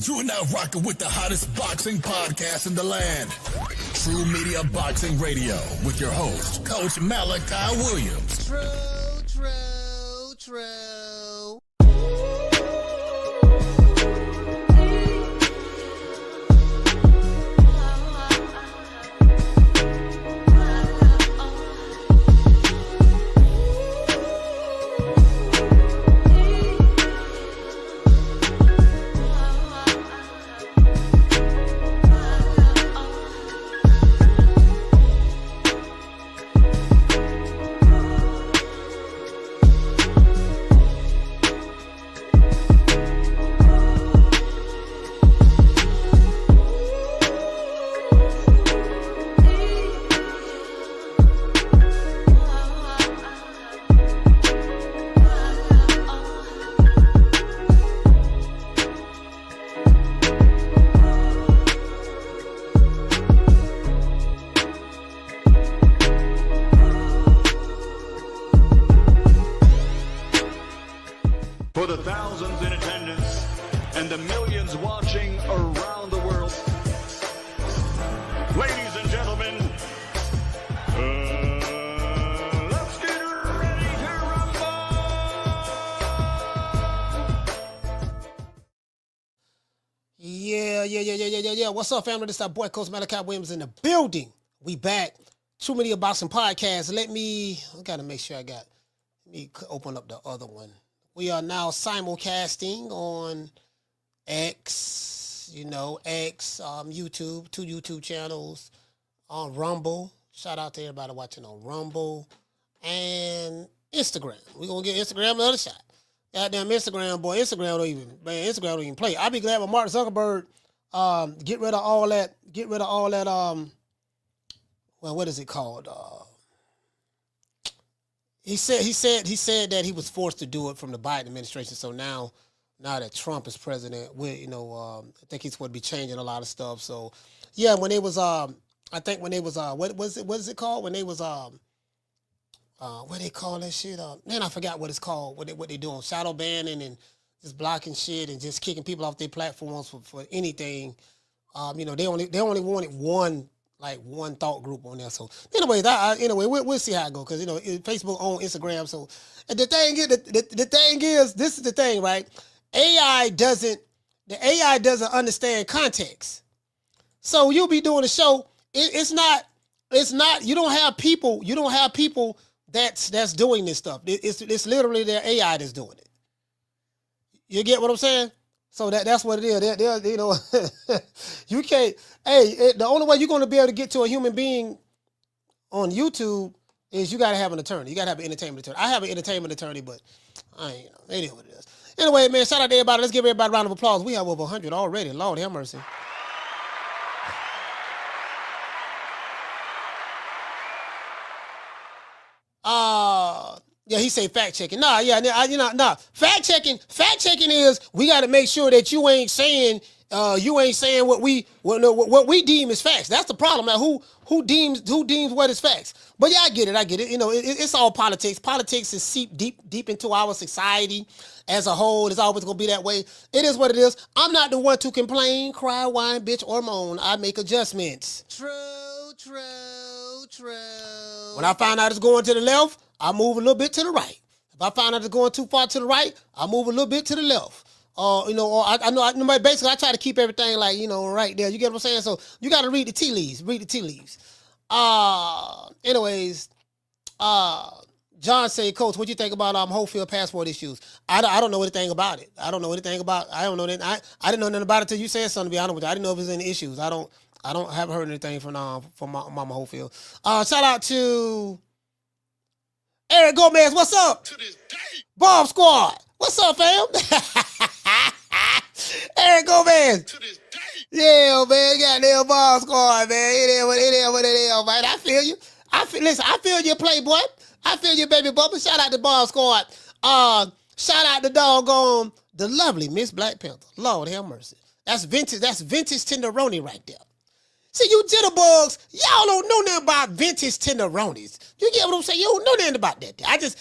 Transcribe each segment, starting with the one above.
You are now rocking with the hottest boxing podcast in the land. True Media Boxing Radio with your host, Coach Malachi Williams. True. For the thousands in attendance and the millions watching around the world, ladies and gentlemen, let's get ready to rumble! Yeah. What's up, family? This is our boy, Coach Malachi Williams in the building. We back. True Media Boxing Podcast. I gotta make sure let me open up the other one. We are now simulcasting on X, YouTube, 2 YouTube channels, on Rumble. Shout out to everybody watching on Rumble and Instagram. We're going to get Instagram another shot. Goddamn Instagram, boy. Instagram don't even play. I'll be glad when Mark Zuckerberg get rid of all that, what is it called? He said that he was forced to do it from the Biden administration. So now that Trump is president, I think he's going to be changing a lot of stuff. So yeah, what is it called? When they was what they call that shit? Man, I forgot what it's called. What they doing? Shadow banning and just blocking shit and just kicking people off their platforms for anything. They only wanted one thought group on there. So anyways, we'll see how it goes, because Facebook owns Instagram. So and the thing is, this is the thing, right? The AI doesn't understand context. So you'll be doing a show. It's not. You don't have people that's doing this stuff. It's literally their AI that's doing it. You get what I'm saying? So that's what it is. You can't. The only way you're going to be able to get to a human being on YouTube is you got to have an attorney. You got to have an entertainment attorney. I have an entertainment attorney, but it is what it is. Anyway, man, shout out to everybody. Let's give everybody a round of applause. We have over 100 already. Lord have mercy. Yeah, he say fact checking. Nah. Fact checking is we got to make sure that you ain't saying what we deem as facts. That's the problem. Now, who deems what is facts? But yeah, I get it. It's all politics. Politics is seep deep into our society as a whole. It's always gonna be that way. It is what it is. I'm not the one to complain, cry, whine, bitch, or moan. I make adjustments. True. When I find out it's going to the left, I move a little bit to the right. If I find out it's going too far to the right, I move a little bit to the left. Basically, I try to keep everything right there. You get what I'm saying? So you got to read the tea leaves. Anyways, John said, Coach, what you think about Holyfield passport issues? I don't know anything about it. I don't know anything about. I don't know that. I didn't know nothing about it till you said something. To be honest with you, I didn't know if there's any issues. I haven't heard anything from Mama Holyfield. Shout out to Eric Gomez. What's up? To this day. Bomb Squad. What's up, fam? Eric Gomez. To this day. Yeah, man. Goddamn Bomb Squad, man. It is what it is, man. I feel you. I feel you, Playboy. I feel you, baby bubba. Shout out to Bomb Squad. Shout out to the lovely Miss Black Panther. Lord have mercy. That's vintage Tenderoni right there. See, you jitterbugs, y'all don't know nothing about vintage tenderonis. You get what I'm saying? You don't know nothing about that. I just,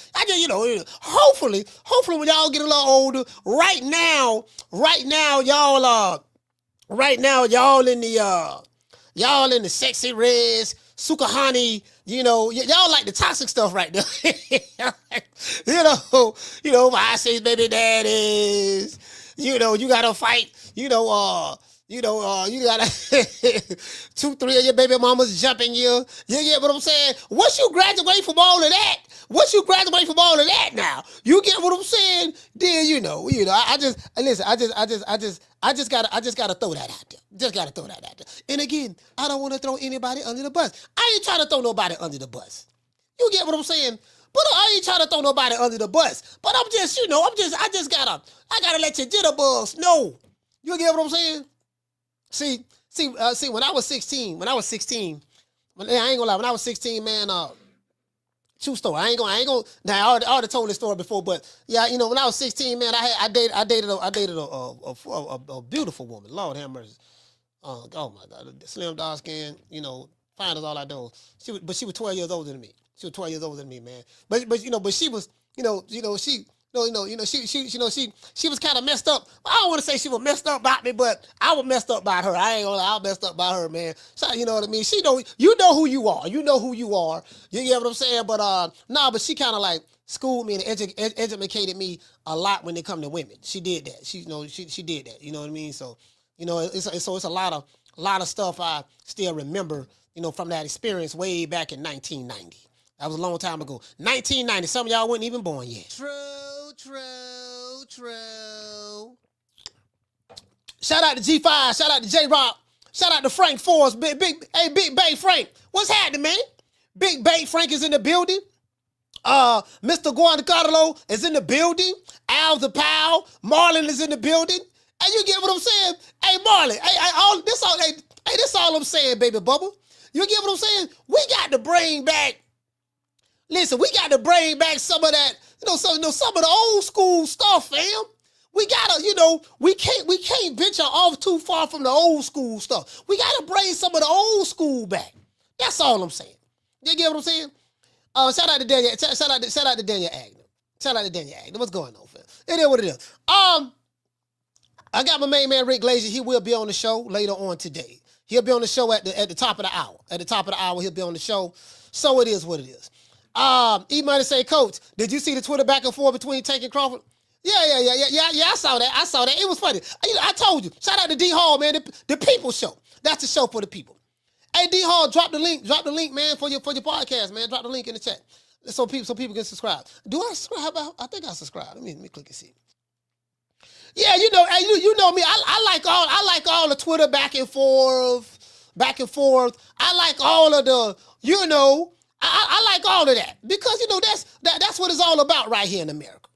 hopefully when y'all get a little older, right now, y'all in the sexy reds, Sukahani, y'all like the toxic stuff right there. I say baby daddies, you gotta fight, you gotta 2-3 of your baby mamas jumping you. You get what I'm saying? Once you graduate from all of that now, you get what I'm saying? Then I just gotta throw that out there. And again, I don't want to throw anybody under the bus. I ain't trying to throw nobody under the bus. You get what I'm saying? But I ain't trying to throw nobody under the bus. But I gotta let your jitterbugs know. You get what I'm saying? See, when I was 16, I ain't gonna lie, when I was 16, man, true story. I ain't gonna. Now I already told this story before, but yeah, when I was 16, man, I dated a beautiful woman. Lord have mercy. Oh my God, slim, dark skin, fine as all I do. But she was 12 years older than me. She was 12 years older than me, man. But she was, she was kind of messed up. I don't want to say she was messed up by me, but I was messed up by her. I ain't gonna lie, I was messed up by her, man. So, you know what I mean? You know who you are. You know who you are. You get what I'm saying? But but she kind of like schooled me and educated me a lot when it come to women. She did that. She did that. You know what I mean? So, it's a lot of stuff I still remember, from that experience way back in 1990. That was a long time ago. 1990. Some of y'all weren't even born yet. True. Shout out to G5. Shout out to J-Rock. Shout out to Frank Forrest. Big Bay Frank. What's happening, man? Big Bay Frank is in the building. Mr. Guanacatalo is in the building. Al the Pal. Marlon is in the building. And you get what I'm saying? Hey, Marlon. This all I'm saying, baby Bubba. You get what I'm saying? We got to bring back. Listen, we got to bring back some of that, some of the old school stuff, fam. We gotta, we can't venture off too far from the old school stuff. We gotta bring some of the old school back. That's all I'm saying. You get what I'm saying? Shout out to Daniel. Shout out to Daniel Agnew. Shout out to Daniel Agnew. What's going on, fam? It is what it is. I got my main man Rick Glazer. He will be on the show later on today. He'll be on the show at the top of the hour. At the top of the hour, he'll be on the show. So it is what it is. E-Money say, Coach, did you see the Twitter back and forth between Tank and Crawford? Yeah, I saw that. It was funny. I told you. Shout out to D Hall, man. The People Show. That's the show for the people. Hey, D Hall, drop the link, man, for your podcast, man. Drop the link in the chat so people can subscribe. Do I subscribe? I think I subscribe. Let me click and see. Yeah, hey, you know me. I like all the Twitter back and forth. I like all of the, I like all of that because that's what it's all about right here in America.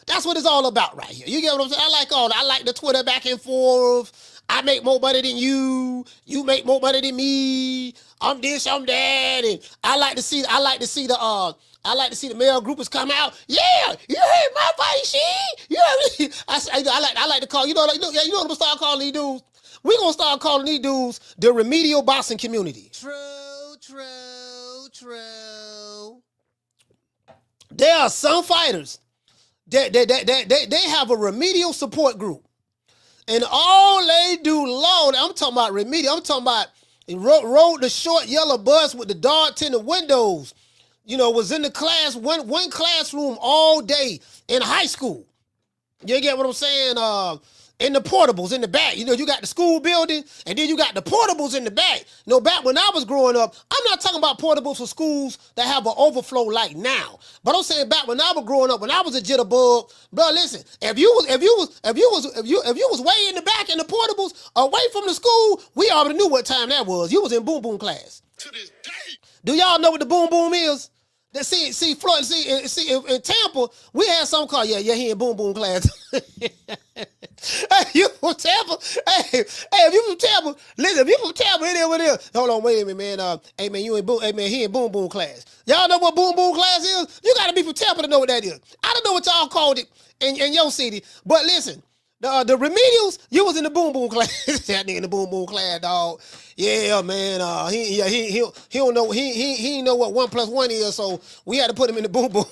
That's what it's all about right here. You get what I'm saying? I like the Twitter back and forth. I make more money than you. You make more money than me. I'm this, I'm that, and I like to see the male groupers come out. Yeah, you heard my fight, shit. You know, I like to call. You know what I'm gonna start calling these dudes? We gonna start calling these dudes the remedial boxing community. True. There are some fighters that they have a remedial support group. And all they do, Lord, I'm talking about remedial. I'm talking about rode the short yellow bus with the dark tinted windows. Was in the class, one classroom all day in high school. You get what I'm saying? In the portables in the back. You got the school building, and then you got the portables in the back. Back when I was growing up, I'm not talking about portables for schools that have an overflow like now. But I'm saying back when I was growing up, when I was a jitterbug, bro, listen, if you was way in the back in the portables, away from the school, we already knew what time that was. You was in boom boom class. To this day. Do y'all know what the boom boom is? See, Florida, in Tampa, we had some called, he in boom boom class. Hey, you from Tampa? Hey, if you from Tampa, listen, if you from Tampa, it is what it is. Hold on, wait a minute, man. Hey, man, he in boom boom class. Y'all know what boom boom class is? You got to be from Tampa to know what that is. I don't know what y'all called it in your city, but listen, The remedials, you was in the boom boom class. That nigga in the boom boom class, dog. Yeah, man. He don't know. He know what 1 + 1 is. So we had to put him in the boom boom.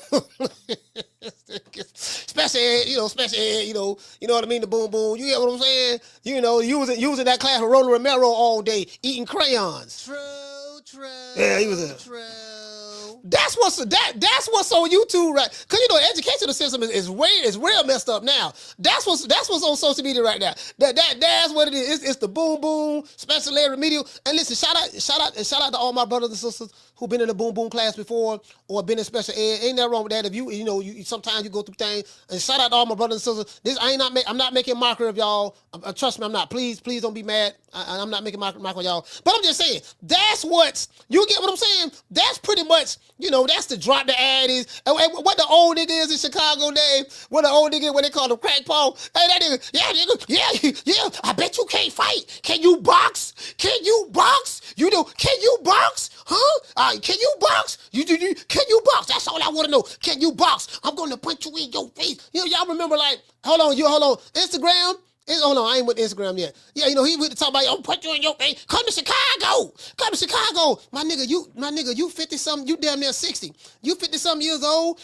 Special ed, special ed. You know what I mean. The boom boom. You get what I'm saying? You was in that class with Roland Romero all day eating crayons. True. Yeah, he was True. That's what's on YouTube, right? Cause the educational system is real messed up now. That's what's on social media right now. That's what it is. It's the boom boom special ed remedial. And listen, shout out to all my brothers and sisters who been in the boom boom class before or been in special ed. Ain't nothing wrong with that. If you sometimes you go through things. And shout out to all my brothers and sisters. I'm not making mockery of y'all. Trust me, I'm not. Please don't be mad. I'm not making mockery of y'all. But I'm just saying that's you get what I'm saying. That's pretty much. That's the drop the addies. And what the old nigga is in Chicago name. What the old nigga, what they call them crack Paul. Hey, that nigga, yeah. I bet you can't fight. Can you box? Can you box? Can you box? Huh? Can you box? Can you box? That's all I want to know. Can you box? I'm going to punch you in your face. Y'all remember hold on. Instagram? Hold on, I ain't with Instagram yet. Yeah, he would talk about, I'm put you in your face. Come to Chicago. My nigga, you 50-something, you damn near 60. You 50-something years old,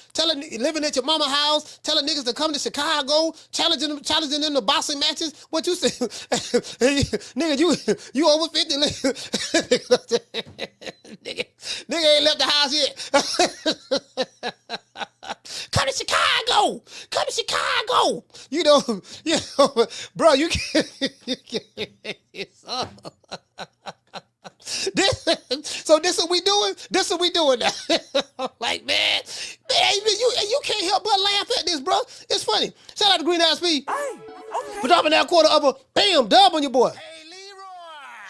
living at your mama house, telling niggas to come to Chicago, challenging them to boxing matches. What you say? Nigga, you over 50. nigga ain't left the house yet. Come to Chicago. Bro, you can't. So this what we doing? This what we doing now. Like, man, you can't help but laugh at this, bro. It's funny. Shout out to Green House P. For dropping that quarter of a bam dub on your boy. Hey, Leroy.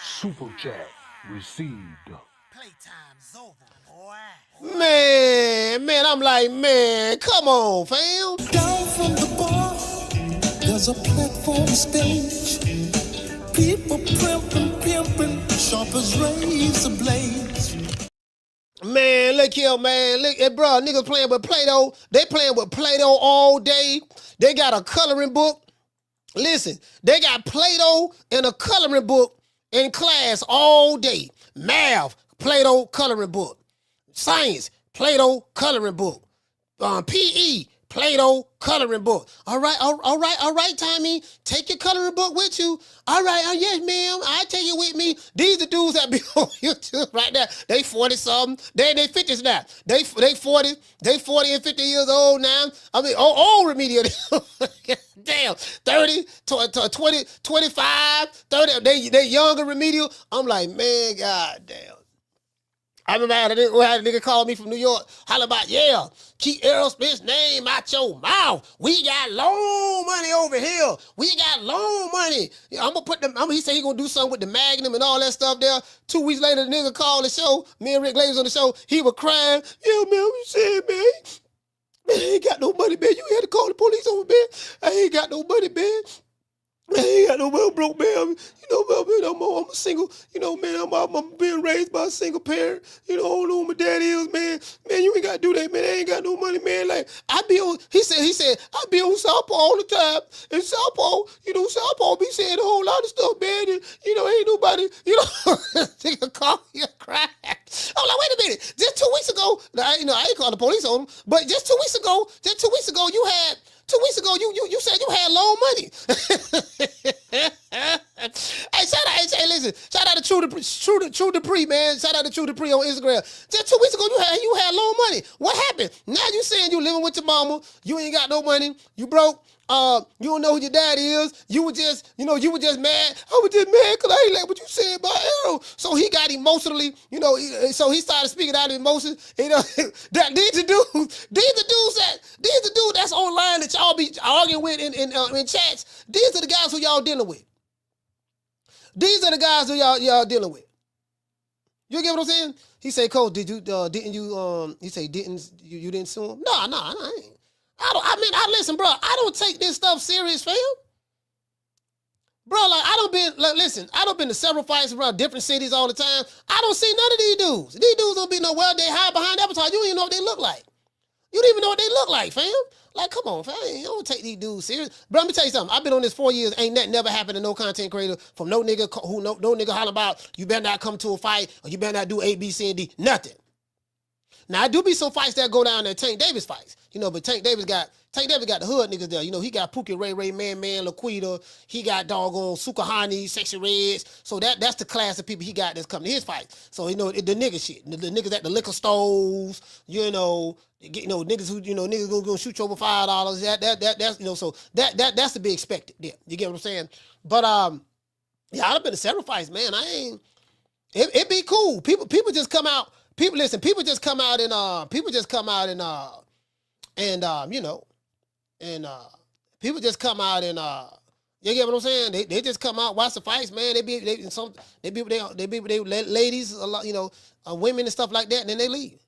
Super chat received. Playtime's over, boy. Man, I'm like, man, come on, fam. Down from the bar, there's a platform stage. People pimping, sharp as razor blades. Man, look here, man. Look, bro, niggas playing with Play-Doh. They playing with Play-Doh all day. They got a coloring book. Listen, they got Play-Doh and a coloring book in class all day. Math, Play-Doh coloring book. Science, Play-Doh coloring book. PE, Play-Doh coloring book. All right, Tommy. Take your coloring book with you. All right, yes, ma'am. I take it with me. These the dudes that be on YouTube right now. They 40-something. They 50s now. They 40 and 50 years old now. I mean, old remedial. Damn, 30, 20, 25, 30. They younger remedial. I'm like, man, god damn. I remember I had a nigga call me from New York, holler about, yeah, keep Errol Smith's name out your mouth. We got loan money over here. We got loan money. I'm gonna put them. He said he gonna do something with the Magnum and all that stuff there. 2 weeks later, the nigga called the show. Me and Rick Glazer on the show. He was crying. Yeah, man, what you saying, man? Man, I ain't got no money, man. You had to call the police over, man. I ain't got no money, man. Man, I ain't got no money, broke, man. I'm a single, man, I'm being raised by a single parent. I don't know who my dad is, man. Man, you ain't got to do that, man. I ain't got no money, man. Like, he said, I be on Southpaw all the time. And Southpaw, Southpaw be saying a whole lot of stuff, man. And, ain't nobody, nigga call me a cry. I'm like, wait a minute. Just 2 weeks ago, I ain't called the police on him, but just 2 weeks ago, you had... 2 weeks ago, you said you had loan money. Listen, shout out to True Dupree, man. Shout out to True Dupree on Instagram. Just 2 weeks ago, you had loan money. What happened? Now you saying you living with your mama, you ain't got no money, you broke. You don't know who your dad is. You were just mad. I was just mad because I ain't like what you said about Errol. So he got emotionally, so he started speaking out of emotions. These the dudes that's online that y'all be arguing with in chats. These are the guys who y'all dealing with. These are the guys who y'all dealing with. You get what I'm saying? He said, Coach, he said, you didn't sue him? No, I ain't. Listen, bro, I don't take this stuff serious, fam. Bro, I don't been to several fights around different cities all the time. I don't see none of these dudes. These dudes don't be nowhere. They hide behind avatars. You don't even know what they look like. You don't even know what they look like, fam. Like, come on, fam. You don't take these dudes serious. But let me tell you something. I've been on this 4 years. Ain't nothing never happened to no content creator from no nigga who no nigga holler about you better not come to a fight or you better not do A, B, C, and D. Nothing. Now, I do be some fights that go down there, Tank Davis fights. But Tank Davis got the hood niggas there. He got Pookie, Ray, Man, Laquita. He got doggone Sukahani, Sexy Reds. So that's the class of people he got that's coming to his fights. So, the nigga shit. The niggas at the liquor stores, niggas who, niggas gonna shoot you over $5. That's, so that's to be expected. Yeah, you get what I'm saying? But, yeah, I've been to several fights, man. It be cool. People just come out. People just come out and people just come out and you get what I'm saying? They just come out, watch the fights, man. They be ladies, a lot, women and stuff like that, and then they leave.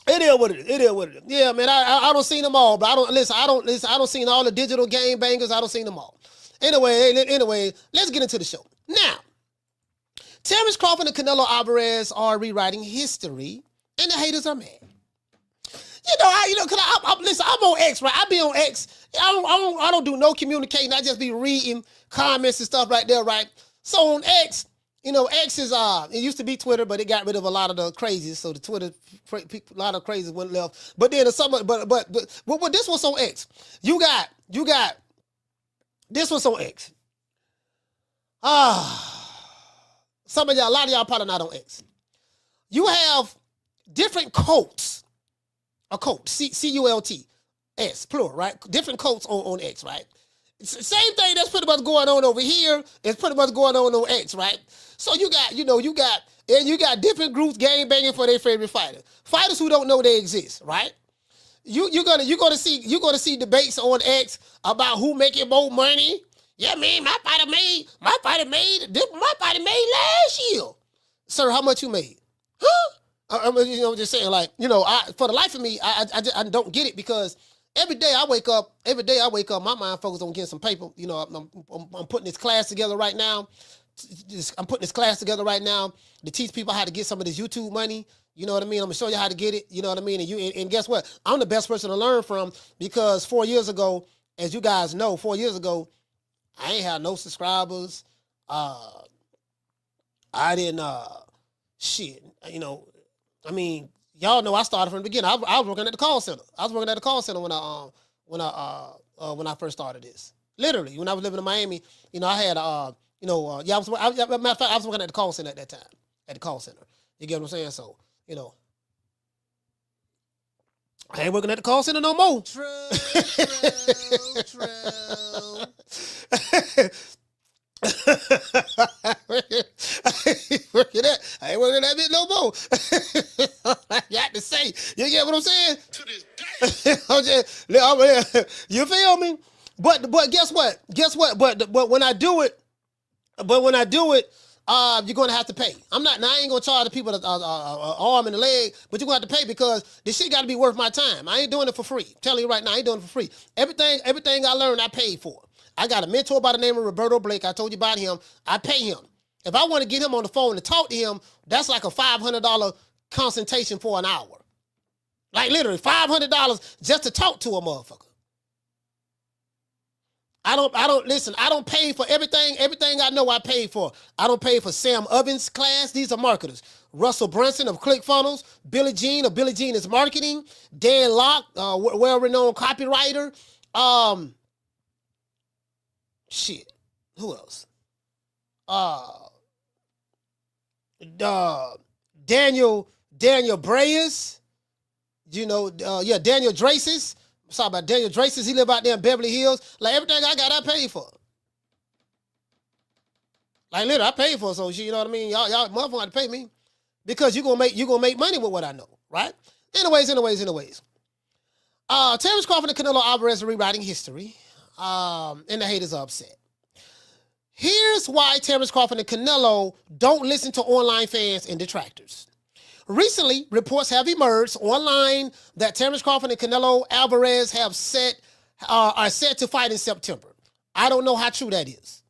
It is what it is. Yeah, man. I don't see them all, but I don't see all the digital game bangers. I don't see them all. Anyway, let's get into the show now. Terence Crawford and Canelo Alvarez are rewriting history, and the haters are mad. Listen, I'm on X, right? I be on X. I don't do no communicating. I just be reading comments and stuff right there, right? So on X, X is it used to be Twitter, but it got rid of a lot of the crazies. So the Twitter, a lot of crazies went left. But then but this was on X. You got this was on X. A lot of y'all probably not on X. You have different cults. A cult, C-U-L-T, S, plural, right? Different cults on X, right? Same thing that's pretty much going on over here is pretty much going on X, right? So you got different groups gang banging for their favorite fighter. Fighters who don't know they exist, right? You're gonna see debates on X about who making more money. Yeah, man, my fighter made last year. Sir, how much you made? Huh? I'm just saying, for the life of me, I don't get it because every day I wake up, my mind focuses on getting some paper. I'm putting this class together right now. To teach people how to get some of this YouTube money. You know what I mean? I'm gonna show you how to get it. You know what I mean? And guess what? I'm the best person to learn from because 4 years ago, as you guys know, 4 years ago, I ain't had no subscribers. I didn't, y'all know I started from the beginning. I was working at the call center. When I first started this. Literally, when I was living in Miami, I had, I was working at the call center at that time. At the call center. You get what I'm saying? So, I ain't working at the call center no more. True. I ain't working that bit no more. I got to say, you get what I'm saying? To this day. You feel me? But guess what? But when I do it, you're gonna have to pay. I ain't gonna charge the people an arm and a leg, but you're gonna have to pay because this shit gotta be worth my time. I ain't doing it for free. I'm telling you right now, I ain't doing it for free. Everything I learned, I paid for. I got a mentor by the name of Roberto Blake. I told you about him. I pay him. If I want to get him on the phone to talk to him, that's like a $500 consultation for an hour. Like literally $500 just to talk to a motherfucker. I don't pay for everything. Everything I know I paid for. I don't pay for Sam Ovens' class. These are marketers. Russell Brunson of ClickFunnels. Billie Jean of Billie Jean is Marketing. Dan Locke, well-renowned copywriter. Who else? Daniel Breyes. Daniel Draces. I'm sorry about Daniel Draces. He live out there in Beverly Hills. Like everything I got, I paid for. Like literally, I paid for it. So you know what I mean? Y'all motherfucker have to pay me because you gonna make money with what I know, right? Anyways. Terence Crawford and Canelo Alvarez are rewriting history, and the haters are upset. Here's why Terence Crawford and Canelo don't listen to online fans and detractors. Recently, reports have emerged online that Terence Crawford and Canelo Alvarez are set to fight in September. I don't know how true that is.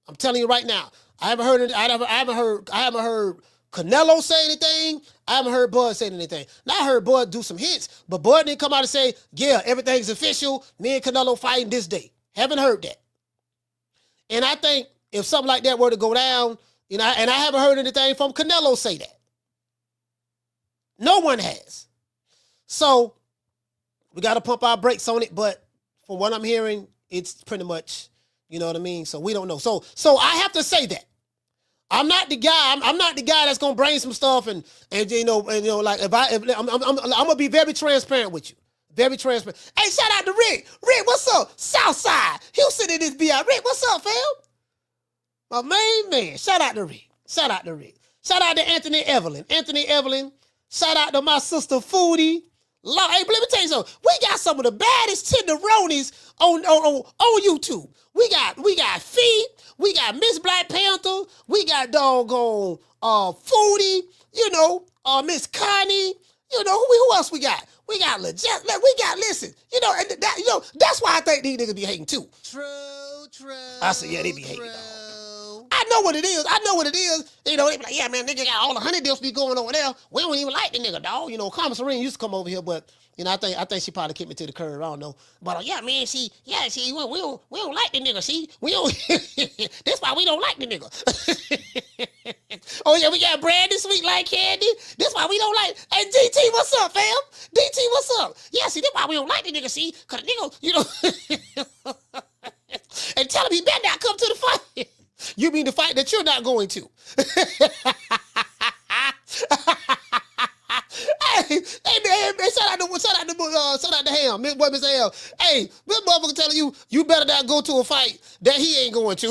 I'm telling you right now. I haven't heard Canelo say anything. I haven't heard Bud say anything. Now I heard Bud do some hits, but Bud didn't come out and say, yeah, everything's official. Me and Canelo fighting this day. Haven't heard that. And I think if something like that were to go down, and I haven't heard anything from Canelo say that. No one has. So we got to pump our brakes on it, but from what I'm hearing, it's pretty much, you know what I mean? So we don't know. So I have to say that. I'm not the guy. I'm not the guy that's gonna bring some stuff and like I'm gonna be very transparent with you. Very transparent. Hey, shout out to Rick. Rick, what's up? Southside. Houston in this BI. Rick, what's up, fam? My main man. Shout out to Rick. Shout out to Rick. Shout out to Anthony Evelyn. Anthony Evelyn. Shout out to my sister Foodie. Hey, let me tell you something. We got some of the baddest tenderonis on YouTube. We got Feet. We got Miss Black Panther. We got doggone Foodie. Miss Connie. Who else we got? We got legit. Listen. That's why I think these niggas be hating too. True. I said, yeah, they be hating. I know what it is. They be like, yeah, man, nigga got all the honeydews be going over there. We don't even like the nigga, dog. Carmen Serene used to come over here, but I think she probably kicked me to the curb. I don't know. But yeah, man, we don't like the nigga. See, we don't. That's why we don't like the nigga. Oh yeah, we got Brandy sweet like candy. That's why we don't like. Hey DT, what's up, fam? DT, what's up? Yeah, see, that's why we don't like the nigga. See, cause the nigga, and tell him he better not come to the fight. You mean the fight that you're not going to? Hey, man, shout out to Ham, Miss Ham. Hey, this motherfucker telling you better not go to a fight that he ain't going to.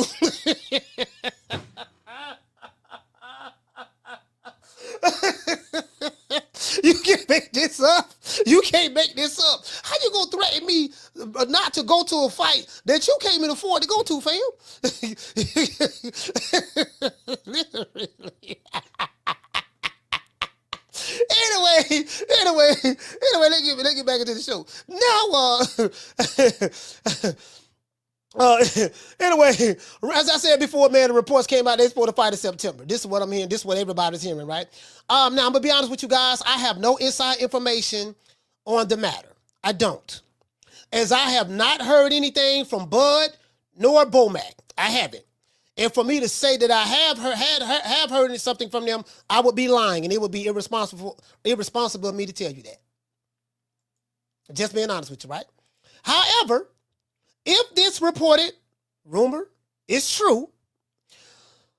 You can't make this up. You can't make this up. How you gonna threaten me not to go to a fight that you can't even afford to go to, fam? Literally. Anyway, let's get back into the show. Now, anyway, as I said before, man, the reports came out, they're supposed to fight in September. This is what I'm hearing. This is what everybody's hearing, right? Now, I'm going to be honest with you guys. I have no inside information on the matter. I don't. As I have not heard anything from Bud nor Bomac. I haven't. And for me to say that I have heard something from them, I would be lying, and it would be irresponsible of me to tell you that. Just being honest with you, right? However, if this reported rumor is true,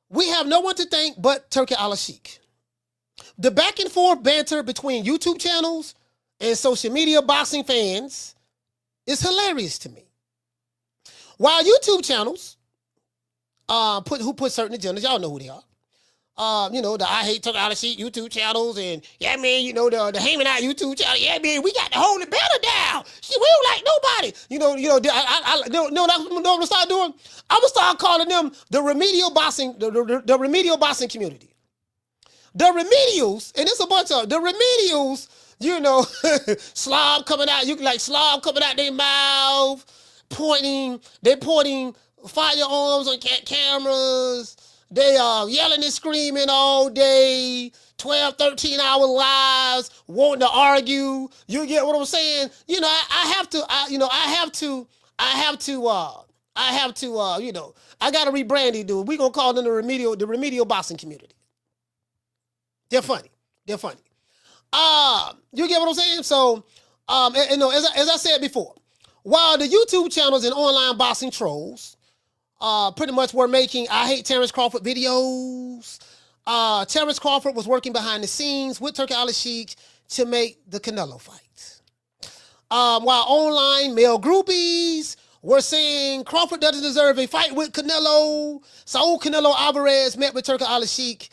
we have no one to thank but Turki Alalshihk. The back and forth banter between YouTube channels and social media boxing fans is hilarious to me. While YouTube channels who put certain agendas, y'all know who they are. The I Hate Turki Alalshihk YouTube channels, and yeah, man, the Hanging Out YouTube channel. Yeah, man, we got to hold the banner down. See, we don't like nobody. I'm gonna start doing. I'm gonna start calling them the remedial boxing, the remedial boxing community. The remedials, and it's a bunch of the remedials. Slob coming out. You can like slob coming out their mouth, pointing. They're pointing firearms on cameras. They are yelling and screaming all day, 12, 13-hour lives, wanting to argue. You get what I'm saying? I got to rebrand these dudes. We're going to call them the remedial boxing community. They're funny. You get what I'm saying? So, as I said before, while the YouTube channels and online boxing trolls pretty much were making I Hate Terence Crawford videos. Terence Crawford was working behind the scenes with Turki Alalshihk to make the Canelo fight. While online male groupies were saying Crawford doesn't deserve a fight with Canelo. Saul Canelo Alvarez met with Turki Alalshihk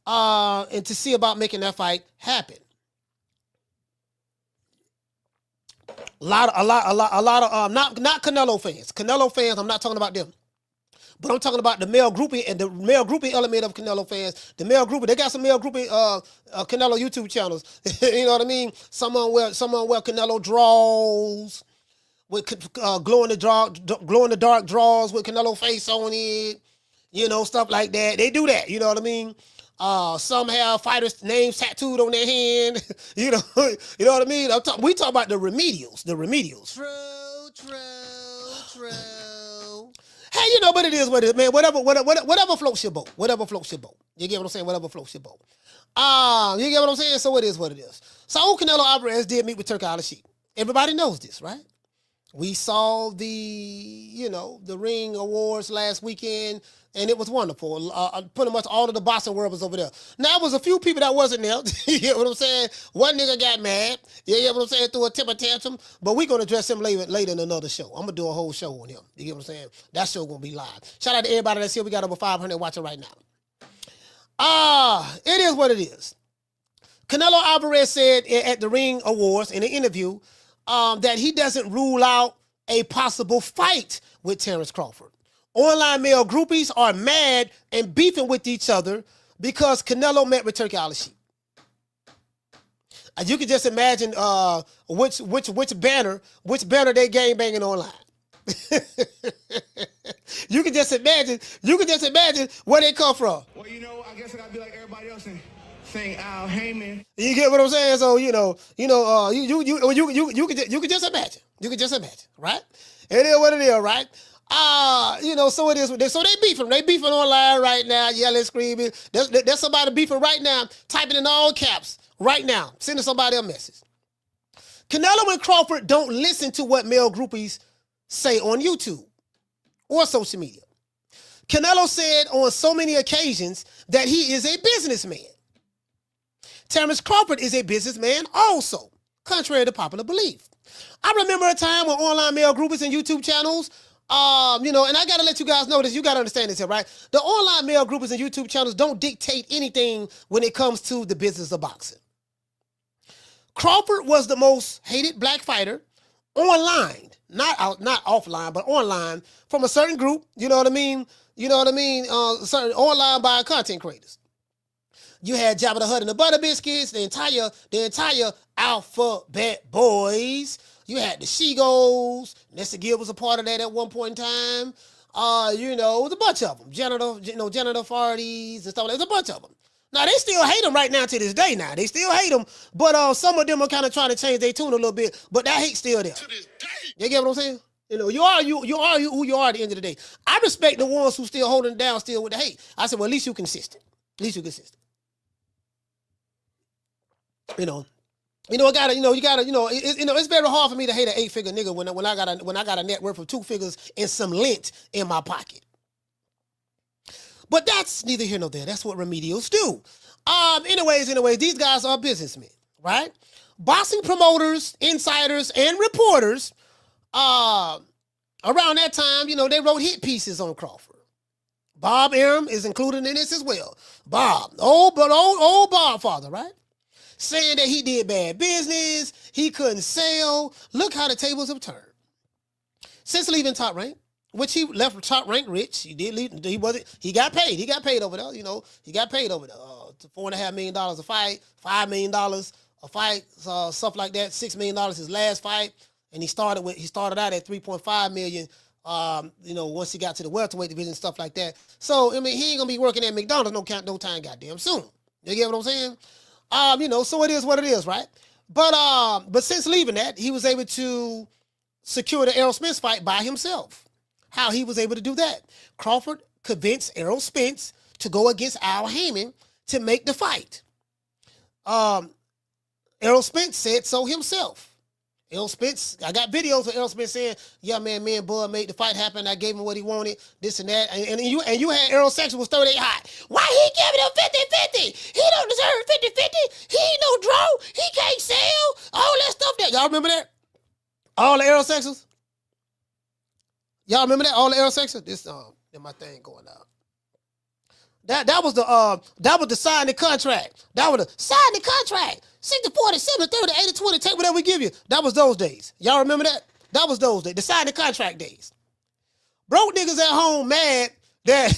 and to see about making that fight happen. A lot of not Canelo fans. Canelo fans, I'm not talking about them. But I'm talking about the male groupie and the male groupie element of Canelo fans. The male groupie, they got some male groupie Canelo YouTube channels. You know what I mean? Someone where Canelo draws with glow in the dark draws with Canelo face on it. Stuff like that. They do that. You know what I mean? Some have fighters' names tattooed on their hand. you know what I mean? We talk about the remedials. True. Hey, but it is what it is, man. Whatever floats your boat. You get what I'm saying? Whatever floats your boat. You get what I'm saying? So it is what it is. Saul Canelo Alvarez did meet with Turki Alalshihk. Everybody knows this, right? We saw the ring awards last weekend, and it was wonderful. Pretty much all of the boxing world was over there. Now, there was a few people that wasn't there. You get what I'm saying? One nigga got mad. You get what I'm saying? Threw a temper tantrum. But we're going to address him later in another show. I'm going to do a whole show on him. You get what I'm saying? That show going to be live. Shout out to everybody that's here. We got over 500 watching right now. It is what it is. Canelo Alvarez said at the ring awards in an interview that he doesn't rule out a possible fight with Terence Crawford. Online male groupies are mad and beefing with each other because Canelo met with Turki Alalshihk. You can just imagine which banner they gang banging online. You can just imagine where they come from. Well, I guess I gotta be like everybody else and sing Al Heyman. You get what I'm saying? So you can just imagine. You can just imagine, right? It is what it is, right? So it is. So they beefing. They beefing online right now, yelling, screaming. There's somebody beefing right now, typing in all caps right now, sending somebody a message. Canelo and Crawford don't listen to what male groupies say on YouTube or social media. Canelo said on so many occasions that he is a businessman. Terence Crawford is a businessman also, contrary to popular belief. I remember a time when online male groupies and YouTube channels, and I got to let you guys know this. You got to understand this here, right? The online male groupies and YouTube channels don't dictate anything when it comes to the business of boxing. Crawford was the most hated black fighter online, not offline, but online from a certain group. You know what I mean? Certain online by content creators. You had Jabba the Hutt and the Butter Biscuits, the entire Alphabet Boys. You had the She-Goes. Nessa Gill was a part of that at one point in time. It was a bunch of them. Genital farties and stuff like that. There's a bunch of them. Now, they still hate them right now to this day now. They still hate them, but some of them are kind of trying to change their tune a little bit, but that hate's still there. To this day. You get what I'm saying? You are who you are at the end of the day. I respect the ones who still holding it down still with the hate. I said, well, at least you consistent. It's very hard for me to hate an 8-figure nigga when I got a net worth of 2 figures and some lint in my pocket. But that's neither here nor there. That's what remedials do. Anyways, these guys are businessmen, right? Boxing promoters, insiders, and reporters, around that time, they wrote hit pieces on Crawford. Bob Arum is included in this as well. Bob, old Bob father, right? Saying that he did bad business, he couldn't sell. Look how the tables have turned. Since leaving Top Rank, which he left Top Rank rich, he did leave. He got paid. He got paid over there. He got paid over there. $4.5 million a fight, $5 million a fight, stuff like that. $6 million his last fight, and he started out at $3.5 million. Once he got to the welterweight division, stuff like that. So he ain't gonna be working at McDonald's no time goddamn soon. You get what I'm saying? So it is what it is, right? But since leaving that, he was able to secure the Errol Spence fight by himself. How he was able to do that? Crawford convinced Errol Spence to go against Al Heyman to make the fight. Errol Spence said so himself. Errol Spence, I got videos of Errol Spence saying, yeah, man, me and Bud made the fight happen. I gave him what he wanted, this and that. And you had Errol Sexton was 38 high. Why he giving him 50-50? He don't deserve 50-50. He ain't no draw. He can't sell. All that stuff there. Y'all remember that? All the Errol Sextons? Y'all remember that? All the Errol Sextons? This my thing going out. That was the sign the contract. That was the sign the contract. 60-40, 70-30, 80-20, take whatever we give you. That was those days. Y'all remember that? That was those days. The sign the contract days. Broke niggas at home mad that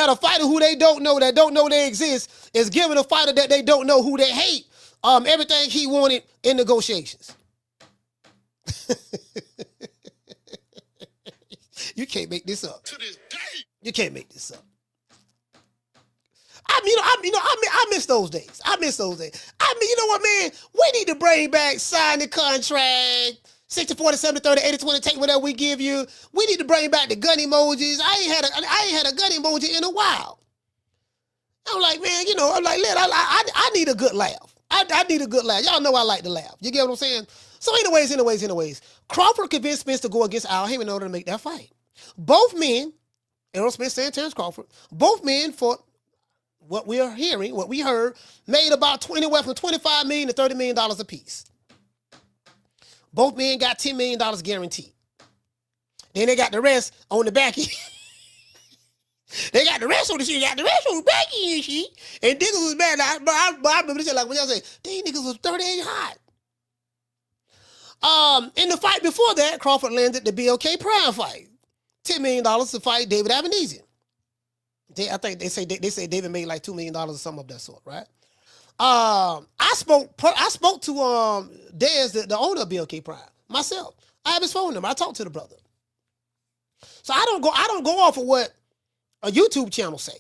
a fighter who they don't know, that don't know they exist, is giving a fighter that they don't know who they hate everything he wanted in negotiations. You can't make this up. To this day. You can't make this up. I miss those days. I miss those days. I mean, you know what, man? We need to bring back sign the contract. 60, 40, 70, 30, 80, 20, take whatever we give you. We need to bring back the gun emojis. I ain't had a gun emoji in a while. I'm like, man, you know, I'm like, I need a good laugh. I need a good laugh. Y'all know I like to laugh. You get what I'm saying? So anyways, Crawford convinced Spence to go against Al Haymon in order to make that fight. Both men, Errol Spence and Terence Crawford, both men, for what we are hearing, what we heard, made about anywhere from $25 million to $30 million apiece. Both men got $10 million guaranteed. Then they got the rest on the back end. They got the rest on the shit, got the rest on the back end and shit. And niggas was mad. I remember this shit like when y'all say, these niggas was 38 hot. In the fight before that, Crawford landed the BLK Prime fight. $10 million to fight David Avenesian. I think they say David made like $2 million or something of that sort, right? I spoke to Dez, the owner of BLK Prime, myself. I have his phone number. I talked to the brother. So I don't go off of what a YouTube channel say,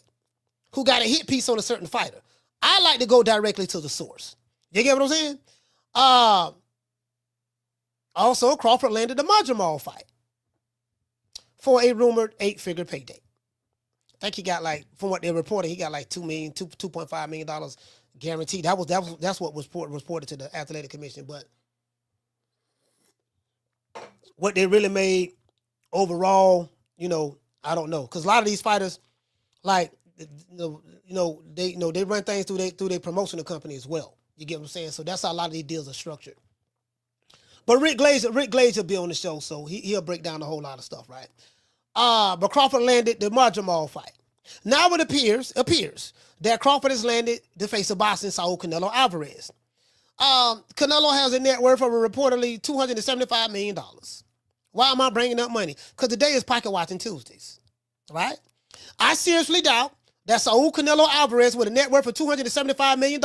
who got a hit piece on a certain fighter. I like to go directly to the source. You get what I'm saying? Also, Crawford landed the Majamal fight for a rumored 8-figure payday. I think he got like, from what they reported, he got like $2.5 million guaranteed. That's what was reported to the Athletic Commission. But what they really made overall, you know, I don't know, because a lot of these fighters, like, they run things through their promotional company as well. You get what I'm saying? So that's how a lot of these deals are structured. But Rick Glazer be on the show, so he'll break down a whole lot of stuff, right? But Crawford landed the Majamal fight. Now it appears that Crawford has landed the face of boxing, Saul Canelo Alvarez. Canelo has a net worth of reportedly $275 million. Why am I bringing up money? Because today is Pocket Watching Tuesdays, right? I seriously doubt that Saul Canelo Alvarez, with a net worth of $275 million,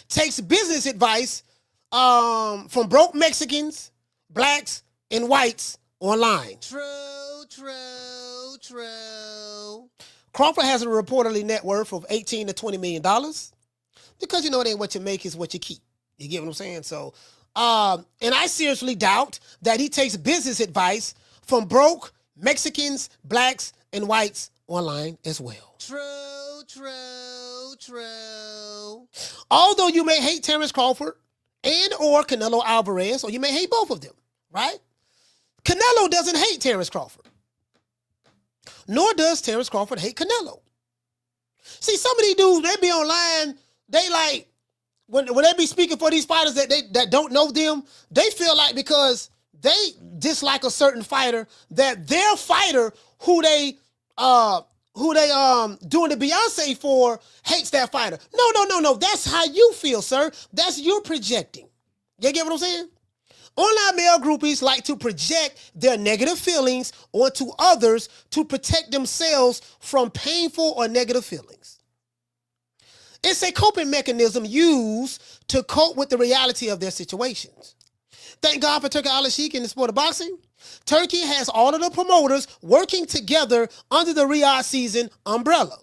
takes business advice from broke Mexicans, blacks, and whites online. True. Crawford has a reportedly net worth of $18 to $20 million because, you know, it ain't what you make, is what you keep. You get what I'm saying? So, and I seriously doubt that he takes business advice from broke Mexicans, blacks, and whites online as well. True. Although you may hate Terence Crawford and or Canelo Alvarez, or you may hate both of them, right? Canelo doesn't hate Terence Crawford. Nor does Terence Crawford hate Canelo. See, some of these dudes, they be online, they like, when they be speaking for these fighters that don't know them, they feel like because they dislike a certain fighter, that their fighter who they doing the Beyonce for hates that fighter. No. That's how you feel, sir. That's you projecting. You get what I'm saying? Online male groupies like to project their negative feelings onto others to protect themselves from painful or negative feelings. It's a coping mechanism used to cope with the reality of their situations. Thank God for Turki Alalshihk in the sport of boxing. Turki has all of the promoters working together under the Riyadh season umbrella.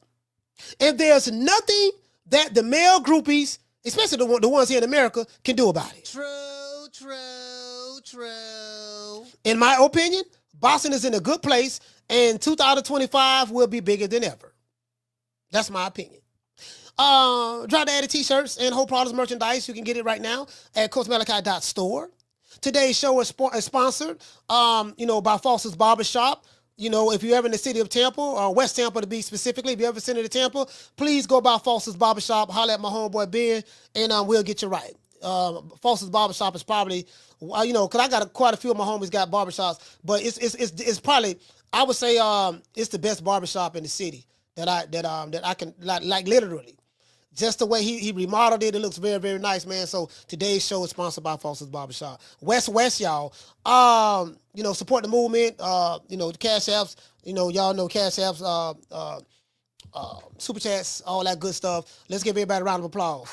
And there's nothing that the male groupies, especially the ones here in America, can do about it. True. In my opinion, boxing is in a good place, and 2025 will be bigger than ever. That's my opinion. Drop the added t-shirts and whole products merchandise. You can get it right now at CoachMalachi.store. Today's show is sponsored, by Foster's Barbershop. You know, if you're ever in the city of Tampa, or West Tampa to be specifically, if you ever seen it to Tampa, please go by Foster's Barbershop, holler at my homeboy Ben, and we'll get you right. Foster's Barbershop is probably, because I got quite a few of my homies got barbershops, but it's probably, I would say, it's the best barbershop in the city that I can like literally. Just the way he remodeled it, it looks very, very nice, man. So today's show is sponsored by Foster's Barbershop. West, y'all. Support the movement. The Cash Apps. Y'all know Cash Apps. Super Chats, all that good stuff. Let's give everybody a round of applause.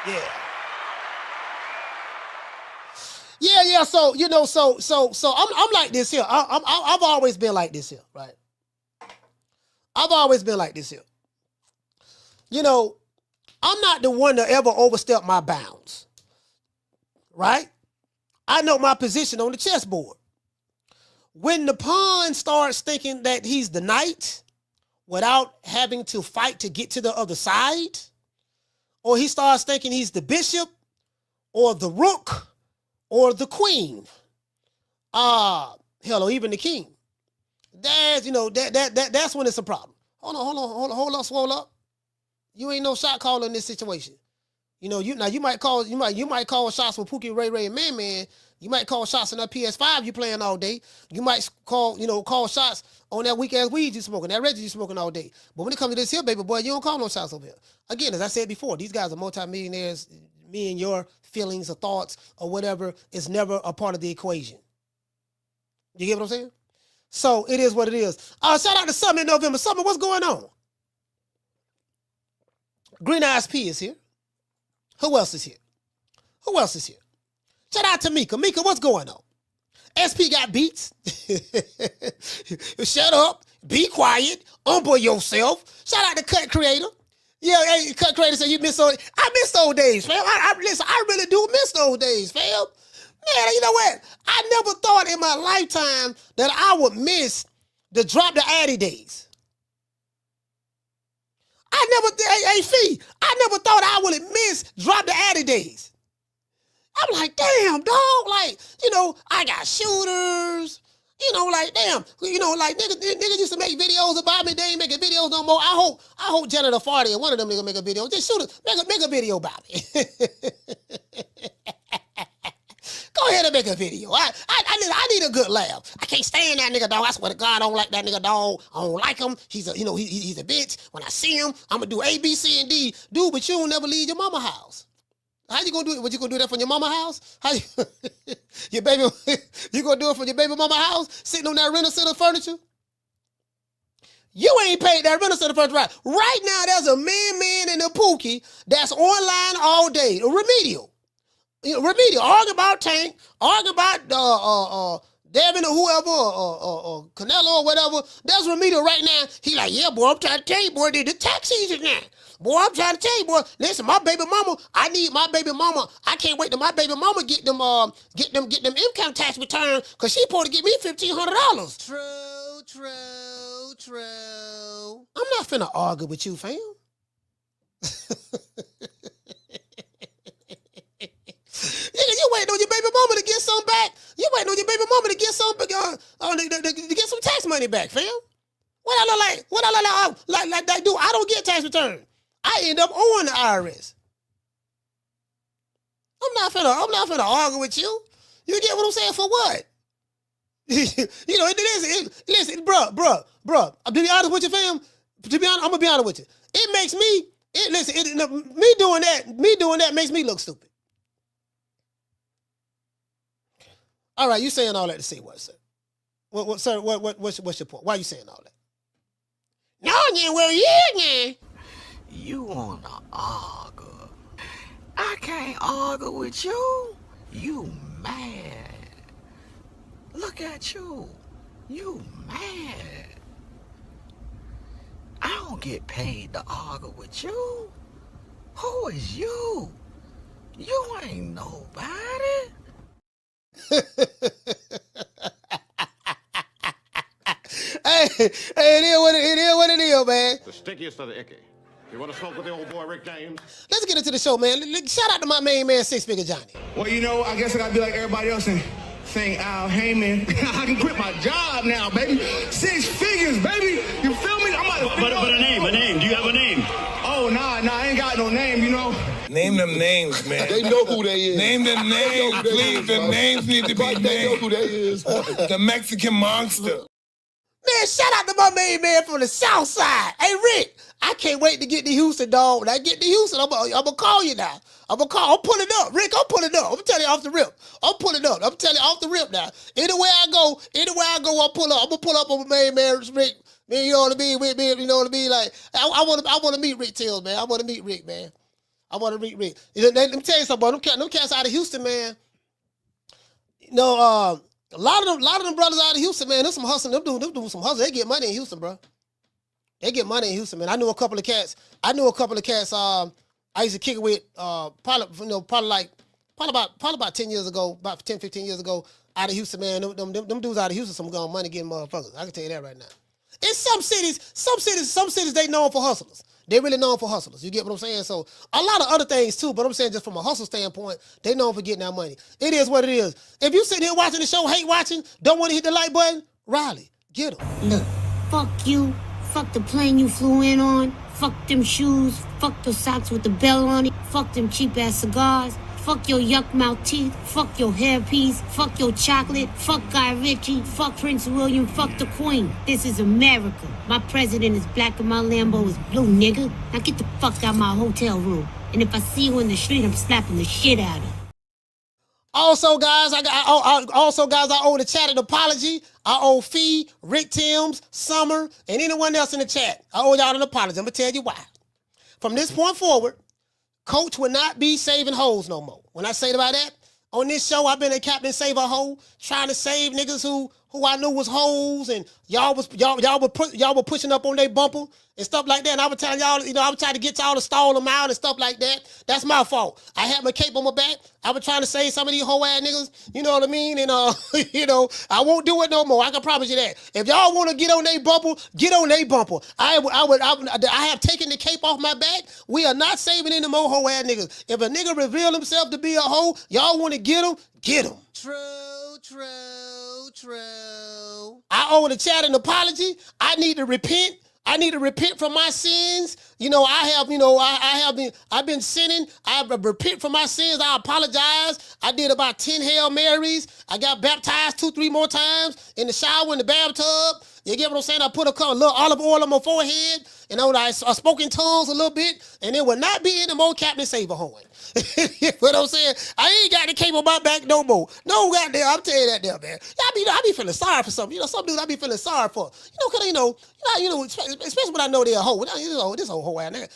Yeah. So I'm like this here. I've always been like this here, right? I've always been like this here. You know, I'm not the one to ever overstep my bounds, right? I know my position on the chessboard. When the pawn starts thinking that he's the knight without having to fight to get to the other side, or he starts thinking he's the bishop or the rook or the queen, hell, or even the king, that's, that's when it's a problem. Hold on, swole up. You ain't no shot caller in this situation. You might call shots with Pookie, Ray, and Man. You might call shots on that PS5 you playing all day. You might call shots on that weak ass weed you smoking, that Reggie you smoking all day. But when it comes to this here, baby boy, you don't call no shots over here. Again, as I said before, these guys are multimillionaires. Me and your feelings or thoughts or whatever is never a part of the equation. You get what I'm saying? So it is what it is. Shout out to Summer in November. Summer, what's going on? Green Eyes P is here. Who else is here? Shout out to Mika. Mika, what's going on? SP got beats. Shut up. Be quiet. Humble yourself. Shout out to Cut Creator. Yeah, hey, Cut Creator said you miss those. I miss those days, fam. Listen, I really do miss those days, fam. Man, you know what? I never thought in my lifetime that I would miss the drop the Addy days. I never thought I would miss drop the Addy days. I'm like, damn, dog. Like, I got shooters. Niggas used to make videos about me. They ain't making videos no more. I hope Janitor Farty and one of them niggas make a video. Just shoot it. Make a video about me. Go ahead and make a video. I need a good laugh. I can't stand that nigga, dog. I swear to God, I don't like that nigga, dog. I don't like him. He's a bitch. When I see him, I'm gonna do A, B, C, and D. Dude, but you don't never leave your mama house. How you gonna do it? What, you gonna do that from your mama house? You gonna do it from your baby mama house? Sitting on that rent-a-center furniture? You ain't paid that rent-a-center furniture right. Right now, there's a man in the Pookie that's online all day. A remedial, arguing about Tank, arguing about Devin or whoever, or Canelo or whatever. There's remedial right now. He like, yeah, boy, I'm trying to tell you, boy, the tax season now. Boy, I'm trying to tell you, boy. Listen, my baby mama. I need my baby mama. I can't wait till my baby mama get them income tax returns because she supposed to get me $1,500. True. I'm not finna argue with you, fam. Nigga, you waiting on your baby mama to get some back. You waiting on your baby mama to get some to get some tax money back, fam. What I look like that do? I don't get tax return. I end up owing the IRS. I'm not finna argue with you. You get what I'm saying? For what? Listen, bruh. To be honest with you, fam. To be honest, I'm gonna be honest with you. It makes me. Me doing that makes me look stupid. All right, you saying all that to say what, sir? What, sir? What's your point? Why are you saying all that? No, yeah. You wanna argue? I can't argue with you. You mad? Look at you. You mad? I don't get paid to argue with you. Who is you? You ain't nobody. Hey, it is what it is, man. The stickiest of the icky. You want to smoke with the old boy Rick James? Let's get into the show, man. Shout out to my main man, Six Figure Johnny. Well, I guess I gotta be like everybody else and sing Al Heyman. I can quit my job now, baby. 6 figures, baby. You feel me? I'm about to But a name. Do you have a name? Oh, nah, I ain't got no name, Name them names, man. They know who they is. Name them names, please. The names need to be named. They know who they is. The Mexican monster. Man, shout out to my main man from the South Side. Hey, Rick, I can't wait to get to Houston, dog. When I get to Houston, I'm gonna call you now. I'm pulling up. Rick, I'm pulling up. I'm gonna tell you off the rip. I'm pulling up. I'm telling you off the rip now. Anywhere I go, I'll pull up. I'm gonna pull up on my main man, Rick. Man, you know what I mean? With me, you know what I mean? Like, I want to meet Rick Tails, man. I want to meet Rick, man. I want to meet Rick. Let me tell you something, boy. Them cats out of Houston, man. A lot of them brothers out of Houston, man, there's some hustling. Them doing some hustling. They get money in Houston, bro. They get money in Houston, man. I knew a couple of cats. I used to kick it with probably about 10 years ago, about 10, 15 years ago, out of Houston, man. Them dudes out of Houston, some gone money getting motherfuckers. I can tell you that right now. In some cities, they known for hustlers. They really known for hustlers. You get what I'm saying? So a lot of other things too, but I'm saying just from a hustle standpoint, they known for getting that money. It is what it is. If you sitting here watching the show, hate watching, don't want to hit the like button, Riley, get them. Look, fuck you. Fuck the plane you flew in on. Fuck them shoes. Fuck the socks with the bell on it. Fuck them cheap ass cigars. Fuck your yuck mouth teeth. Fuck your hairpiece. Fuck your chocolate. Fuck Guy Ritchie. Fuck Prince William. Fuck the Queen. This is America. My president is black and my Lambo is blue, nigga. Now get the fuck out of my hotel room. And if I see you in the street, I'm slapping the shit out of you. Also, guys, I owe the chat an apology. I owe Fee, Rick Timms, Summer, and anyone else in the chat. I owe y'all an apology. I'm gonna tell you why. From this point forward, Coach will not be saving hoes no more. When I say about that, on this show, I've been a Captain Save a Hoe, trying to save niggas who I knew was hoes, and y'all were pushing up on their bumper and stuff like that. And I was telling y'all, I was trying to get y'all to stall them out and stuff like that. That's my fault. I had my cape on my back. I was trying to save some of these hoe ass niggas. You know what I mean? And I won't do it no more. I can promise you that. If y'all want to get on their bumper, get on their bumper. I have taken the cape off my back. We are not saving any more hoe ass niggas. If a nigga reveal himself to be a hoe, y'all want to get him? Get him. True. I owe the chat an apology. I need to repent. I need to repent from my sins. I've been sinning. I repent from my sins. I apologize. I did about 10 Hail Marys. I got baptized 2-3 more times in the shower, in the bathtub. You get what I'm saying? I put a little olive oil on my forehead, and I spoke in tongues a little bit, and it will not be any more Captain Save a Hoeing. You know what I'm saying? I ain't got the cape on my back no more. No goddamn, I'm telling you that there, man. I be feeling sorry for some. Some dudes I be feeling sorry for. Especially when I know they're a hoe. This whole hoe ass nigga.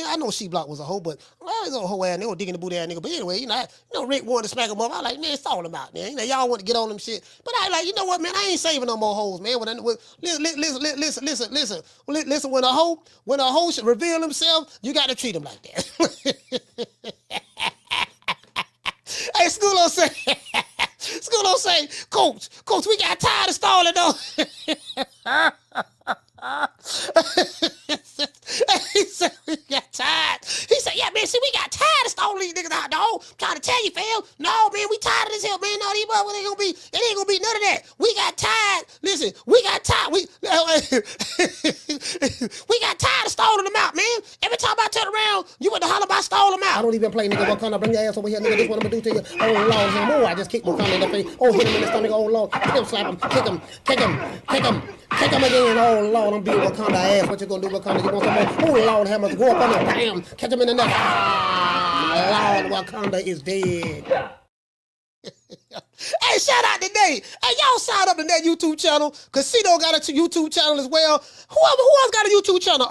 I know She Block was a hoe, but this old hoe ass nigga, digging the booty ass nigga. But anyway, Rick wanted to smack him up. I like, man, stall him out, man. Y'all want to get on them shit. But I like, you know what, man? I ain't saving no more hoes, man. Listen. When a hoe should reveal himself, you got to treat him like that. Hey, Schoolo say, Coach, we got tired of stalling though. He said we got tired. He said, yeah, man, see, we got tired of stalling these niggas out, dog. I'm trying to tell you, fam. No, man, we tired of this here, man. No, these motherfuckers ain't gonna be none of that. We got tired. Listen, we got tired. We got tired of stalling them out, man. Every time I turn around, you want to holler about stall them out. I don't even play, nigga. Wakanda, bring your ass over here, nigga. This is what I'm gonna do to you. Oh, Lord, no more. I just kicked Wakanda in the face. Oh, hit him in the stomach. Oh, Lord. Kick him, slap him. Kick him again. Oh, Lord, I'm beating Wakanda ass. What you gonna do, Wakanda? You want some more? Oh, Lord, have us go up on him. Bam. Catch him in the neck. Ah, Lord, Wakanda is dead. Hey, shout out today. Hey, y'all sign up to that YouTube channel. Casino got a YouTube channel as well. Who else got a YouTube channel?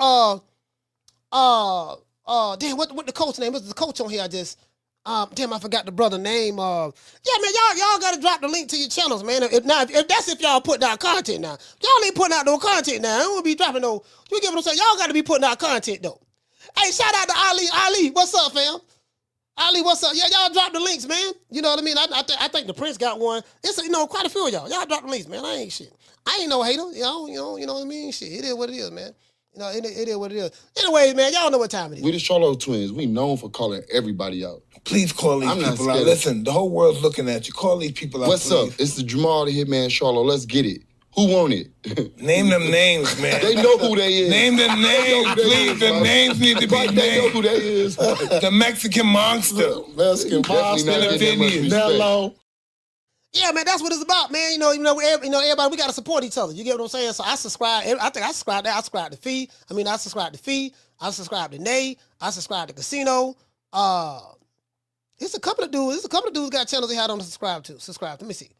Damn, what the coach name? What's the coach on here? Damn, I forgot the brother name. Yeah, man, y'all gotta drop the link to your channels, man. If y'all putting out content now. Y'all ain't putting out no content now. I don't be dropping no. You get what I'm saying? Y'all gotta be putting out content though. Hey, shout out to Ali. Ali, what's up, fam? Ali, what's up? Yeah, y'all drop the links, man. You know what I mean? I think the Prince got one. It's quite a few of y'all. Y'all drop the links, man. I ain't shit. I ain't no hater. You know what I mean? Shit, it is what it is, man. It is what it is. Anyways, man, y'all know what time it is. We the Charlo twins. We known for calling everybody out. Please call these people out. Listen, the whole world's looking at you. Call these people out, What's up? It's the Jamal the Hitman Charlo. Let's get it. Who want it? Name them names, man. They know who they is. Name them names, please. The names need to be named. They know who they is. The Mexican monster. Mexican monster. Nello. Yeah, man, that's what it's about, man. Everybody, we gotta support each other. You get what I'm saying? So I subscribe. I think I subscribe to. I subscribe to Fee. I subscribe to Nay. I subscribe to Casino. It's a couple of dudes got channels they had on to subscribe to. Let me see.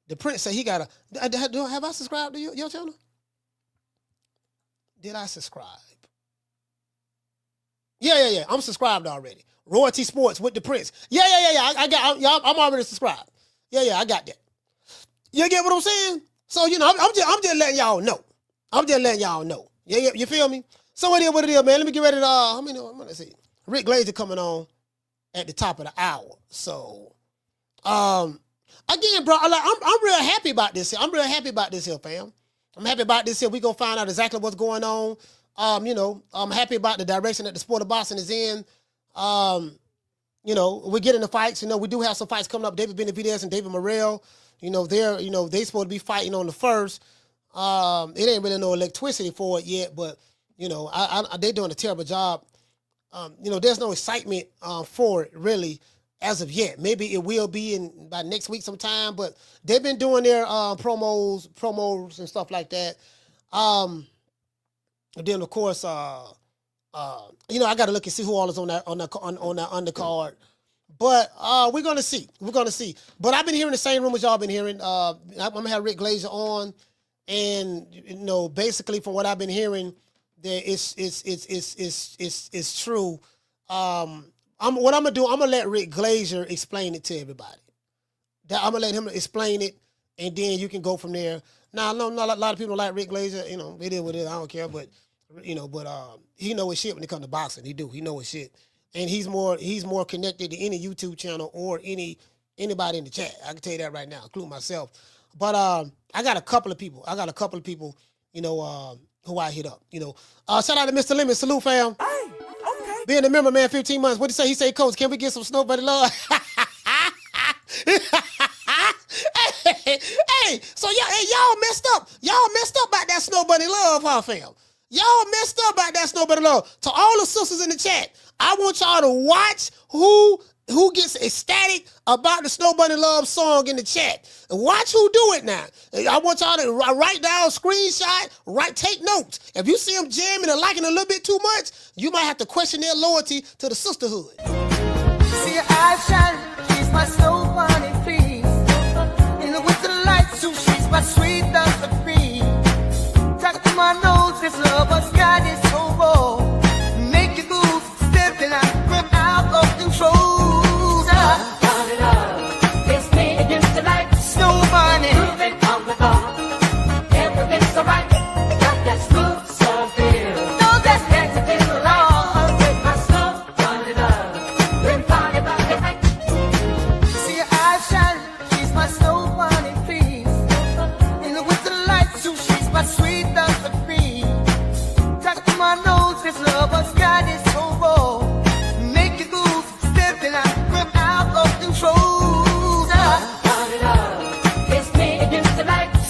The Prince said he got have I subscribed to your channel? Did I subscribe? Yeah. I'm subscribed already. Royalty Sports with the Prince. Yeah. I'm already subscribed. Yeah, I got that. You get what I'm saying? So, I'm just letting y'all know. Yeah, you feel me? So what it is, man. Let me get ready to, let's see. Rick Glazer coming on at the top of the hour. So, again, bro, I'm real happy about this here. I'm real happy about this here, fam. I'm happy about this here. We gonna find out exactly what's going on. I'm happy about the direction that the sport of boxing is in. We're getting the fights. We do have some fights coming up. David Benavidez and David Morrell. They supposed to be fighting on the 1st. It ain't really no electricity for it yet, but they're doing a terrible job. There's no excitement for it really as of yet. Maybe it will be by next week sometime, but they've been doing their promos and stuff like that. And then of course, I got to look and see who all is on that undercard. But we're gonna see. But I've been hearing the same rumors y'all been hearing. I'm gonna have Rick Glazer on, and basically from what I've been hearing, that it's true. What I'm gonna do, I'm gonna let Rick Glazer explain it to everybody. I'm gonna let him explain it, and then you can go from there. Now, I know not a lot of people like Rick Glazer. It is what it is. I don't care, but he know his shit when it comes to boxing. He know his shit. And he's more connected to any YouTube channel or anybody in the chat. I can tell you that right now, including myself. But I got a couple of people. Who I hit up. Shout out to Mr. Lemon. Salute, fam. Hey, okay. Being a member, man, 15 months. What'd he say? He said, Coach, can we get some Snow Buddy love? Hey, so y'all messed up. Y'all messed up about that Snow Bunny love, huh, fam? Y'all messed up about that Snow Bunny love. To all the sisters in the chat, I want y'all to watch who gets ecstatic about the Snow Bunny Love song in the chat. Watch who do it now. I want y'all to write down, screenshot, take notes. If you see them jamming and liking a little bit too much, you might have to question their loyalty to the sisterhood. See your eyes shining, she's my Snow Bunny, please. In the winter lights, so she's my sweet Dr. Free. Talk to my nose, this lover's got is so raw. Make you move, stepping out, from out of control. Snow Bunny, moving on the bar. Everything's alright. Got that smooth soul feel. No, that's dancing in the lawn. With my Snow Bunny love. Then party about the night. See your eyes shining. She's my Snow Bunny, please. In the winter light, so she's my sweet Dr. Free. Talk to my nose, this lover's got is so raw. Make you move, stepping out, from out of control.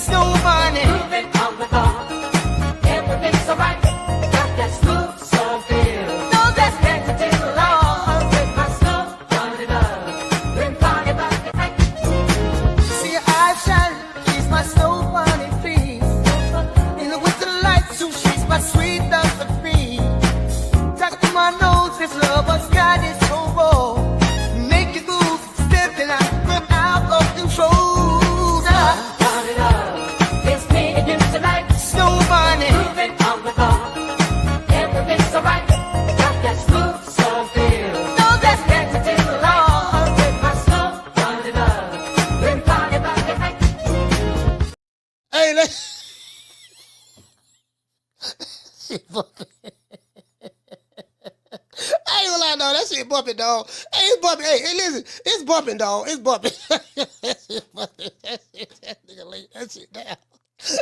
Snow Bunny, moving on the bar. Everything's alright. Got that smooth soul feel. No, that's dancing in the lawn. With my Snow Bunny love. Then party about the night. See your eyes shining. She's my Snow Bunny, please. In the winter light, so she's my sweet Dr. Free. Talk to my nose, this lover's got it so raw. Make you move, stepping out, from out of control. Snow Bunny, moving on the bar. Everything's alright. Got that smooth soul feel. No, that's dancing in the lawn. With my Snow Bunny love. Then party about the night. Hey, shit bumping. I ain't gonna lie, dog. That shit bumping, dog. Hey, it's bumping. Hey, listen. It's bumping, dog. It's bumping. That shit bumping. That nigga laid that shit down.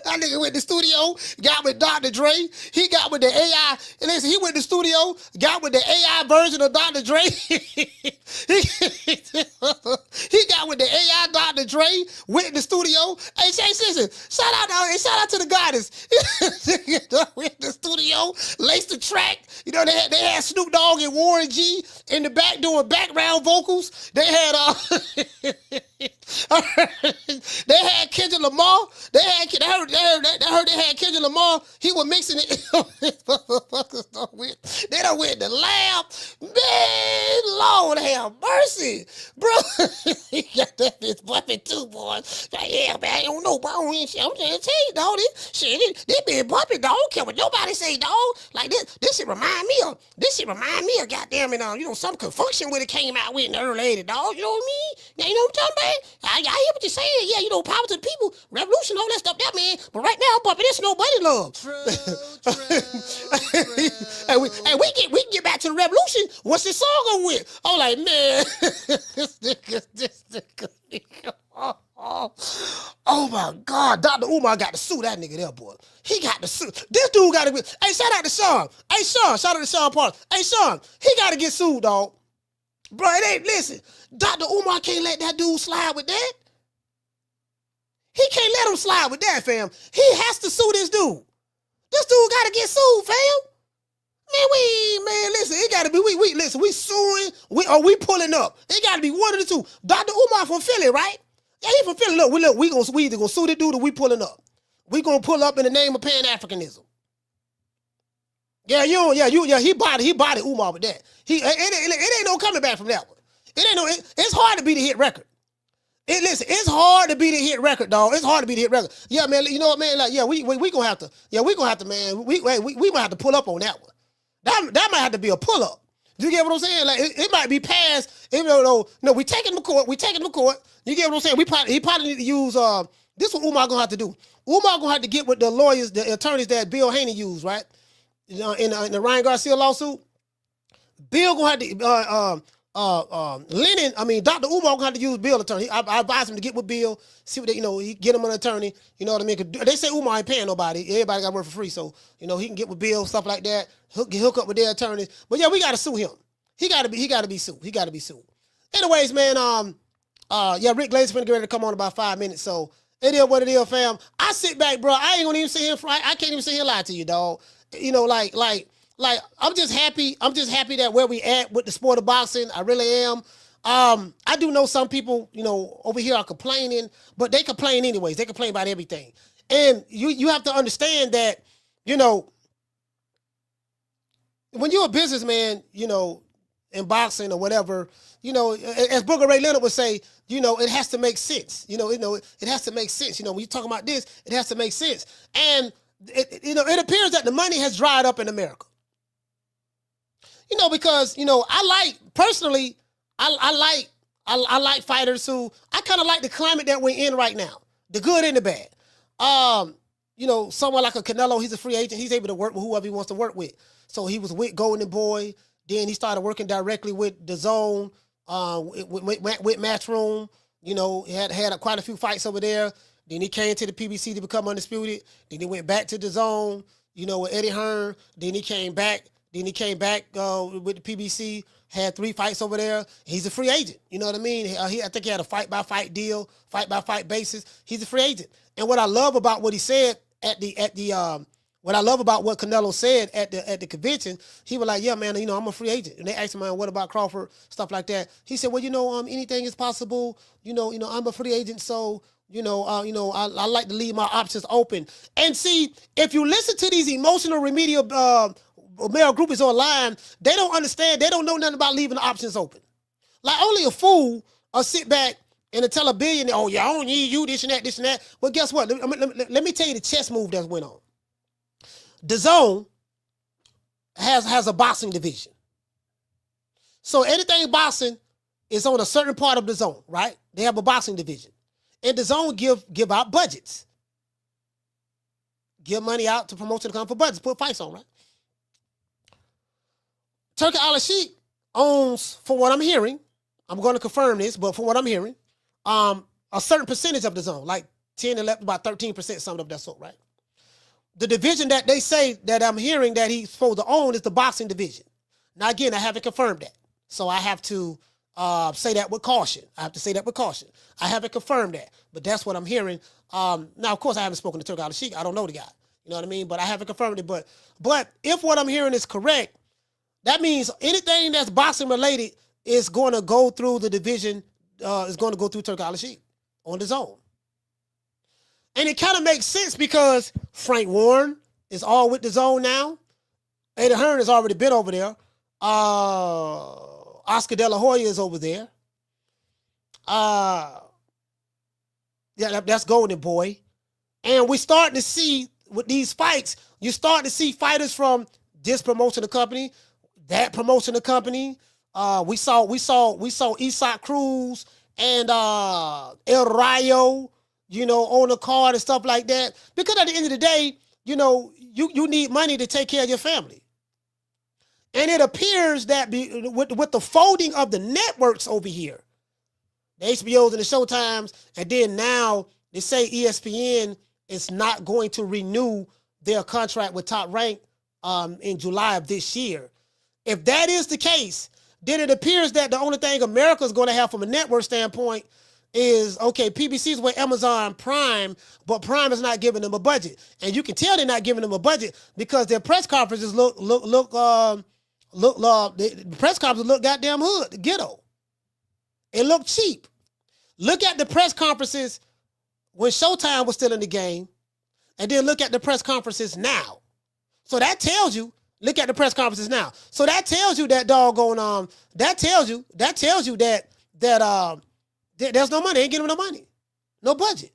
That nigga went to the studio, got with Dr. Dre. He got with the AI. And listen, he went to the studio, got with the AI version of Dr. Dre. he got with the AI Dr. Dre, went in the studio. Hey, listen, shout out to the goddess. Went in the studio, laced the track. They had Snoop Dogg and Warren G in the back doing background vocals. They had they had Kendrick Lamar. They heard they had Kendrick Lamar. He was mixing it. They done went to lab. Man, Lord have mercy. Bro, he got that bitch bumping too, boy. Like, yeah, man, I don't know, bro. I'm trying to tell you, dog. This been bumping, dog. I don't care what nobody say, dog. Like, this shit remind me of goddamn it, some confunction when it came out with in the early 80s, dog. You know what I mean? Now, you know what I'm talking about? I hear what you're saying. Yeah, power to the people, revolution, all that stuff, that man. But right now, I'm bumping this Nobody Love. True. Revolution, what's this song on with? I'm like, man, this nigga. Oh my God, Dr. Umar got to sue that nigga there, boy. He got to sue. This dude got to be. Hey, shout out to Sean. Hey, Sean, shout out to Sean Parker. Hey, Sean, he got to get sued, dog. Bro, it ain't, listen, Dr. Umar can't let that dude slide with that. He can't let him slide with that, fam. He has to sue this dude. This dude got to get sued, fam. Man, listen, it got to be, listen, we suing, we pulling up. It got to be one of the two. Dr. Umar from Philly, right? Yeah, he from Philly. Look, we either gonna sue the dude or we pulling up. We gonna pull up in the name of Pan-Africanism. Yeah, he bodied Umar with that. It ain't no coming back from that one. It's hard to beat a hit record. It's hard to beat a hit record, dog. It's hard to beat a hit record. Yeah, man, you know what, man? Like, yeah, we gonna have to, man, we gonna have to pull up on that one. That might have to be a pull up. You get what I'm saying? Like, it might be past, even though, no, we taking him to court. You get what I'm saying? He probably need to use, this is what Umar gonna have to do. Umar gonna have to get with the lawyers, the attorneys that Bill Haney used, right? In the Ryan Garcia lawsuit. Bill gonna have to, Dr. Umar gonna have to use Bill attorney. I advise him to get with Bill, see what he get him an attorney. You know what I mean? They say Umar ain't paying nobody. Everybody got to work for free, so he can get with Bill, stuff like that. Hook up with their attorneys. But yeah, we gotta sue him. He gotta be sued. Anyways, man, Rick Glazer finna get ready to come on in about 5 minutes. So it is what it is, fam. I sit back, bro. I ain't gonna even sit here. I can't even sit here and lie to you, dog. Like I'm just happy. I'm just happy that where we at with the sport of boxing. I really am. I do know some people, over here are complaining, but they complain anyways. They complain about everything. And you have to understand that, when you're a businessman, in boxing or whatever, as Booker Ray Leonard would say, it has to make sense. It has to make sense. When you're talking about this, it has to make sense. And it appears that the money has dried up in America. Because I like fighters who I kind of like the climate that we're in right now, the good and the bad. Someone like a Canelo, he's a free agent. He's able to work with whoever he wants to work with. So he was with Golden Boy. Then he started working directly with DAZN, with Matchroom. He had quite a few fights over there. Then he came to the PBC to become undisputed. Then he went back to DAZN, with Eddie Hearn. Then he came back. With the PBC. Had 3 fights over there. He's a free agent. You know what I mean? I think he had a fight-by-fight deal, fight-by-fight basis. He's a free agent. And what I love about what he said what I love about what Canelo said at the convention, he was like, yeah, man, I'm a free agent. And they asked him, man, what about Crawford? Stuff like that. He said, well, anything is possible. I'm a free agent, so I like to leave my options open. And see, if you listen to these emotional remedial male groupies online, they don't understand. They don't know nothing about leaving the options open. Like, only a fool will sit back and tell a billionaire, oh, yeah, I don't need you, this and that. Well, guess what? Let me tell you the chess move that went on. DAZN has a boxing division. So anything boxing is on a certain part of DAZN, right? They have a boxing division. And DAZN give out budgets. Give money out to promotion to come for budgets, put fights on, right? Turki Alalshihk owns, for what I'm hearing, I'm going to confirm this, but from what I'm hearing, a certain percentage of DAZN, like 10, 11, about 13%, something of that sort, right? The division that they say that I'm hearing that he's supposed to own is the boxing division. Now, again, I haven't confirmed that. So I have to say that with caution. I haven't confirmed that, but that's what I'm hearing. Now, of course, I haven't spoken to Turki Alalshihk. I don't know the guy. You know what I mean? But I haven't confirmed it. But if what I'm hearing is correct, that means anything that's boxing related is going to go through the division, is going to go through Turki Alalshihk on DAZN. And it kind of makes sense because Frank Warren is all with DAZN now. Eddie Hearn has already been over there. Oscar De La Hoya is over there. That's Golden Boy. And we're starting to see with these fights, you're starting to see fighters from this promotional company, that promotional company. We saw Isaac Cruz and El Rayo, on the card and stuff like that. Because at the end of the day, you need money to take care of your family. And it appears that with the folding of the networks over here, the HBOs and the Showtimes, and then now they say ESPN is not going to renew their contract with Top Rank in July of this year. If that is the case, then it appears that the only thing America is going to have from a network standpoint is, okay, PBC is with Amazon Prime, but Prime is not giving them a budget. And you can tell they're not giving them a budget because their press conferences the press conferences look goddamn hood, ghetto. It looked cheap. Look at the press conferences when Showtime was still in the game, and then look at the press conferences now. So that tells you, look at the press conferences now. So that tells you that doggone, that tells you that there's no money. They ain't getting no money. No budget.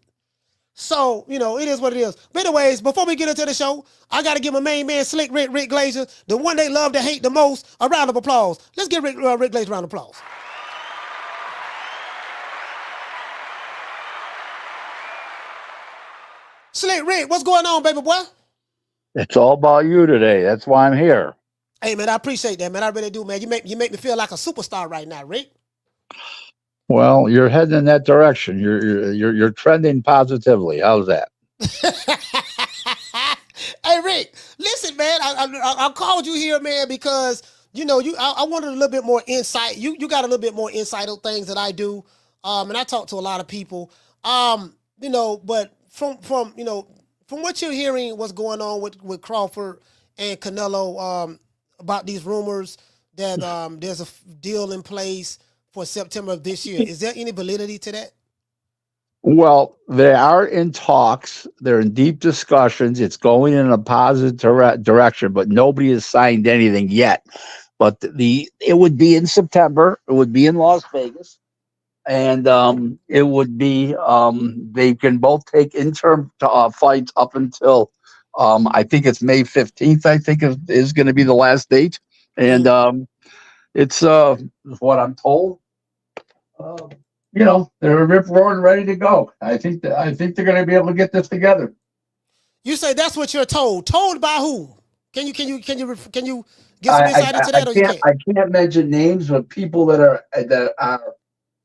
So, it is what it is. But anyways, before we get into the show, I got to give my main man, Slick Rick Glazer, the one they love to hate the most, a round of applause. Let's give Rick Glazer a round of applause. Slick Rick, what's going on, baby boy? It's all about you today. That's why I'm here. Hey, man, I appreciate that, man. I really do, man. You make me feel like a superstar right now, Rick. Well, you're heading in that direction. You're trending positively. How's that? Hey, Rick, listen, man. I called you here, man, because I wanted a little bit more insight. You got a little bit more insight on things that I do, and I talk to a lot of people. But from what you're hearing, what's going on with Crawford and Canelo, about these rumors that there's a deal in place for September of this year. Is there any validity to that? Well, they are in talks. They're in deep discussions. It's going in a positive direction, but nobody has signed anything yet. But it would be in September. It would be in Las Vegas. And it would be, they can both take interim fights up until, I think it's May 15th, I think is going to be the last date. And it's what I'm told. They're rip roaring ready to go. I think they're going to be able to get this together. You say that's what you're told. Told by who? Can you get some insight into that? I can't mention names, but people that are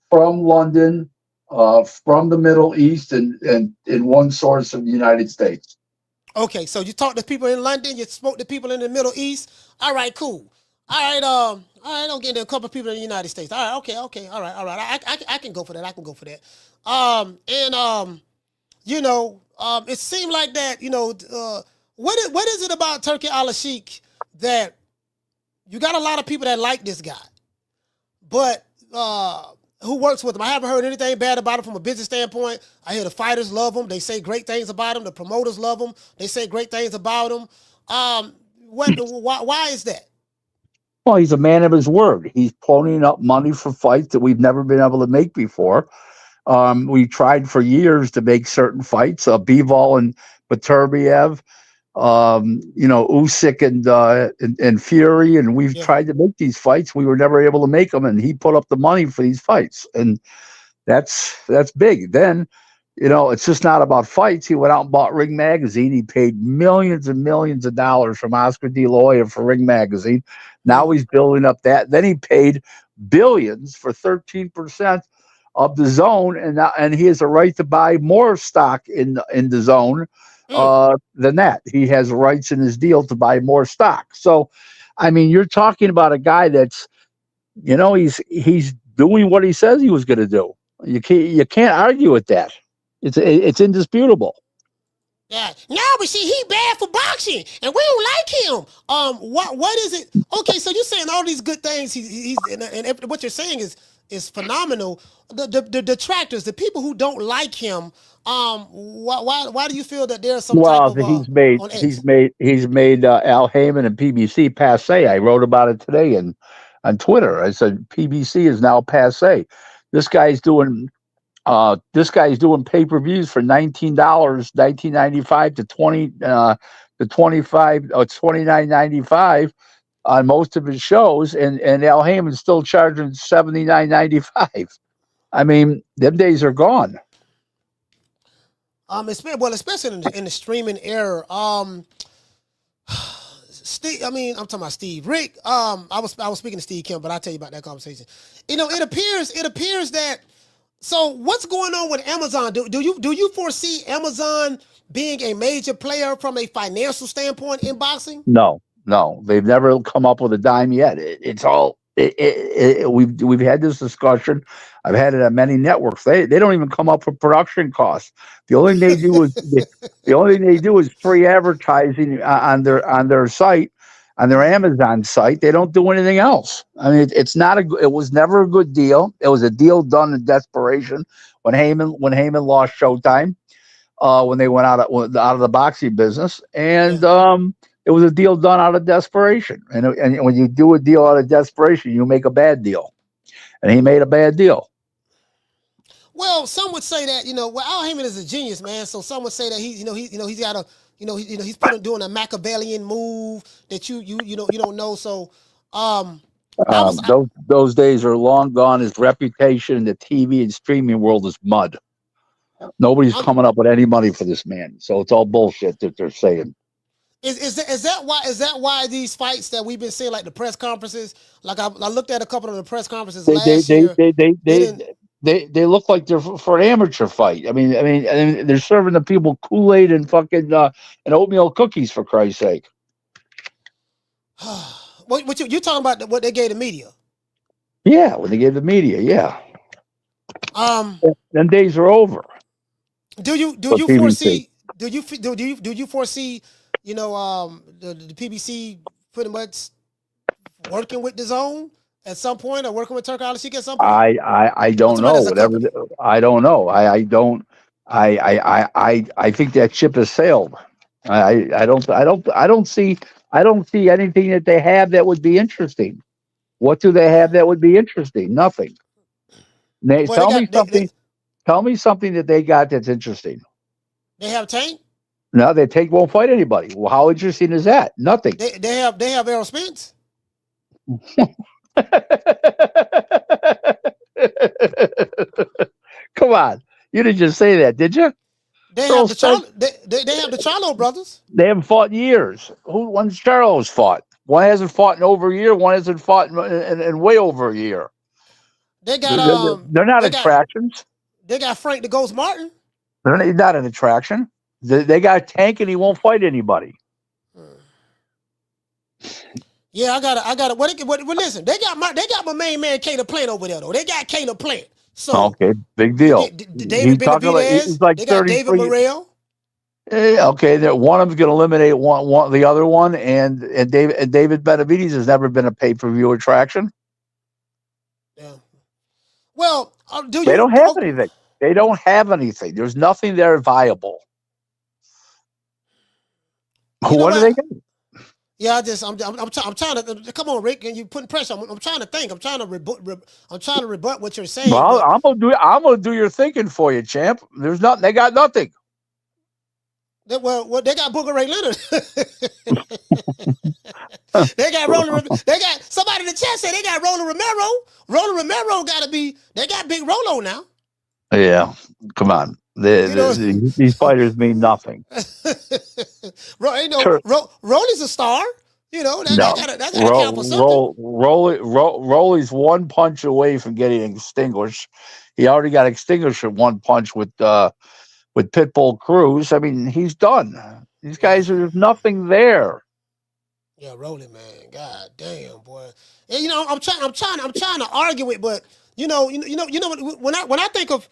from London, from the Middle East, and in one source of the United States. Okay, so you talked to people in London, you spoke to people in the Middle East. All right, cool. All right, I'll get into a couple of people in the United States. All right, okay, all right. I can go for that. It seemed like that. What is it about Turki Alalshihk that you got a lot of people that like this guy, but who works with him? I haven't heard anything bad about him from a business standpoint. I hear the fighters love him. They say great things about him. The promoters love him. They say great things about him. Why is that? Well, he's a man of his word. He's ponying up money for fights that we've never been able to make before. We tried for years to make certain fights, Bivol and Baturbiev, Usyk and Fury, and we've tried to make these fights. We were never able to make them, and he put up the money for these fights, and that's big. Then, it's just not about fights. He went out and bought Ring Magazine. He paid millions and millions of dollars from Oscar De La Hoya for Ring Magazine. Now he's building up that. Then he paid billions for 13% of the zone, and he has a right to buy more stock in the zone than that. He has rights in his deal to buy more stock. So, I mean, you're talking about a guy that's, he's doing what he says he was going to do. You can't argue with that. It's indisputable. Yeah. No, but see, he bad for boxing, and we don't like him. What is it? Okay, so you're saying all these good things. He's and what you're saying is phenomenal. The detractors, the people who don't like him. Why do you feel that there's some type of he's made Al Heyman and PBC passe. I wrote about it today on Twitter. I said PBC is now passe. This guy's doing pay-per-views for $19, $19.95 to $25, it's $29.95 on most of his shows, and Al Heyman's still charging $79.95. I mean, them days are gone. Especially in the streaming era. Steve. I mean, I'm talking about Steve. Rick. I was speaking to Steve Kim, but I'll tell you about that conversation. You know, it appears that. So what's going on with Amazon? Do you foresee Amazon being a major player from a financial standpoint in boxing? No, they've never come up with a dime yet. We've had this discussion. I've had it at many networks. They don't even come up with production costs. The only thing they do is free advertising on their site, on their Amazon site. They don't do anything else. I mean, it was never a good deal. It was a deal done in desperation when Heyman lost Showtime, when they went out of the boxing business, and it was a deal done out of desperation. And when you do a deal out of desperation, you make a bad deal. And he made a bad deal. Well, some would say that, Al Heyman is a genius, man. So some would say that he's got he's doing a Machiavellian move that you don't know. So, those days are long gone. His reputation in the TV and streaming world is mud. Nobody's coming up with any money for this man. So it's all bullshit that they're saying. Is that why these fights that we've been seeing, like the press conferences, like I looked at a couple of the press conferences last year. They look like they're for an amateur fight. I mean, they're serving the people Kool-Aid and fucking and oatmeal cookies, for Christ's sake. What you talking about? What they gave the media? Yeah, when they gave the media, yeah. Them days are over. Do you foresee? Do you foresee? The PBC pretty much working with the Zone at some point, or working with Turki Alalshihk at some point? I don't know. Whatever. I don't know. I don't. I think that ship has sailed. I don't see anything that they have that would be interesting. What do they have that would be interesting? Nothing. Tell me something that they got that's interesting. They have Tank. No, they Tank won't fight anybody. Well, how interesting is that? Nothing. They have Errol Spence. Come on, you didn't just say that, did you? They have the Charlo brothers. They haven't fought in years. When's Charlo's fought? One hasn't fought in over a year. One hasn't fought in way over a year. They got they're not attractions. They got Frank the Ghost Martin. They're not an attraction. They got Tank, and he won't fight anybody. Yeah, I got it. What listen, they got my main man Caleb Plant over there though. They got Caleb Plant. So okay, big deal. David Benavidez. He's like they got David Morrell. Okay, one of them's going to eliminate the other one, and David Benavidez has never been a pay-per-view attraction. Yeah. Well, they don't have anything. They don't have anything. There's nothing there viable. What do they got? Yeah, I'm trying to come on, Rick, and you putting pressure on me. I'm trying to think. I'm trying to rebut what you're saying. Well, I'm gonna do your thinking for you, champ. There's nothing. They got nothing. They got Booker Ray Leonard. They got Roland. They got somebody in the chat said they got Roland Romero. Roland Romero they got Big Rolo now. Yeah, come on. These fighters mean nothing. Rolly's a star. That gotta count for something. Rolly's one punch away from getting extinguished. He already got extinguished at one punch with Pitbull Cruz. I mean, he's done. These guys, there's nothing there. Yeah, Rolly, man. God damn, boy. And, I'm trying to argue it, but when I think of,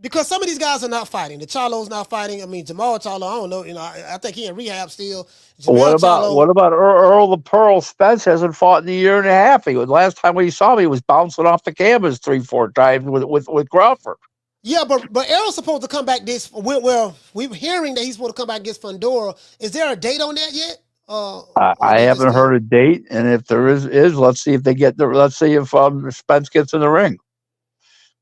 because some of these guys are not fighting. The Charlo's not fighting. I mean, Jamal Charlo, I don't know. I think he in rehab still. What about Earl the Pearl Spence? Hasn't fought in a year and a half. Last time we saw him, he was bouncing off the canvas 3-4 times with Crawford. Yeah, but Errol's supposed to come back we're hearing that he's supposed to come back against Fundora. Is there a date on that yet? I haven't heard a date, and if there is, let's see if Spence gets in the ring.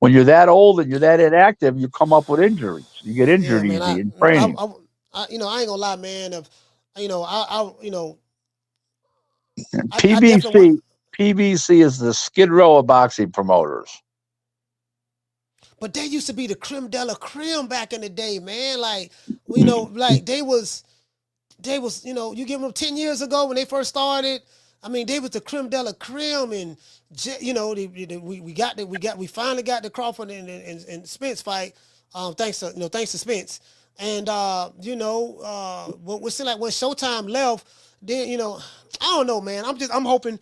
When you're that old and you're that inactive, you come up with injuries. You get injured easy in training. I ain't gonna lie, man. PBC is the Skid Row of boxing promoters. But they used to be the creme de la creme back in the day, man. Like, like they was they was, you give them 10 years ago when they first started. I mean, they was the creme de la creme, and we finally got the Crawford and Spence fight, thanks to Spence, and what seemed like when Showtime left, then I don't know, man. I'm hoping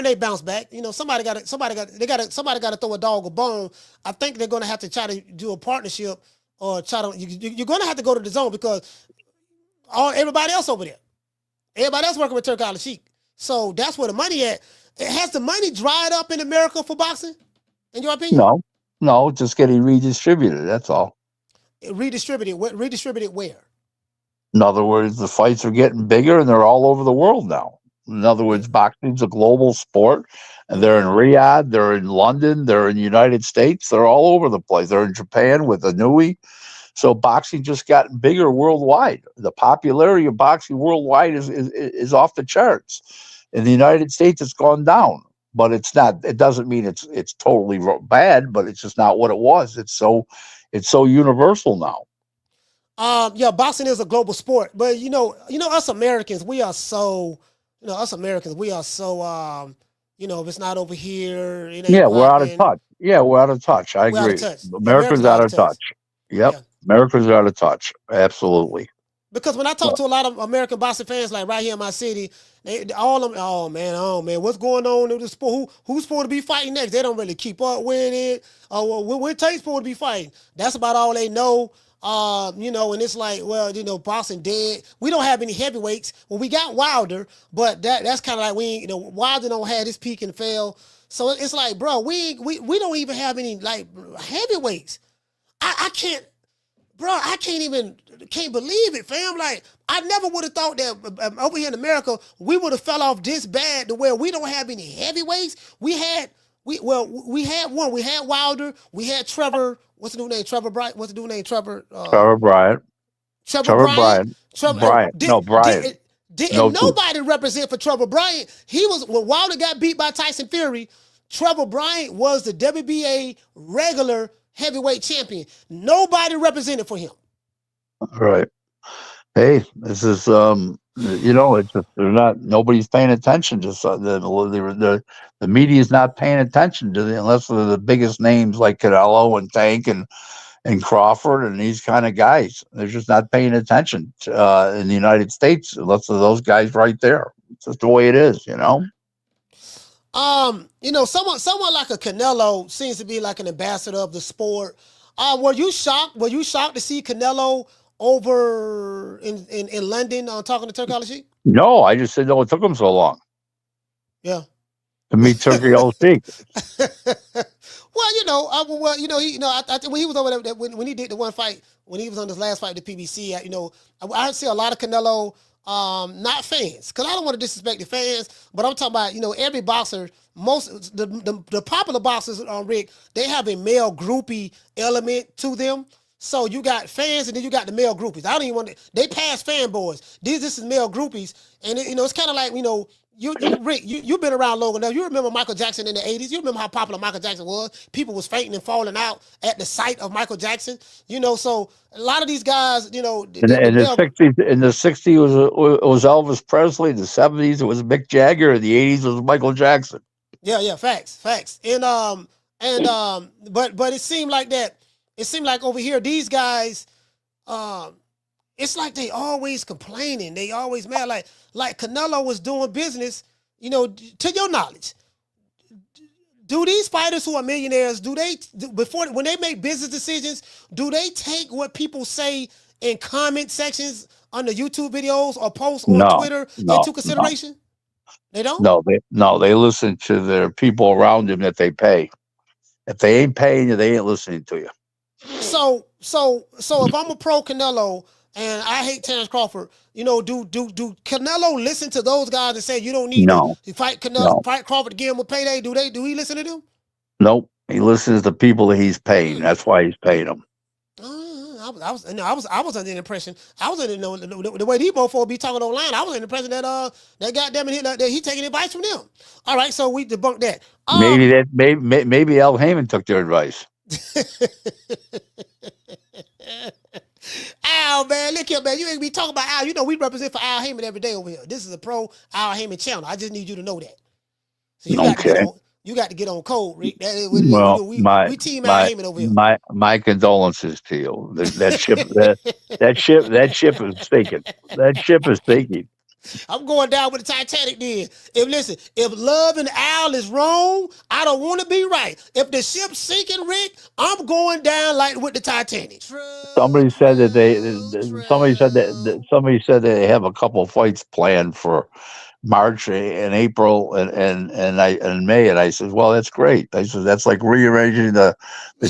they bounce back. Somebody got to throw a dog a bone. I think they're gonna have to try to do a partnership or you're gonna have to go to the zone because everybody else over there, everybody else working with Turki Alalshihk. So that's where the money at. Has the money dried up in America for boxing, in your opinion? No, just getting redistributed. That's all. Redistributed where? In other words, the fights are getting bigger and they're all over the world now. In other words, boxing's a global sport, and they're in Riyadh, they're in London, they're in the United States, they're all over the place. They're in Japan with Anui. So boxing just got bigger worldwide. The popularity of boxing worldwide is off the charts. In the United States, it's gone down, but it's not. It doesn't mean it's totally bad, but it's just not what it was. It's so universal now. Boxing is a global sport, but us Americans, we are so, if it's not over here, it ain't we're out of touch. Yeah, we're out of touch. I agree. America's out of touch. Yep. Yeah. America's out of touch. Absolutely. Because when I talk to a lot of American boxing fans, like right here in my city, all of them, oh man, what's going on in the sport? Who's supposed to be fighting next? They don't really keep up with it. When Tate's supposed to be fighting? That's about all they know. And it's like, boxing dead. We don't have any heavyweights. Well, we got Wilder, but that's kind of like Wilder don't have his peak and fell. So it's like, bro, we don't even have any like heavyweights. I can't believe it, fam. Like, I never would have thought that over here in America, we would have fell off this bad to where we don't have any heavyweights. We had one. We had Wilder. We had Trevor. What's the new name? Trevor Bryant. What's the new name? Trevor Bryant. Trevor Bryant. Bryant. Didn't nobody represent for Trevor Bryant. When Wilder got beat by Tyson Fury, Trevor Bryant was the WBA regular heavyweight champion. Nobody represented for him. Right. Hey, this is it's just nobody's paying attention. Just the media is not paying attention to unless they're the biggest names like Canelo and Tank and Crawford and these kind of guys. They're just not paying attention in the United States unless they're those guys right there. It's just the way it is, someone like a Canelo seems to be like an ambassador of the sport. Were you shocked to see Canelo over in London talking to Turki Alalshihk? No, I just said, it took him so long. Yeah. To meet Turki Alalshihk. I think when he was over there, when he did the one fight, when he was on his last fight at the PBC, I see a lot of Canelo, not fans, because I don't want to disrespect the fans, but I'm talking about, every boxer, most the popular boxers, Rick, they have a male groupie element to them. So you got fans and then you got the male groupies. I don't even they pass fanboys. This is male groupies. And it's kind of like, Rick, you've been around long enough. You remember Michael Jackson in the 80s. You remember how popular Michael Jackson was. People was fainting and falling out at the sight of Michael Jackson. So a lot of these guys, in the 60s was Elvis Presley. In the 70s it was Mick Jagger. In the 80s it was Michael Jackson. Yeah, facts. And but it seemed like that. It seemed like over here, these guys, it's like they always complaining. They always mad. Like Canelo was doing business, to your knowledge. Do these fighters who are millionaires, when they make business decisions, do they take what people say in comment sections on the YouTube videos or posts on Twitter into consideration? No. They don't? They listen to their people around them that they pay. If they ain't paying you, they ain't listening to you. So if I'm a pro Canelo and I hate Terence Crawford, do Canelo listen to those guys and say you don't need to fight Canelo, fight Crawford to give him a payday? Do he listen to them? Nope. He listens to people that he's paying. That's why he's paying them. I was under the impression. I was under the way these mofos be talking online. I was under the impression that goddamn it, that he taking advice from them. All right, so we debunked that. Maybe Al Heyman took their advice. Al, man, look here, man. You ain't be talking about Al. You know we represent for Al Heyman every day over here. This is a pro Al Heyman channel. I just need you to know that. So you got to get on. You got to get on code, Rick. That is what it is. Well, We team Al Heyman over here. my condolences to you. That ship is sinking. That ship is sinking. I'm going down with the Titanic then. If love and Al is wrong, I don't want to be right. If the ship's sinking, Rick, I'm going down like with the Titanic. Somebody said that somebody said they have a couple of fights planned for March and April and May, and I said, well, that's great. I said that's like rearranging the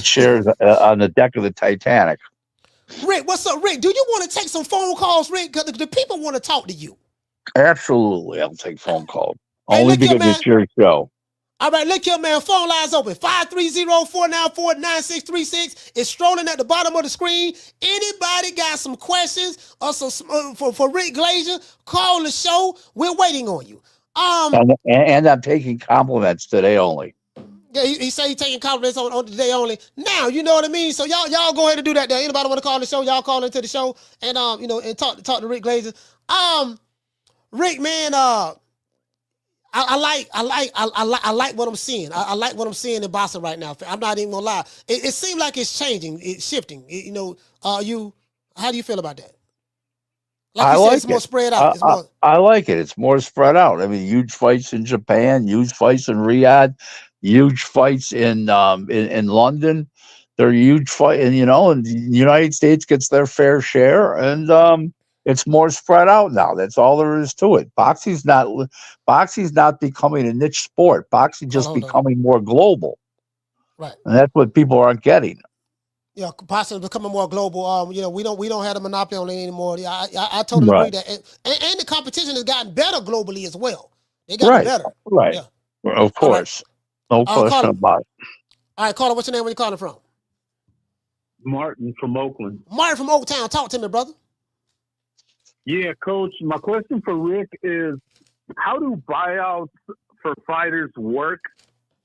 chairs on the deck of the Titanic. Rick, what's up, Rick? Do you want to take some phone calls, Rick? Because the people want to talk to you. Absolutely, I'll take phone calls. Only because it's your show. All right, look here, man. Phone lines open. 530-494-9636. It's strolling at the bottom of the screen. Anybody got some questions or some for Rick Glazer, call the show. We're waiting on you. And I'm taking compliments today only. Yeah, he said he's taking compliments on today only. Now, you know what I mean? So y'all go ahead and do that there. Anybody want to call the show, y'all call into the show and and talk to Rick Glazer. Rick, man, I like what I'm seeing. I like what I'm seeing in boxing right now. I'm not even gonna lie. It seems like it's changing. It's shifting. How do you feel about that? Like you said, it's more spread out. I like it. It's more spread out. I mean, huge fights in Japan, huge fights in Riyadh, huge fights in London. They're huge fight, and and the United States gets their fair share, and it's more spread out now. That's all there is to it. Boxing's not becoming a niche sport. Boxing just becoming more global. Right. And that's what people aren't getting. Yeah, boxing is becoming more global. We don't have a monopoly on it anymore. I totally agree that, and the competition has gotten better globally as well. They got better. Right. Yeah. Of course. No question about it. All right, caller, what's your name? Where you calling from? Martin from Oakland. Martin from Oaktown. Talk to me, brother. Yeah, Coach, my question for Rick is, how do buyouts for fighters work?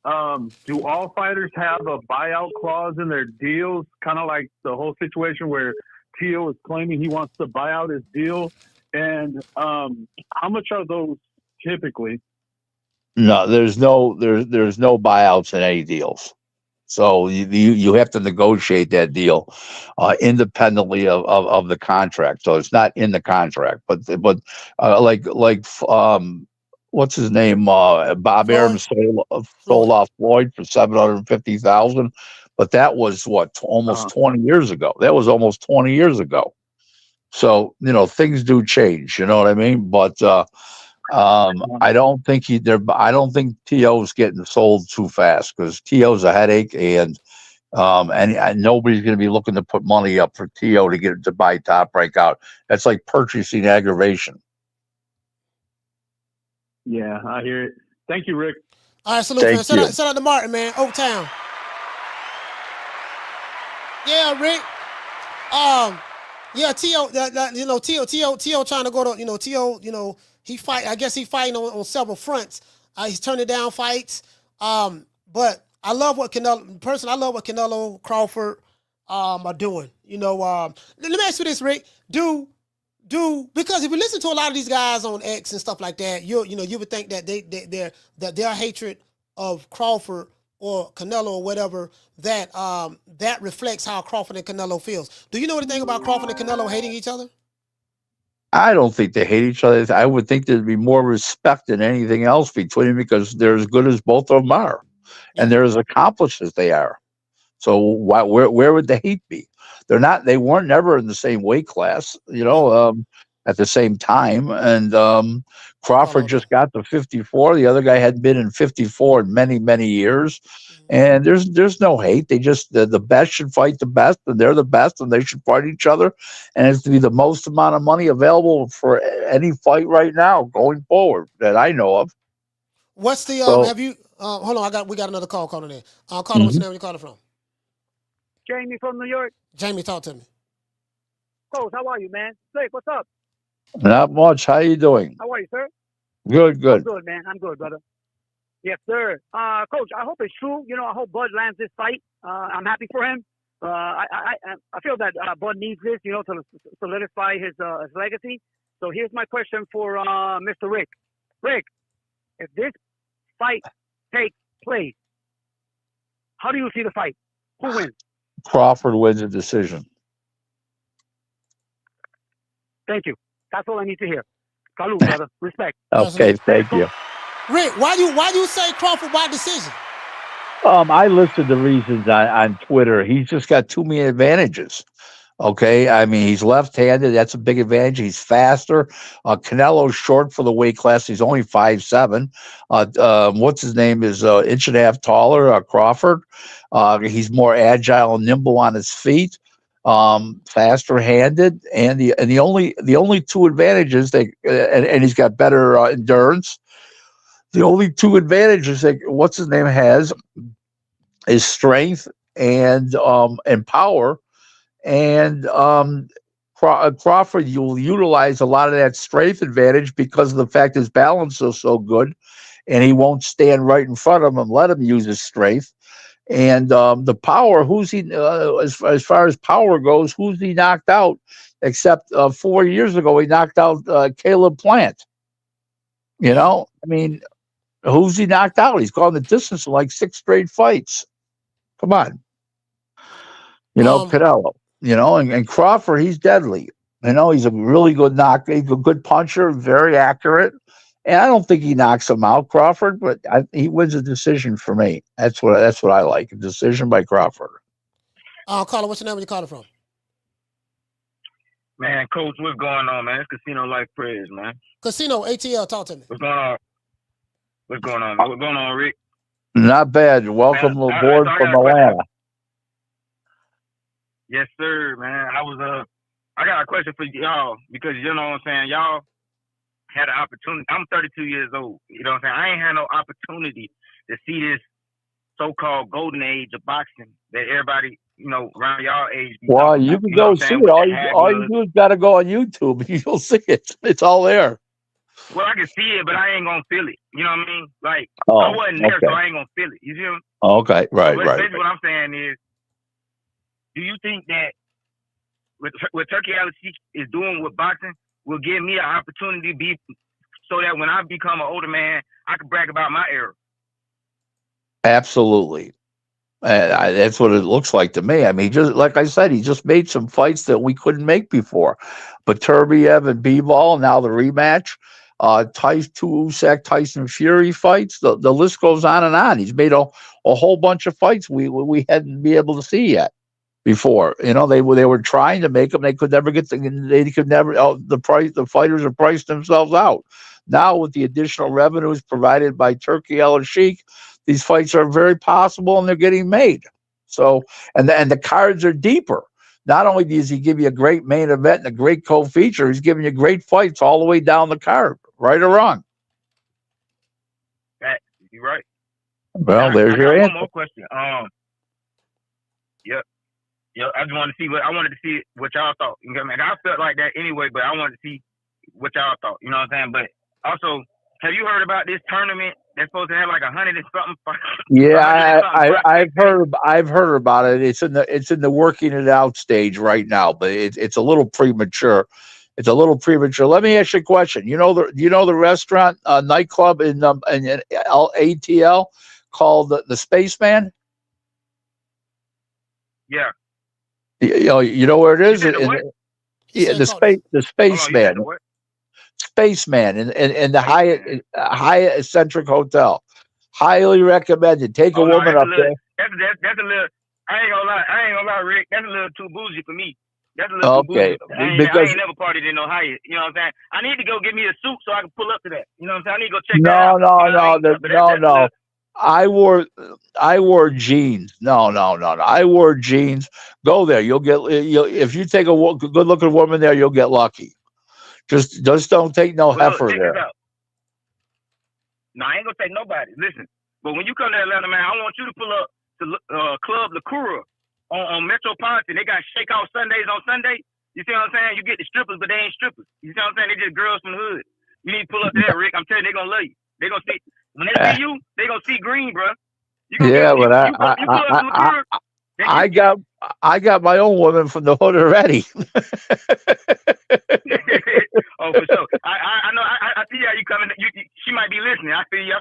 Do all fighters have a buyout clause in their deals? Kind of like the whole situation where Tio is claiming he wants to buy out his deal. And how much are those typically? No, there's no buyouts in any deals. So you have to negotiate that deal independently of the contract. So it's not in the contract, but like what's his name? Bob Arum sold off Floyd for $750,000, but that was almost 20 years ago. That was almost 20 years ago. So things do change. You know what I mean? But I don't think T.O.'s getting sold too fast because T.O.'s a headache, and nobody's going to be looking to put money up for T.O. to get to buy Top Rank out. That's like purchasing aggravation. Yeah, I hear it. Thank you, Rick. All right, salute, man. Shout out to Martin, man. Oaktown. Yeah, Rick. Yeah, T.O. T.O. trying to go to T.O. He fight. I guess he fighting on several fronts. He's turning down fights. But I love what Canelo, Crawford, are doing. Let me ask you this, Rick. Because if you listen to a lot of these guys on X and stuff like that, you would think that their hatred of Crawford or Canelo or whatever that reflects how Crawford and Canelo feels. Do you know anything about Crawford and Canelo hating each other? I don't think they hate each other. I would think there'd be more respect than anything else between them because they're as good as both of them are, and they're as accomplished as they are. So where would the hate be? They weren't never in the same weight class, at the same time. And Crawford just got to 54. The other guy hadn't been in 54 in many, many years. And there's no hate. They just the best should fight the best, and they're the best, and they should fight each other. And it's to be the most amount of money available for any fight right now going forward that I know of. What's the have you hold on, we got another call calling in. Caller, what's your name? Where you calling from? Jamie from New York. Jamie, talk to me. Coach, how are you, man? Blake, what's up? Not much. How you doing? How are you, sir? Good. I'm good, man. I'm good, brother. Yes, sir. Coach, I hope it's true. I hope Bud lands this fight. I'm happy for him. I feel that Bud needs this, you know, to solidify his legacy. So here's my question for Mr. Rick. Rick, if this fight takes place, how do you see the fight? Who wins? Crawford wins a decision. Thank you. That's all I need to hear. Salud, brother. Respect. Okay, thank you. Rick, why you say Crawford by decision? I listed the reasons on Twitter. He's just got too many advantages. Okay, I mean, he's left-handed. That's a big advantage. He's faster. Canelo's short for the weight class. He's only 5'7". What's his name is inch and a half taller. Crawford. He's more agile and nimble on his feet. Faster-handed, and the only two advantages and he's got better endurance. The only two advantages that what's his name has is strength and power. And Crawford, you'll utilize a lot of that strength advantage because of the fact his balance is so good, and he won't stand right in front of him and let him use his strength. And the power, who's he? As far as power goes, who's he knocked out? Except 4 years ago, he knocked out Caleb Plant. You know, I mean, who's he knocked out? He's gone the distance in like 6 straight fights. Come on, you know, Canelo. You know, and Crawford, he's deadly. You know, he's a really good knocker. He's a good puncher, very accurate. And I don't think he knocks him out, Crawford, but he wins a decision for me. That's what I like, a decision by Crawford. Carter, what's your name? Where you calling from? Man, Coach, what's going on, man? It's Casino Life Prayers, man. Casino, ATL, talk to me. What's going on? What's going on, man? What's going on, Rick? Not bad. Welcome aboard from Atlanta. Yes, sir, man. I got a question for y'all because you know what I'm saying. Y'all had an opportunity. I'm 32 years old. You know what I'm saying. I ain't had no opportunity to see this so-called golden age of boxing that everybody, you know, around y'all age. Well, you can go see it. All you do is got to go on YouTube. You'll see it. It's all there. Well, I can see it, but I ain't gonna feel it. You know what I mean? Like I wasn't there, so I ain't gonna feel it. You see me? Okay, right. Basically, what I'm saying is, do you think that what Turki Alalshihk is doing with boxing will give me an opportunity to be so that when I become an older man, I can brag about my era? Absolutely. That's what it looks like to me. I mean, just like I said, he just made some fights that we couldn't make before. But Turbiev and B-Ball, now the rematch. Usyk, Tyson Fury fights. The list goes on and on. He's made a whole bunch of fights we hadn't been able to see yet before. You know, they were trying to make them. They could never the fighters have priced themselves out. Now with the additional revenues provided by Turki Alalshihk, these fights are very possible and they're getting made. So, and the cards are deeper. Not only does he give you a great main event and a great co-feature, he's giving you great fights all the way down the card, right or wrong. You're right. Well, there's your answer. One more question. Yep. I just wanted to see I wanted to see what y'all thought. You know what I mean? I felt like that anyway, but I wanted to see what y'all thought. You know what I'm saying? But also, have you heard about this tournament that's supposed to have like 100 and something? Yeah, I've heard about it. It's in the working it out stage right now, but it's a little premature. It's a little premature. Let me ask you a question. You know the restaurant nightclub in ATL called the Spaceman? Yeah. You know where it is? The Spaceman. Spaceman in the Hyatt Eccentric Hotel. Highly recommended. Take a woman up there. That's a little. I ain't gonna lie, Rick. That's a little too bougie for me. That's a little too bougie. I ain't never partied in no Hyatt. You know what I'm saying? I need to go get me a suit so I can pull up to that. You know what I'm saying? I need to go check that out. No. I wore jeans. No. I wore jeans. Go there. If you take a good looking woman there, you'll get lucky. Just don't take no heifer there. No, I ain't gonna take nobody. Listen, but when you come to Atlanta, man, I want you to pull up to Club LaCura on Metropolitan. They got shakeout Sundays on Sunday. You see what I'm saying? You get the strippers, but they ain't strippers. You see what I'm saying? They just girls from the hood. You need to pull up to that, Rick. I'm telling you, they gonna love you. They gonna see when they see you, they gonna see green, bro. You pull up to LaCura, I got my own woman from the hood already. Oh, for sure. I know. I see how you coming. She might be listening. I see you.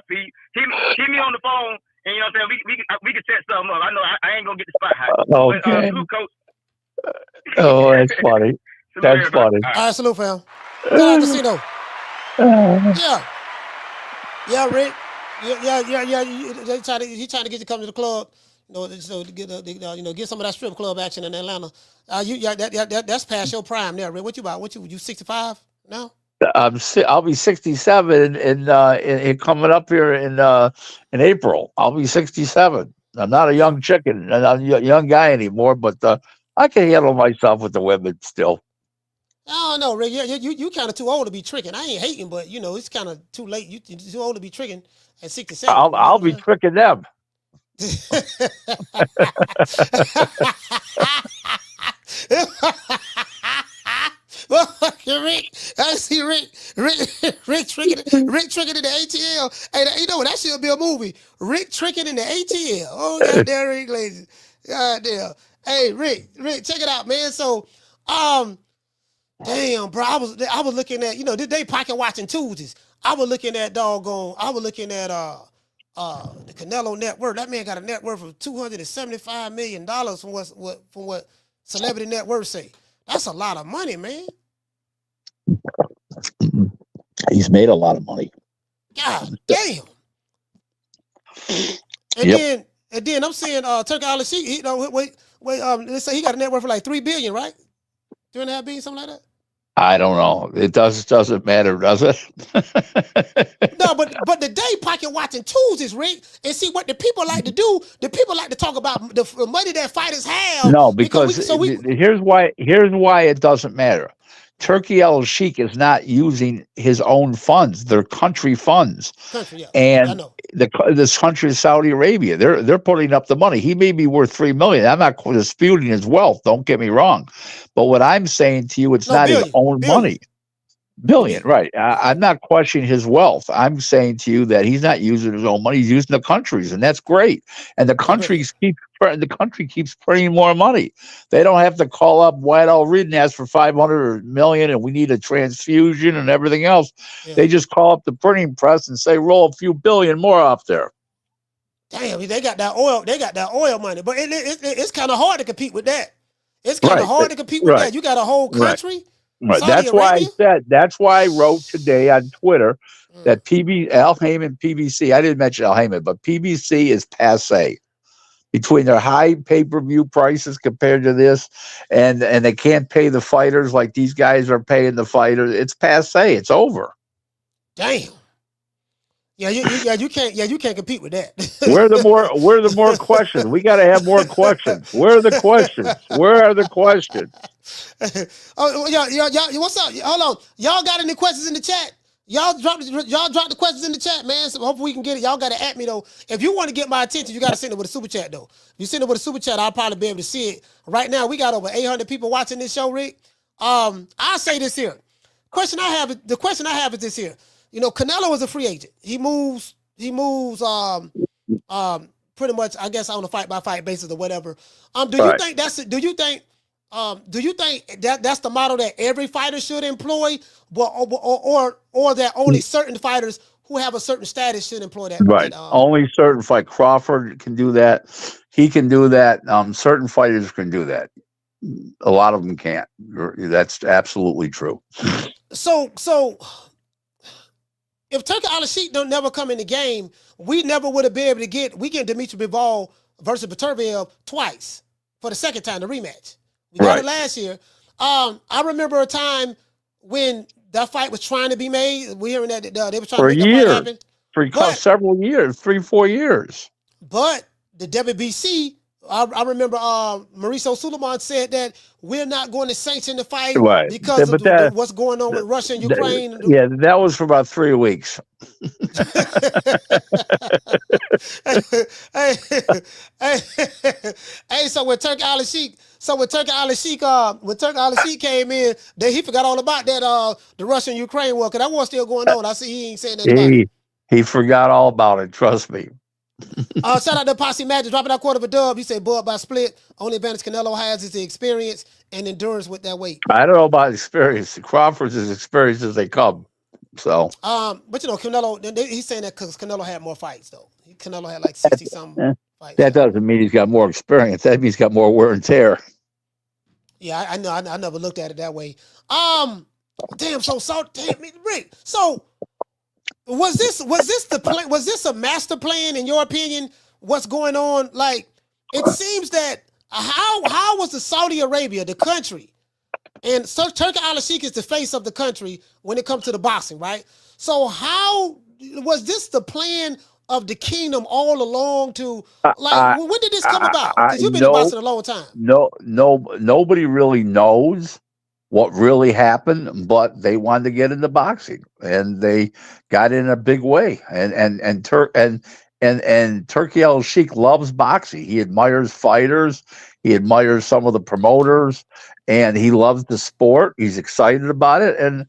Hit me on the phone, and you know what I'm saying. We can set something up. I know. I ain't gonna get the spot hot. Okay. But, Coach. Oh, that's funny. That's funny. All right, salute, fam. Shout out Casino. Yeah, Rick. Yeah. He trying to get you to come to the club. You know, so to get get some of that strip club action in Atlanta. That's past your prime there, Rick. What you about? You 65 now? I'll be 67 and coming up here in April. I'll be 67. I'm not a young chicken. I'm not a young guy anymore, but I can handle myself with the women still. I don't know, Rick. You kind of too old to be tricking. I ain't hating, but you know it's kind of too late. You too old to be tricking at 67. I'll be tricking them. Rick, I see Rick tricking in the ATL. Hey, you know what? That should be a movie. Rick tricking in the ATL. Oh, goddamn, Rick Glazer. Goddamn. Hey, Rick, check it out, man. So, damn, bro, I was looking at, they pocket watching Tuesdays. I was looking at the Canelo net worth. That man got a net worth of $275 million from what Celebrity Net Worth say. That's a lot of money, man. He's made a lot of money. God damn. And then I'm seeing Turki Alalshihk, let's say he got a net worth of like $3 billion, right? $2.5 billion, something like that. I don't know. It doesn't matter, does it? No, but the day pocket watching Tuesdays, Rick, and see what the people like to do. The people like to talk about the money that fighters have. No, because here's why it doesn't matter. Turki Alalshihk is not using his own funds; they're country funds, and this country is Saudi Arabia. They're putting up the money. He may be worth $3 million. I'm not disputing his wealth. Don't get me wrong, but what I'm saying to you, it's not his own money. Billion, right? I'm not questioning his wealth. I'm saying to you that he's not using his own money; he's using the country's, and that's great. And the country keeps printing more money. They don't have to call up White Owl Reed and ask for $500 million, and we need a transfusion and everything else. Yeah. They just call up the printing press and say, "Roll a few billion more up there." Damn, they got that oil. They got that oil money, but it's kind of hard to compete with that. It's kind of hard to compete with that. You got a whole country. Right. That's why I wrote today on Twitter that Al Heyman, PBC, I didn't mention Al Heyman, but PBC is passe. Between their high pay-per-view prices compared to this, and they can't pay the fighters like these guys are paying the fighters, it's passe. It's over. Damn. You can't compete with that. Where are the more questions? We got to have more questions. Where are the questions? Where are the questions? Oh, y'all, what's up? Hold on. Y'all got any questions in the chat? Y'all drop the questions in the chat, man. So hopefully we can get it. Y'all got to at me though. If you want to get my attention, you got to send it with a super chat though. If you send it with a super chat, I'll probably be able to see it. Right now, we got over 800 people watching this show, Rick. I'll say this here. The question I have is this here. Canelo is a free agent. He moves pretty much, I guess, on a fight by fight basis or whatever. Do you think that's the model that every fighter should employ, or that only certain fighters who have a certain status should employ that? Right. Only certain fight. Crawford can do that. He can do that. Certain fighters can do that. A lot of them can't. That's absolutely true. So if Turki Alalshihk don't never come in the game, we never would have been able to get Dimitri Bivol versus Beterbiev twice for the second time, the rematch. We got it last year. I remember a time when that fight was trying to be made. We hearing that they were trying to make that fight happen. For several years, 3-4 years. But the WBC, I remember Mauricio Suleiman said that we're not going to sanction the fight because of what's going on with Russia and Ukraine. That was for about 3 weeks. Hey, so when Turki Alalshihk came in, he forgot all about that the Russia and Ukraine war, because that war's still going on. I see he ain't saying nothing about it. He forgot all about it, trust me. Shout out to Posse Magic dropping that quarter of a dub. He said, "Bud by split. Only advantage Canelo has is the experience and endurance with that weight." I don't know about experience. Crawford's as experienced as they come. So, but Canelo, he's saying that because Canelo had more fights though. Canelo had like 60 something fights. That doesn't mean he's got more experience. That means he's got more wear and tear. Yeah, I know. I never looked at it that way. Damn. Damn, Rick. So, was this the plan? Was this a master plan in your opinion? What's going on? Like, it seems that how was the Saudi Arabia, the country, and Turki Alalshihk is the face of the country when it comes to the boxing, right? So, how was this the plan of the kingdom all along? To when did this come about? Because you've been in boxing a long time. Nobody really knows what really happened, but they wanted to get into boxing, and they got in a big way. And Turki Alalshihk loves boxing. He admires fighters. He admires some of the promoters, and he loves the sport. He's excited about it, and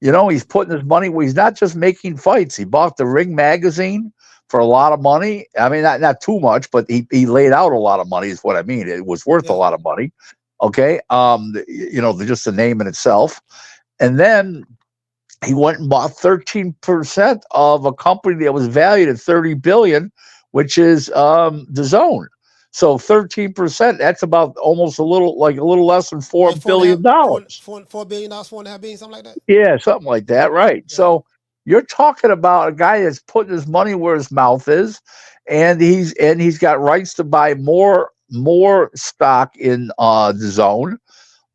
he's putting his money where he's not just making fights. He bought the Ring magazine for a lot of money. I mean, not too much, but he laid out a lot of money is what I mean. It was worth a lot of money. Okay. Just the name in itself. And then he went and bought 13% of a company that was valued at 30 billion, which is DAZN. So 13%, that's about almost a little less than $4 billion. $4 billion, $4.5 billion, something like that. Yeah, something like that, right? Yeah. So you're talking about a guy that's putting his money where his mouth is, and he's got rights to buy more stock in DAZN,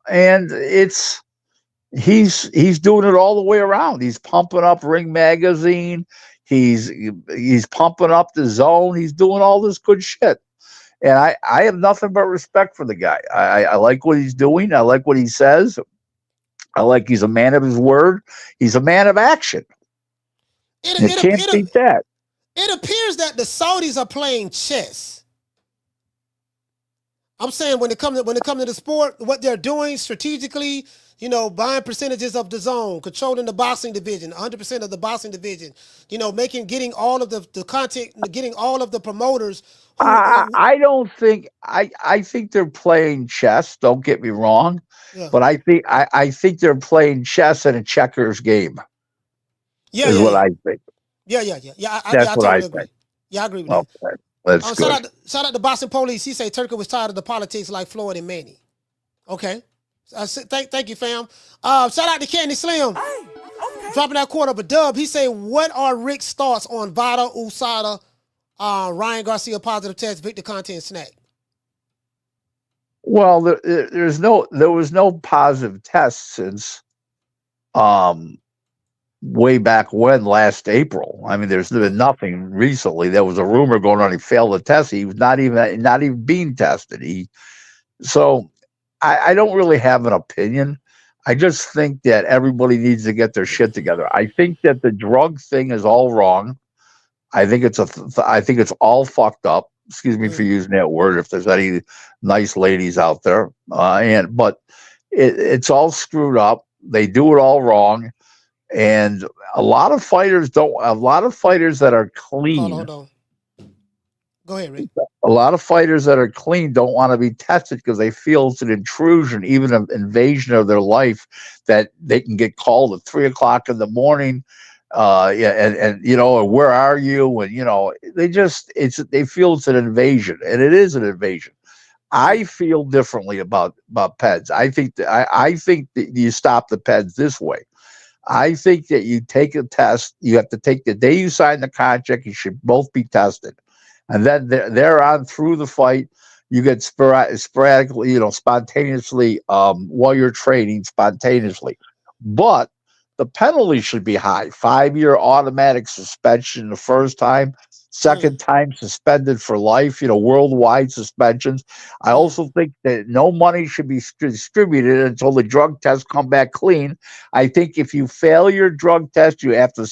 and he's doing it all the way around. He's pumping up Ring magazine. He's pumping up DAZN. He's doing all this good shit. And I have nothing but respect for the guy. I like what he's doing. I like what he says. I like he's a man of his word. He's a man of action. You can't beat that. It appears that the Saudis are playing chess. I'm saying when it comes to the sport, what they're doing strategically, buying percentages of DAZN, controlling the boxing division, 100% of the boxing division, getting all of the content, getting all of the promoters. I don't think I think they're playing chess. Don't get me wrong, but I think they're playing chess in a checkers game. Yeah, what I think. Yeah. That's what I agree. think. Yeah, I agree with that. Okay, that's good. Shout out to Boston Police. He say Turki was tired of the politics like Floyd and Manny. Okay. Thank you, fam. Shout out to Candy Slim. Dropping that quarter of a dub. He say, what are Rick's thoughts on Vada, USADA, Ryan Garcia positive test, Victor Conte, and Snack? Well, there was no positive test since way back when, last April. I mean, there's been nothing recently. There was a rumor going on he failed the test. He was not even being tested. So I don't really have an opinion. I just think that everybody needs to get their shit together. I think that the drug thing is all wrong. I think it's all fucked up. Excuse me for using that word, if there's any nice ladies out there. But it's all screwed up. They do it all wrong. And a lot of fighters that are clean. Hold on. Go ahead, Rick. A lot of fighters that are clean don't want to be tested because they feel it's an intrusion, even an invasion of their life, that they can get called at 3:00 in the morning. And where are you? And they feel it's an invasion, and it is an invasion. I feel differently about PEDs. I think that you stop the PEDs this way. I think that you take a test. You have to take the day you sign the contract. You should both be tested, and then they're on through the fight. You get sporadically, spontaneously while you're training spontaneously, but the penalty should be high. 5-year automatic suspension the first time. Second time suspended for life, worldwide suspensions. I also think that no money should be distributed until the drug tests come back clean. I think if you fail your drug test, you have to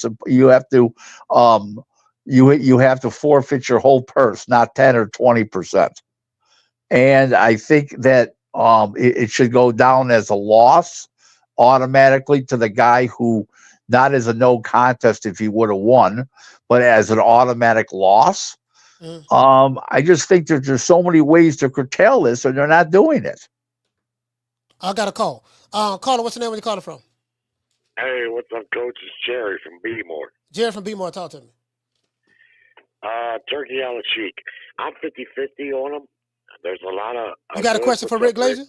forfeit your whole purse, not 10 or 20%. And I think that it should go down as a loss automatically to the guy who, not as a no contest if he would have won, but as an automatic loss. I just think that there's so many ways to curtail this, and they're not doing it. I got a call. Caller, what's your name? Where you calling from? Hey, what's up, Coach? It's Jerry from Beemore. Jerry from Beemore, talk to me. Turki Alalshihk. I'm 50-50 on him. There's a lot of... You got a question for Rick Glazer?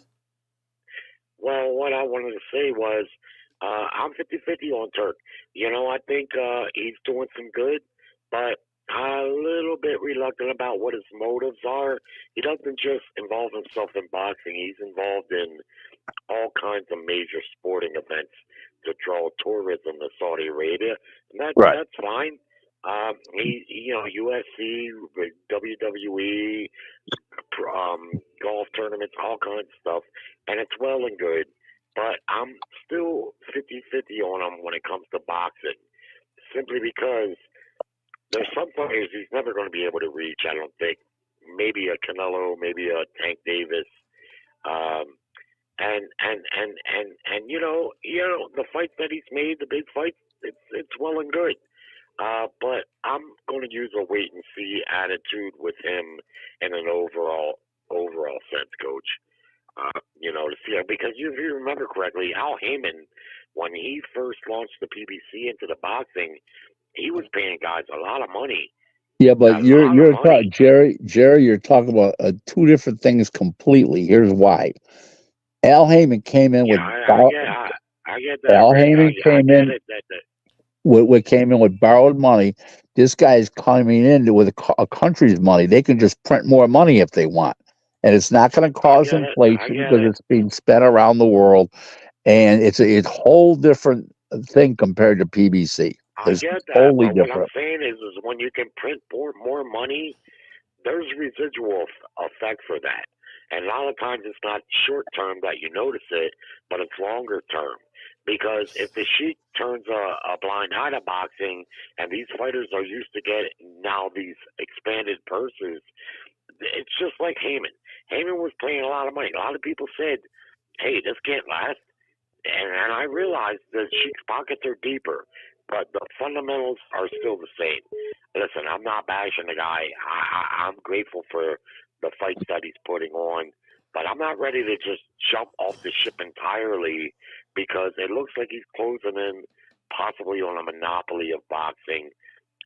Well, what I wanted to say was I'm 50-50 on Turk. You know, I think he's doing some good, but I'm a little bit reluctant about what his motives are. He doesn't just involve himself in boxing. He's involved in all kinds of major sporting events to draw tourism to Saudi Arabia, and that's fine. You know, UFC, WWE, golf tournaments, all kinds of stuff, and it's well and good. But I'm still 50-50 on him when it comes to boxing, simply because there's some players he's never going to be able to reach, I don't think. Maybe a Canelo, maybe a Tank Davis. And you know, the fights that he's made, the big fights, it's well and good. But I'm going to use a wait and see attitude with him in an overall sense, Coach. You know, to see, because if you remember correctly, Al Heyman, when he first launched the PBC into the boxing, he was paying guys a lot of money. Yeah, but you're talking, Jerry, you're talking about two different things completely. Here's why. Al Heyman came in with I get that. Al Heyman came in with borrowed money. This guy's coming in with a country's money. They can just print more money if they want, and it's not going to cause inflation because it's being spent around the world, and it's a whole different thing compared to PBC. I get that. Totally but what I'm saying is when you can print more money, there's residual effect for that. And a lot of times it's not short term that you notice it, but it's longer term. Because if the Sheik turns a blind eye to boxing, and these fighters are used to get now these expanded purses, it's just like Heyman. Heyman was paying a lot of money. A lot of people said, hey, this can't last. And I realized the Sheik's pockets are deeper, but the fundamentals are still the same. Listen, I'm not bashing the guy. I'm grateful for the fights that he's putting on, but I'm not ready to just jump off the ship entirely because it looks like he's closing in possibly on a monopoly of boxing,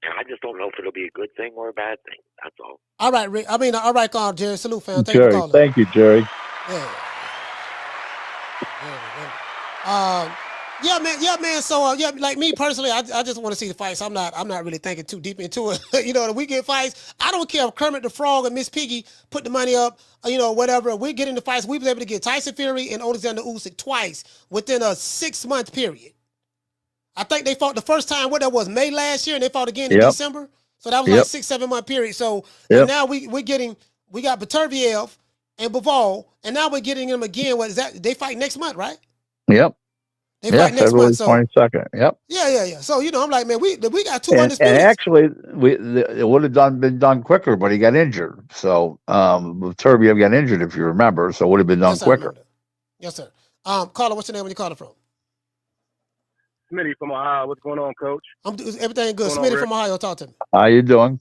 and I just don't know if it'll be a good thing or a bad thing. That's all. All right, Rick. All right, Jerry. Salute, fam. Thank Jerry, you for calling. thank you, Jerry. Yeah, man. So, like me personally, I just want to see the fights. I'm not really thinking too deep into it. You know, the weekend fights, I don't care if Kermit the Frog and Miss Piggy put the money up, whatever. We get into fights. We was able to get Tyson Fury and Alexander Usyk twice within a 6-month period. I think they fought the first time, what that was, May last year, and they fought again in December. So that was like 6-7 month period. So and now we got Beterbiev and Bivol, and now we're getting them again. What is that? They fight next month, right? Yep. They fight next February month. So 22nd. Yep. Yeah. So I'm like, man, we got 2 and actually, it would have been done quicker, but he got injured. So Beterbiev got injured, if you remember. So it would have been done quicker. Yes, sir. Caller, what's your name? Where you calling from? Smitty from Ohio. What's going on, Coach? Everything good. Smitty from Ohio. Talk to me. How you doing?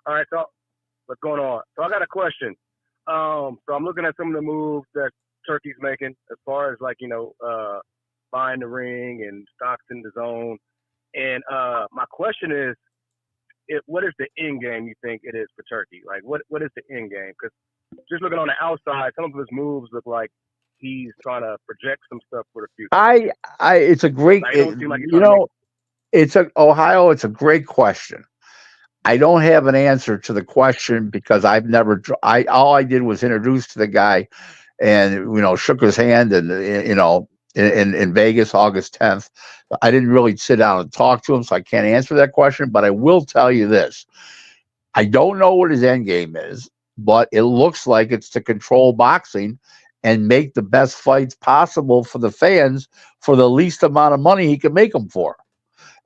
All right. So what's going on? So I got a question. So I'm looking at some of the moves that Turki's making as far as buying the ring and stocks in the zone. And my question is, what is the end game you think it is for Turki? Like, what is the end game? Because just looking on the outside, some of his moves look like he's trying to project some stuff for the future. It's a great, Ohio, it's a great question. I don't have an answer to the question because all I did was introduce to the guy and, shook his hand and, in Vegas, August 10th. I didn't really sit down and talk to him, so I can't answer that question, but I will tell you this. I don't know what his end game is, but it looks like it's to control boxing and make the best fights possible for the fans for the least amount of money he can make them for.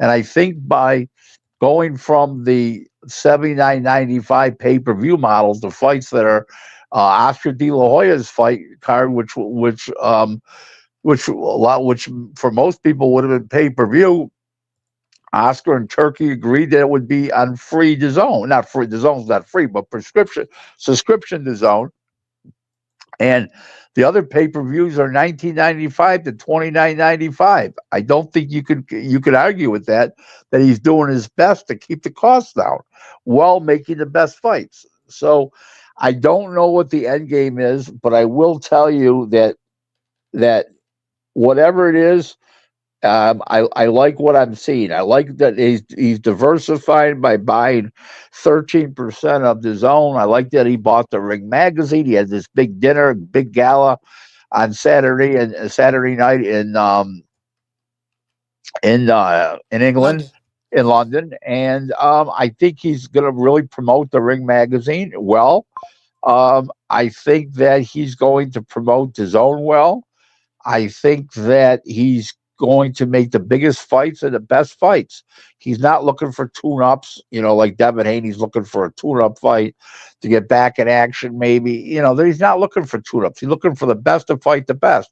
And I think by going from the $79.95 pay-per-view model to fights that are Oscar De La Hoya's fight card, which for most people would have been pay-per-view, Oscar and Turkey agreed that it would be on free DAZN. Not free, DAZN's not free, but subscription DAZN. And the other pay-per-views are $19.95 to $29.95. I don't think you could argue with that he's doing his best to keep the costs down while making the best fights. So I don't know what the end game is, but I will tell you that whatever it is, I like what I'm seeing. I like that he's diversifying by buying 13% of DAZN. I like that he bought the Ring magazine. He had this big dinner, big gala on Saturday night in England, in London, and I think he's going to really promote the Ring magazine well. I think that he's going to promote DAZN well. I think that he's going to make the biggest fights and the best fights. He's not looking for tune-ups, like Devin Haney's looking for a tune-up fight to get back in action, maybe. He's not looking for tune-ups. He's looking for the best to fight the best.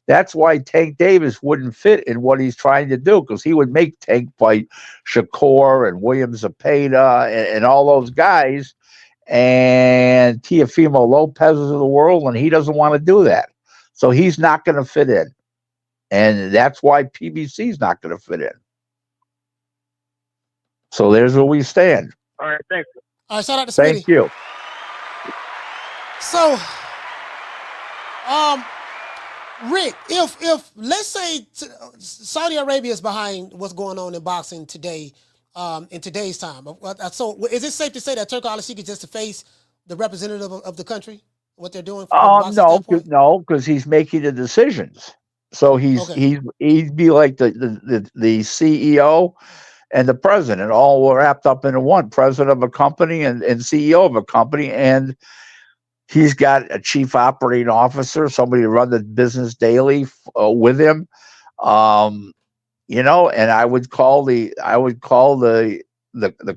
That's why Tank Davis wouldn't fit in what he's trying to do, because he would make Tank fight Shakur and William Zepeda and all those guys and Teofimo Lopez of the world, and he doesn't want to do that. So he's not going to fit in. And that's why PBC is not going to fit in. So there's where we stand. All right, thanks. All right, shout out to Smitty. Thank you. So, Rick, if let's say Saudi Arabia is behind what's going on in boxing today, in today's time, so is it safe to say that Turki Alalshihk is just to face the representative of the country? What they're doing? No, because he's making the decisions. So he's be like the CEO and the president, all wrapped up into one. President of a company and CEO of a company, and he's got a chief operating officer, somebody to run the business daily with him. And I would call the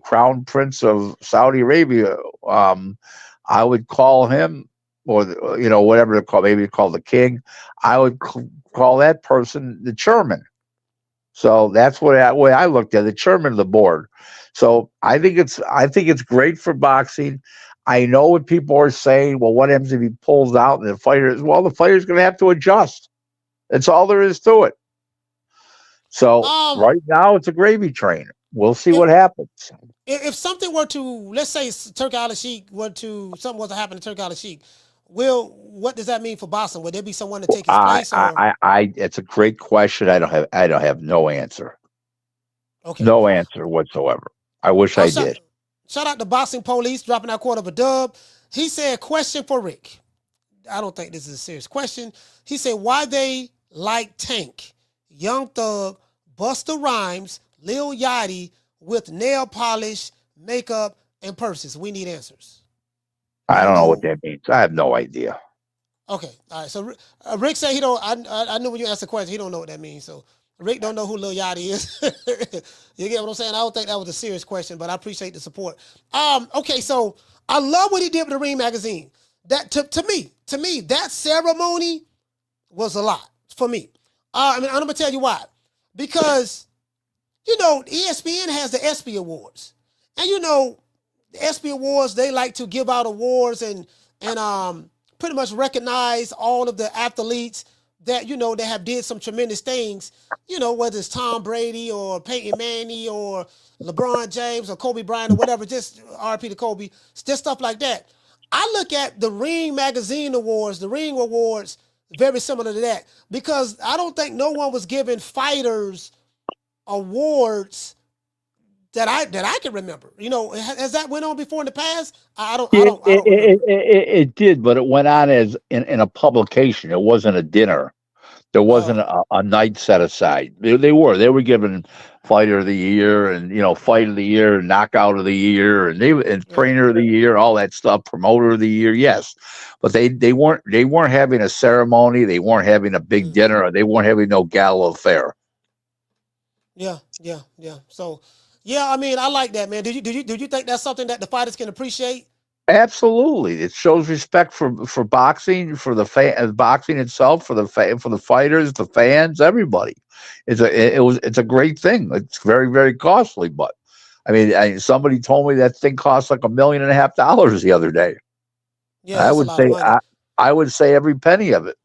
Crown Prince of Saudi Arabia. I would call him, or whatever they're called, maybe call the king. I would call that person the chairman. So that's way I looked at it, the chairman of the board. So I think it's great for boxing. I know what people are saying. Well, what happens if he pulls out and the fighter's going to have to adjust. That's all there is to it. So right now it's a gravy train. We'll see what happens. If something were to, let's say Turki Alalshihk something was to happen to Turki Alalshihk, what does that mean for boxing? Would there be someone to take his place? It's a great question. I don't have no answer. Okay. No answer whatsoever. I wish I did. Shout out to Boxing Police dropping out quarter of a dub. He said, question for Rick. I don't think this is a serious question. He said, why they like Tank, Young Thug, Busta Rhymes, Lil Yachty with nail polish, makeup, and purses. We need answers. I don't know what that means. I have no idea. Okay, all right. So Rick said he don't. I knew when you asked the question, he don't know what that means. So Rick don't know who Lil Yachty is. You get what I'm saying? I don't think that was a serious question, but I appreciate the support. Okay, so I love what he did with the Ring magazine. That to me, that ceremony was a lot for me. I'm gonna tell you why. Because ESPN has the ESPY Awards, and the ESPY Awards, they like to give out awards and pretty much recognize all of the athletes that that have did some tremendous things. Whether it's Tom Brady or Peyton Manning or LeBron James or Kobe Bryant or whatever, just RP to Kobe, just stuff like that. I look at the Ring Magazine Awards, the Ring Awards, very similar to that, because I don't think no one was giving fighters awards that I can remember. Has that went on before in the past? I don't remember. It did, but it went on as in a publication. It wasn't a dinner. There wasn't a night set aside. They were given Fighter of the Year and Fight of the Year and Knockout of the Year and Trainer of the Year, all that stuff, Promoter of the Year. Yes, but they weren't having a ceremony. They weren't having a big dinner. Or they weren't having no gala affair. Yeah. So, yeah, I like that, man. Do you think that's something that the fighters can appreciate? Absolutely, it shows respect for boxing, for the boxing itself, for for the fighters, the fans, everybody. It's a great thing. It's very very costly, but I mean, somebody told me that thing cost like $1.5 million the other day. Yeah, that's a lot of money. I would say every penny of it.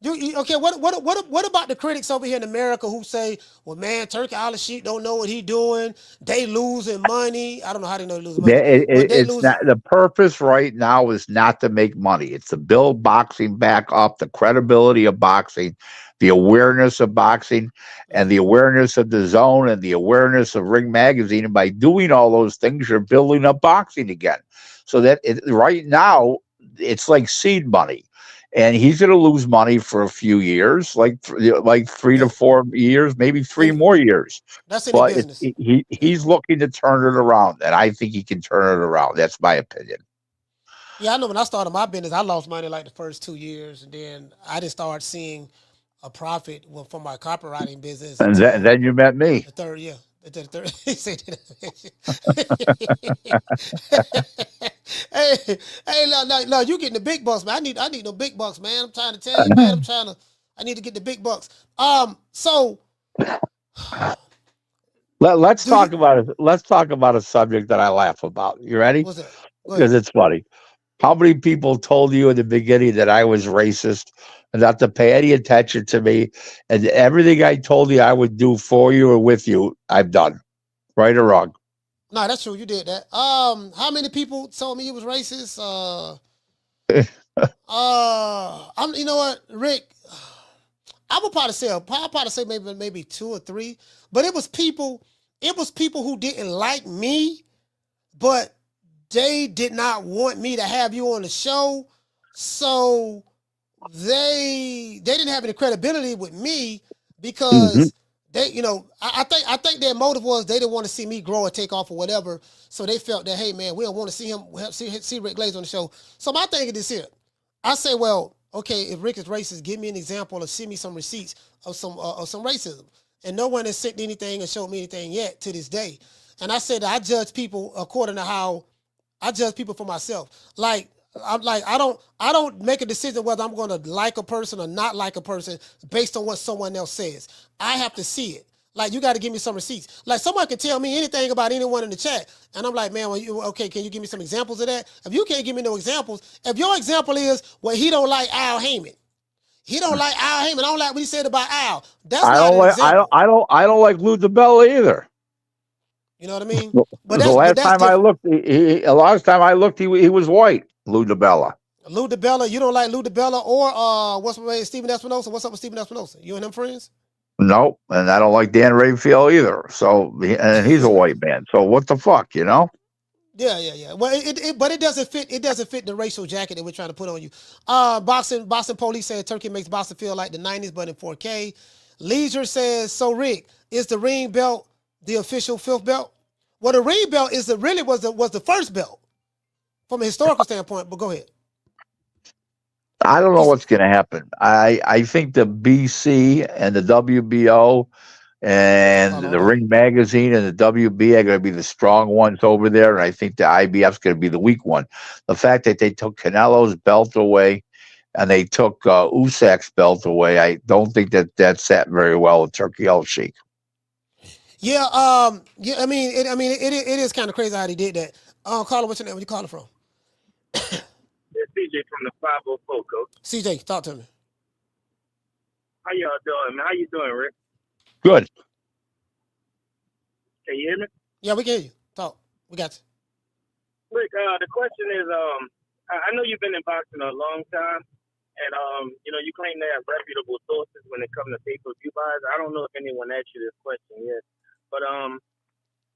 Okay, what about the critics over here in America who say, well, man, Turki Alalshihk don't know what he doing. They losing money. I don't know how they know they losing money. But they It's losing. not, the purpose right now is not to make money. It's to build boxing back up, the credibility of boxing, the awareness of boxing, and the awareness of the zone, and the awareness of Ring Magazine. And by doing all those things, you're building up boxing again. So that right now, it's like seed money. And he's going to lose money for a few years, like 3 to 4 years, maybe 3 more years. That's any business. He's looking to turn it around, and I think he can turn it around. That's my opinion. Yeah, I know when I started my business, I lost money like the first 2 years, and then I didn't start seeing a profit from my copywriting business. And then you met me. The third year. hey, no, you getting the big bucks, man. I need no big bucks, man. I'm trying to tell you, man. I need to get the big bucks. So let's talk about a subject that I laugh about. You ready? What's that? Because it's funny. How many people told you in the beginning that I was racist and not to pay any attention to me, and everything I told you I would do for you or with you, I've done, right or wrong? No, that's true. You did that. How many people told me you was racist? You know what, Rick? I would probably say maybe 2 or 3, but it was people who didn't like me, but they did not want me to have you on the show, so they didn't have any credibility with me because they, I think their motive was they didn't want to see me grow or take off or whatever, so they felt that, hey man, we don't want to see Rick Glazer on the show. So my thing is this here, I say, well, okay, if Rick is racist, give me an example or send me some receipts of some racism, and no one has sent anything or showed me anything yet to this day. And I said that I judge people according to how I judge people for myself. I don't make a decision whether I'm going to like a person or not like a person based on what someone else says. I have to see it. Like, you got to give me some receipts. Like, someone can tell me anything about anyone in the chat, and I'm like, man, okay, can you give me some examples of that? If you can't give me no examples, if your example is, well, he don't like Al Heyman. He don't like Al Heyman. I don't like what he said about Al. That's not an example. I don't like Lou DiBella either. You know what I mean? But the last time I looked, he was white. Lou DiBella. Lou DiBella, you don't like Lou DiBella or what's my name, Steven Espinosa? What's up with Steven Espinosa? You and him friends? No, and I don't like Dan Rayfield either. So, and he's a white man. So what the fuck, you know? Yeah. Well, but it doesn't fit. It doesn't fit the racial jacket that we're trying to put on you. Boxing Police said Turki makes boxing feel like the 90s, but in 4K. Leisure says, so Rick, is the ring belt the official 5th belt? Well, the ring belt was the first belt from a historical standpoint. But go ahead. I don't know what's going to happen. I think the BC and the WBO and the Ring Magazine and the WB are going to be the strong ones over there, and I think the IBF is going to be the weak one. The fact that they took Canelo's belt away and they took Usak's belt away, I don't think that sat very well with Turki Alalshihk. Yeah, I mean, it is kind of crazy how they did that. Carla, what's your name? Where you calling from? It's CJ from the 504, Coach. CJ, talk to me. How y'all doing, man? How you doing, Rick? Good. Can you hear me? Yeah, we can hear you. Talk. We got you. Rick, the question is, I know you've been in boxing a long time, and you claim to have reputable sources when it comes to pay-per-view buys. I don't know if anyone asked you this question yet, but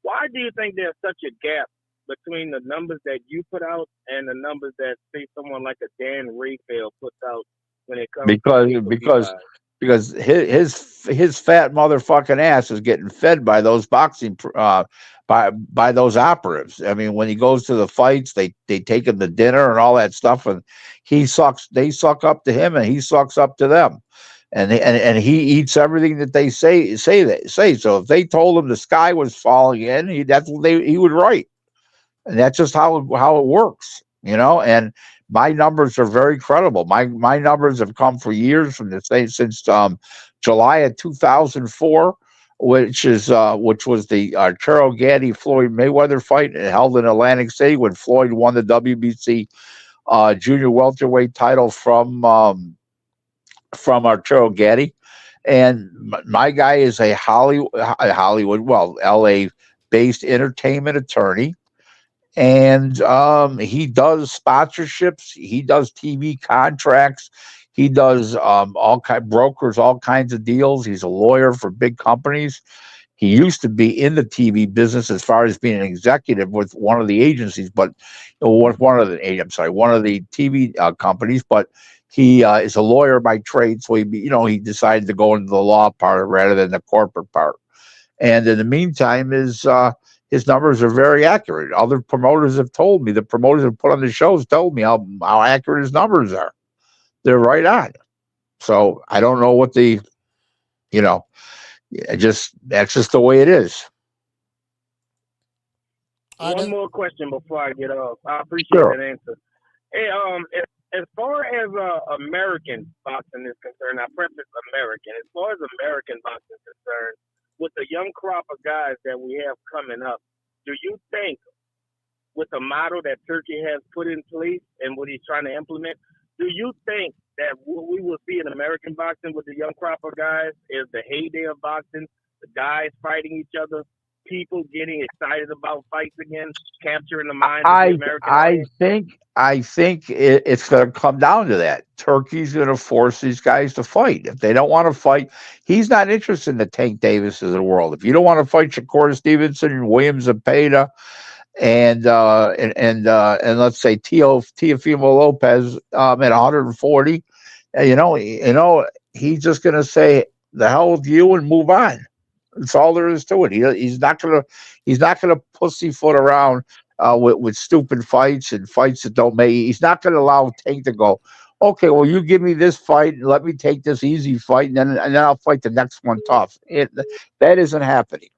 why do you think there's such a gap between the numbers that you put out and the numbers that, say, someone like a Dan Rayfield puts out when it comes to because his fat motherfucking ass is getting fed by those boxing by those operatives. I mean, when he goes to the fights, they take him to dinner and all that stuff, and they suck up to him and he sucks up to them, and he eats everything that they say. So if they told him the sky was falling in, that's what he would write. and that's just how it works, And my numbers are very credible. My numbers have come for years from the same since July of 2004, which was the Arturo Gatti Floyd Mayweather fight held in Atlantic City when Floyd won the WBC junior welterweight title from Arturo Gatti. And my guy is a Hollywood, LA based entertainment attorney. And he does sponsorships. He does TV contracts. He does brokers all kinds of deals. He's a lawyer for big companies. He used to be in the TV business as far as being an executive with one of the agencies, but one of the TV companies. But he is a lawyer by trade, so he decided to go into the law part rather than the corporate part. And in the meantime, his numbers are very accurate. Other promoters have told me, the promoters have put on the shows told me how accurate his numbers are. They're right on. So I don't know what that's just the way it is. One more question before I get off. I appreciate that answer. Hey, as far as American boxing is concerned, I preface American. As far as American boxing is concerned, with the young crop of guys that we have coming up, do you think, with the model that Turki has put in place and what he's trying to implement, do you think that what we will see in American boxing with the young crop of guys is the heyday of boxing, the guys fighting each other, people getting excited about fights again, capturing the mind of the American audience? I think it's going to come down to that. Turki's going to force these guys to fight. If they don't want to fight, he's not interested in the Tank Davises of the world. If you don't want to fight Shakur Stevenson and William Zepeda and let's say Teofimo Lopez at 140, he's just going to say the hell with you and move on. That's all there is to it. He's not gonna pussyfoot around with stupid fights and fights that don't make. He's not gonna allow Tank to go, okay, well, you give me this fight and let me take this easy fight, and then I'll fight the next one tough. That isn't happening.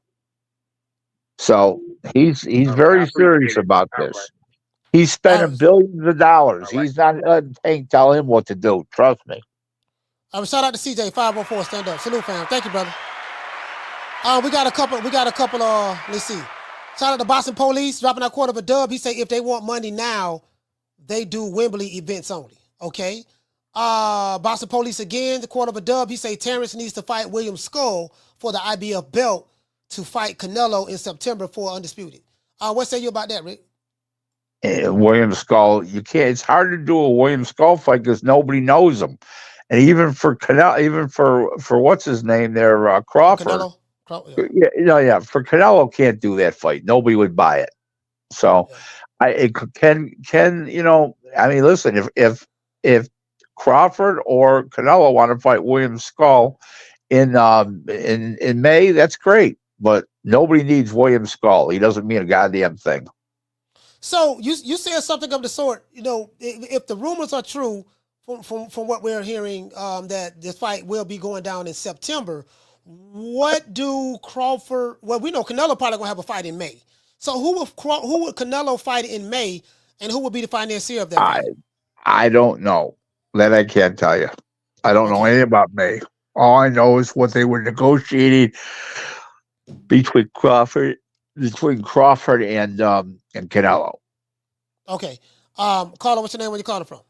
So he's very serious about this. He's spending billions of dollars. He's not letting Tank tell him what to do. Trust me. Shout out to CJ 504. Stand up. Salute, fam. Thank you, brother. We got a couple. Let's see. Shout out to Boston Police dropping that quarter of a dub. He say if they want money now, they do Wembley events only. Okay. Boston Police again, the quarter of a dub. He say Terence needs to fight William Skull for the IBF belt to fight Canelo in September for Undisputed. What say you about that, Rick? William Skull, you can't. It's hard to do a William Skull fight because nobody knows him, and even for Canelo, even for what's his name there, Crawford. Canelo? Yeah. For Canelo, can't do that fight. Nobody would buy it. So, listen, if Crawford or Canelo want to fight William Skull in May, that's great. But nobody needs William Skull. He doesn't mean a goddamn thing. So you said something of the sort. If the rumors are true, from what we're hearing, that this fight will be going down in September. What do Crawford? Well, we know Canelo probably gonna have a fight in May. So who would Canelo fight in May, and who would be the financier of that fight? I don't know. That I can't tell you. I don't know anything about May. All I know is what they were negotiating between Crawford and Canelo. Okay, caller, what's your name? Where you calling from?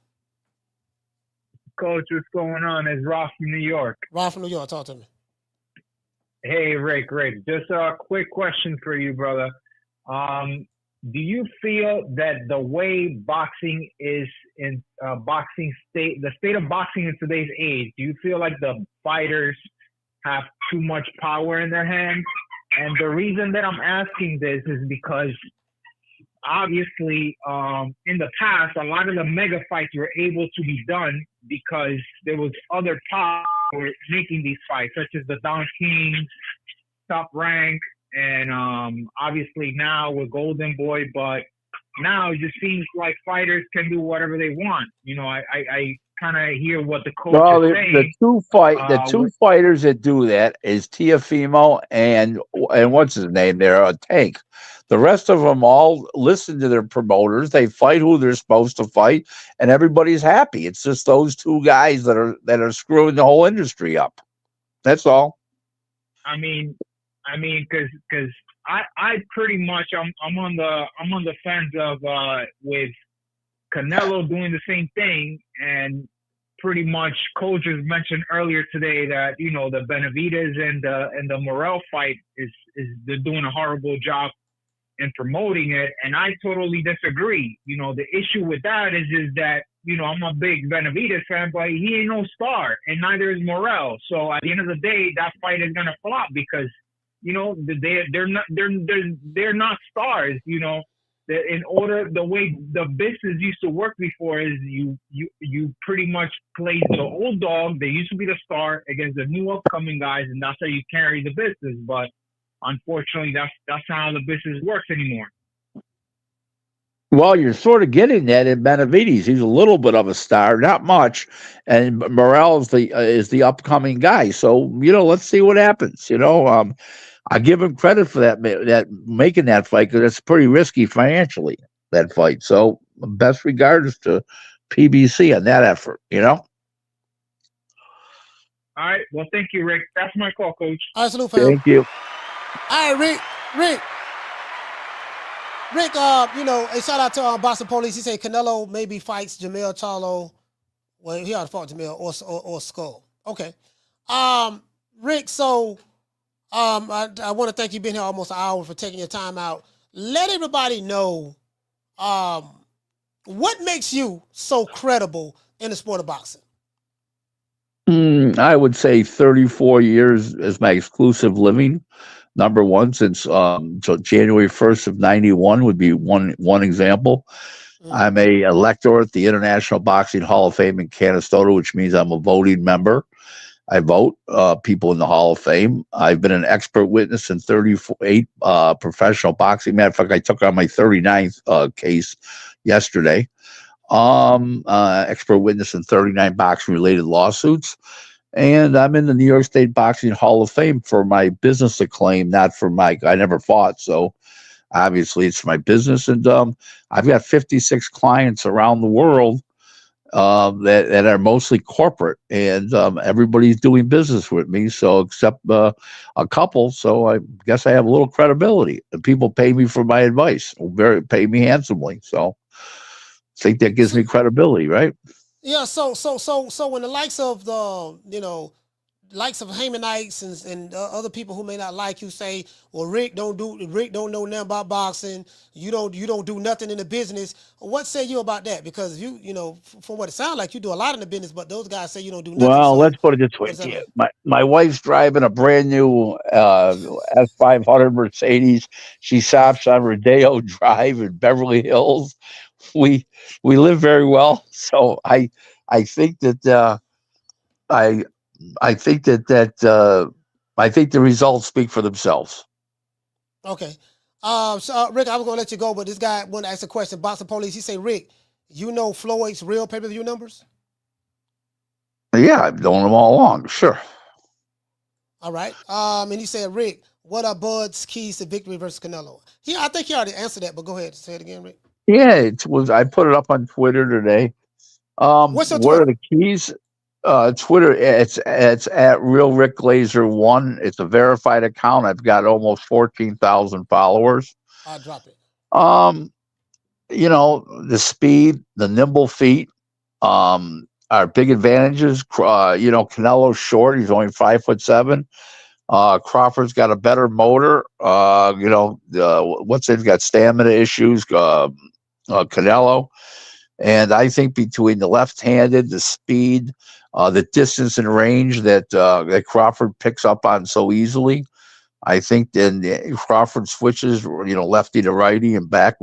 Coach, what's going on? It's Ross from New York. Ross from New York. Talk to me. Hey, Rick, just a quick question for you, brother. Do you feel that the way boxing is in the state of boxing in today's age, do you feel like the fighters have too much power in their hands? And the reason that I'm asking this is because obviously in the past, a lot of the mega fights were able to be done because there was other power making these fights, such as the Don Kings, Top Rank, and obviously now with Golden Boy. But now it just seems like fighters can do whatever they want. I kind of hear what the coach is saying. The two fighters that do that is Teofimo and what's his name there, Tank. The rest of them all listen to their promoters. They fight who they're supposed to fight, and everybody's happy. It's just those two guys that are screwing the whole industry up. That's all. I mean, because I pretty much I'm on the fence of with Canelo doing the same thing, and pretty much coaches mentioned earlier today that the Benavidez and the Morrell fight is they're doing a horrible job in promoting it, and I totally disagree. The issue with that is that I'm a big Benavidez fan, but he ain't no star, and neither is Morrell. So at the end of the day, that fight is gonna flop because they're not stars. The way the business used to work before is you pretty much play the old dog. They used to be the star against the new upcoming guys, and that's how you carry the business. But unfortunately, that's not how the business works anymore. Well, you're sort of getting that in Benavidez. He's a little bit of a star, not much, and Morrell is the upcoming guy. So let's see what happens. I give him credit for that making that fight because it's pretty risky financially, that fight. So best regards to PBC on that effort. All right. Well, thank you, Rick. That's my call, Coach. All right, salute, fam. Thank you. All right, Rick. A shout out to Boston Police. He said Canelo maybe fights Jamel Charlo. Well, he ought to fight Jamel or Skull. Okay. Rick, so I want to thank you for being here almost an hour for taking your time out. Let everybody know what makes you so credible in the sport of boxing. I would say 34 years as my exclusive living. Number one, since January 1st of 91 would be one example. I'm a elector at the International Boxing Hall of Fame in Canastota, which means I'm a voting member. I vote people in the Hall of Fame. I've been an expert witness in 38 professional boxing. Matter of fact, I took on my 39th case yesterday. Expert witness in 39 boxing-related lawsuits. And I'm in the New York State Boxing Hall of Fame for my business acclaim, not for I never fought. So obviously it's my business. And I've got 56 clients around the world that are mostly corporate, and everybody's doing business with me. So except a couple. So I guess I have a little credibility, and people pay me for my advice, pay me handsomely. So I think that gives me credibility, right? Yeah, so when the likes of likes of Haymanites and other people who may not like you say, well, Rick don't know nothing about boxing. You don't do nothing in the business. What say you about that? Because from what it sounds like, you do a lot in the business, but those guys say you don't do nothing. Well, let's put it this way. My wife's driving a brand new S500 Mercedes. She stops on Rodeo Drive in Beverly Hills. We live very well, so I think that I think the results speak for themselves. Okay, so Rick, I was gonna let you go, but this guy want to ask a question. Boxing Police, he say, Rick, Floyd's real pay-per-view numbers? Yeah, I've known them all along. Sure. All right. And he said, Rick, what are Bud's keys to victory versus Canelo? I think he already answered that, but go ahead, say it again, Rick. Yeah, I put it up on Twitter today. What's your Twitter? What are the keys? Twitter, it's at Real Rick Glazer 1. It's a verified account. I've got almost 14,000 followers. I'll drop it. The speed, the nimble feet, are big advantages. Canelo's short. He's only 5'7". Crawford's got a better motor. He's got stamina issues. Canelo. And I think between the left-handed, the speed, the distance and range that Crawford picks up on so easily, I think then Crawford switches, lefty to righty and back,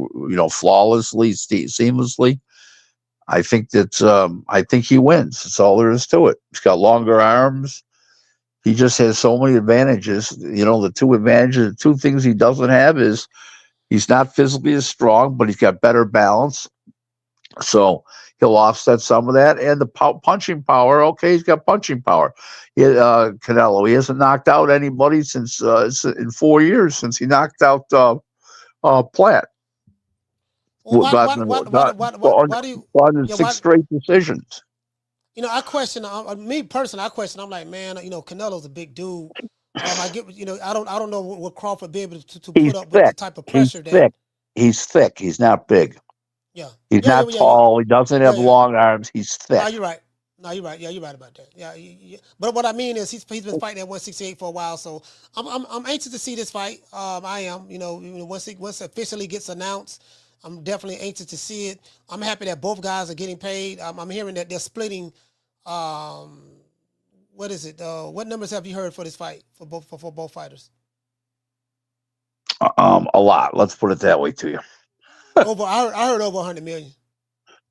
flawlessly, seamlessly. I think he wins. That's all there is to it. He's got longer arms. He just has so many advantages. The two things he doesn't have is he's not physically as strong, but he's got better balance. So he'll offset some of that. And the punching power, okay, he's got punching power. Canelo, he hasn't knocked out anybody since in 4 years since he knocked out Plant. Well, why do you? Won Yeah, 6 straight decisions. You know, I question me personally. I question. I'm like, man, you know, Canelo's a big dude. I get, you know, I don't know what Crawford be able to He's put up thick. with the type of pressure that. He's thick. He's not big. Yeah. He's not tall. He doesn't have long arms. He's thick. No, you're right. No, you're right. Yeah, you're right about that. Yeah. But what I mean is he's been fighting at 168 for a while, so I'm anxious to see this fight. I am. You know, once it officially gets announced, I'm definitely anxious to see it. I'm happy that both guys are getting paid. I'm hearing that they're splitting. What is it? What numbers have you heard for this fight for both fighters? A lot. Let's put it that way to you. I heard over 100 million.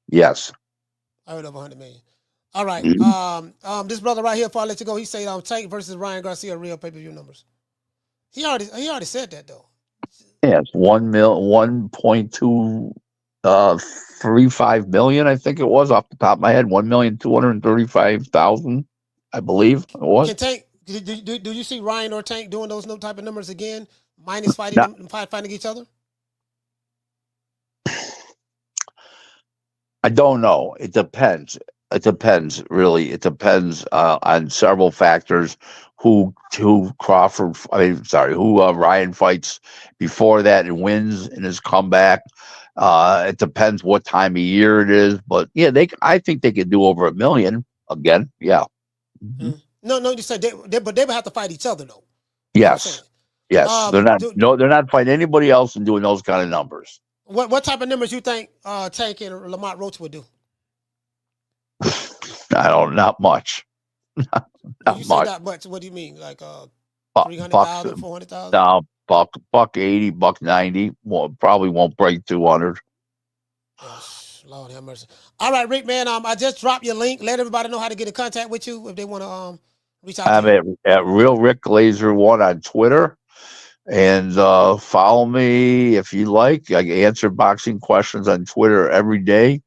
Yes. I heard over 100 million. All right. This brother right here, before I let you go, he said Tank versus Ryan Garcia real pay-per-view numbers. He already said that though. Yeah, it's 1.235 million, I think it was off the top of my head. 1,235,000, I believe it was. Can Tank? Do you see Ryan or Tank doing those type of numbers again, minus fighting each other? I don't know. It depends. It depends, really. It depends on several factors. Who Ryan fights before that and wins in his comeback. It depends what time of year it is, but yeah, I think they could do over 1 million again. Yeah. Mm-hmm. No, you said but they would have to fight each other though. Yes. Yes. They're not fighting anybody else and doing those kind of numbers. What type of numbers you think Tank and Lamont Roach would do? Not much. Not much. Not much. What do you mean? Like 300,000, 400,000? No, $180, $190. Well, probably won't break 200. Gosh, Lord have mercy. All right, Rick, man. I just dropped your link. Let everybody know how to get in contact with you if they want to reach out. I'm at Real Rick Glazer 1 on Twitter. And follow me if you like. I answer boxing questions on Twitter every day.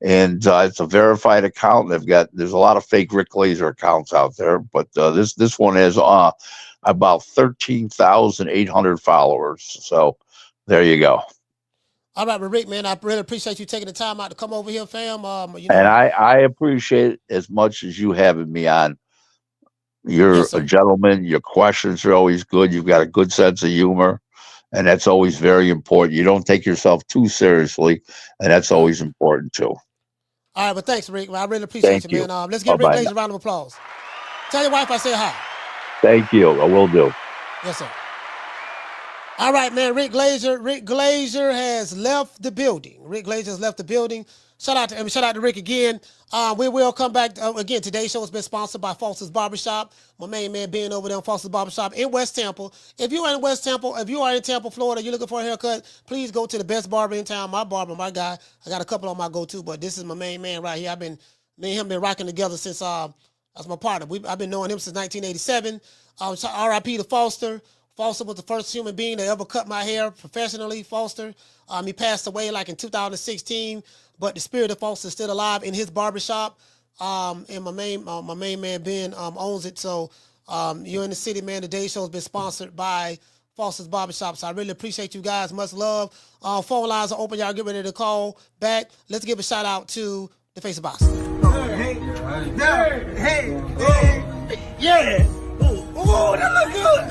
And it's a verified account. There's a lot of fake Rick Glazer accounts out there, but this one has about 13,800 followers. So there you go. All right, well, Rick, man, I really appreciate you taking the time out to come over here, fam. And I appreciate it as much as you having me on. You're a gentleman. Your questions are always good. You've got a good sense of humor. And that's always very important. You don't take yourself too seriously, and that's always important too. All right, well, thanks, Rick. I really appreciate you, man. Let's give Rick Glazer a round of applause. Tell your wife I say hi. Thank you. I will do. Yes, sir. All right, man. Rick Glazer has left the building. Shout out to Rick again. We will come back again. Today's show has been sponsored by Foster's Barbershop. My main man being over there on Foster's Barbershop in West Tampa. If you are in West Tampa, if you are in Tampa, Florida, you're looking for a haircut, please go to the best barber in town. My barber, my guy. I got a couple on my go-to, but this is my main man right here. Me and him been rocking together since as my partner. I've been knowing him since 1987. R.I.P. to Foster. Foster was the first human being to ever cut my hair professionally. Foster, he passed away like in 2016. But the spirit of Foster is still alive in his barbershop. And my main man, Ben, owns it. So you're in the city, man. Today's show has been sponsored by Foster's Barbershop. So I really appreciate you guys. Much love. Phone lines are open. Y'all get ready to call back. Let's give a shout out to the Face of Boxing. Yeah. Oh, that look good.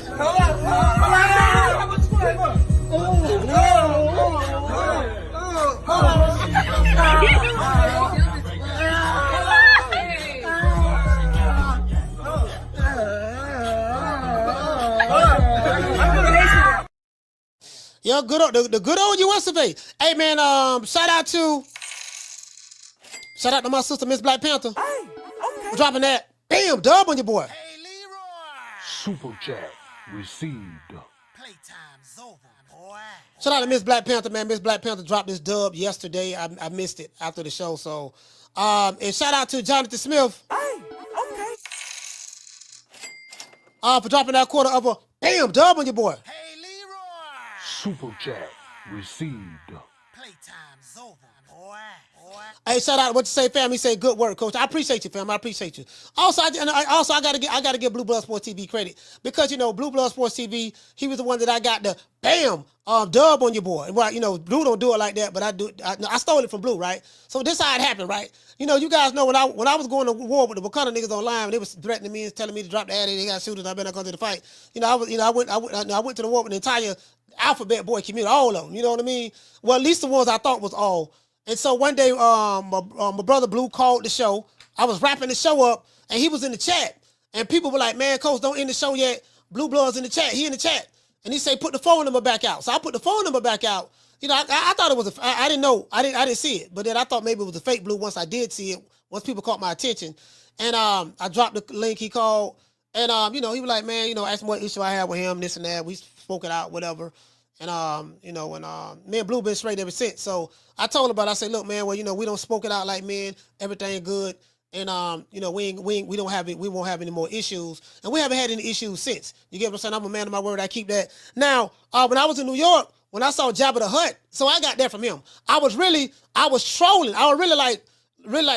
Yeah, the good old US of A. Hey man, shout out to my sister Miss Black Panther. Hey, okay. Dropping that bam dub on your boy. Hey Leroy. Super chat received. Playtime's over, boy. Shout out to Miss Black Panther, man. Miss Black Panther dropped this dub yesterday. I missed it after the show, so and shout out to Jonathan Smith. Hey, okay. For dropping that quarter of a bam dub on your boy. Hey Leroy. Super chat received. Playtime's over, Hey, shout out what you say, fam. He say good work, coach. I appreciate you, fam. I appreciate you. Also, I gotta give Blue Blood Sports TV credit because Blue Blood Sports TV. He was the one that I got the bam dub on your boy. And Blue don't do it like that, but I do. I stole it from Blue, right? So this how it happened, right? You guys know when I was going to war with the Wakanda niggas online, they was threatening me and telling me to drop the ad. They got shooters. I better not go to the fight. I went to the war with the entire Alphabet Boy community, all of them. You know what I mean? Well, at least the ones I thought was all. And so one day, my brother Blue called the show. I was wrapping the show up, and he was in the chat. And people were like, "Man, coach, don't end the show yet. Blue Blood's in the chat. He in the chat." And he said, "Put the phone number back out." So I put the phone number back out. I thought it was I didn't know. I didn't see it. But then I thought maybe it was a fake Blue once I did see it. Once people caught my attention. And I dropped the link he called. And he was like, "Man, ask me what issue I had with him, this and that. We spoke it out, whatever." And me and Blue been straight ever since. So I told him about it. I said, "Look, man, well, we don't spoke it out like men. Everything good. And we won't have any more issues. And we haven't had any issues since. You get what I'm saying? I'm a man of my word. I keep that. Now, when I was in New York, when I saw Jabba the Hutt, so I got that from him. I was trolling. I was really like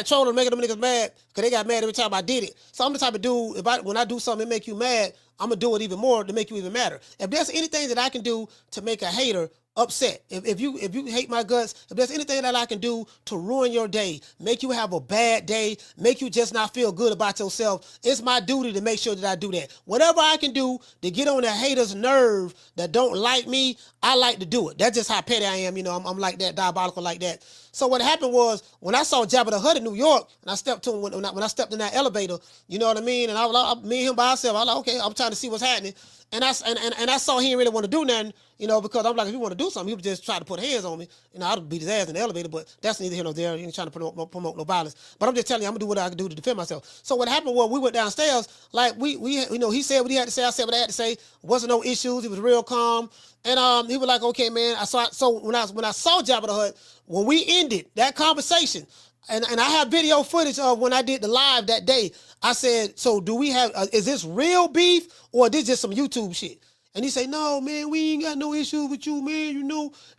trolling, making them niggas mad because they got mad every time I did it. So I'm the type of dude, when I do something that make you mad, I'm going to do it even more to make you even madder. If there's anything that I can do to make a hater upset, if you hate my guts, if there's anything that I can do to ruin your day, make you have a bad day, make you just not feel good about yourself, it's my duty to make sure that I do that. Whatever I can do to get on the hater's nerve that don't like me, I like to do it. That's just how petty I am. I'm like that, diabolical like that. So what happened was when I saw Jabba the Hutt in New York, and I stepped to him when I stepped in that elevator, you know what I mean? And me and him by ourselves, I was like, okay, I'm trying to see what's happening. And I saw he didn't really want to do nothing, because I'm like, if he want to do something, he would just try to put hands on me. I'd beat his ass in the elevator, but that's neither here nor there. He ain't trying to promote no violence. But I'm just telling you, I'm gonna do what I can do to defend myself. So what happened was we went downstairs, like he said what he had to say, I said what I had to say. Wasn't no issues. He was real calm. And he was like, okay, man. So when I saw Jabba the Hutt, when we ended that conversation, and I have video footage of when I did the live that day, I said, so do we have, is this real beef or is this just some YouTube shit? And he said, no, man, we ain't got no issue with you, man.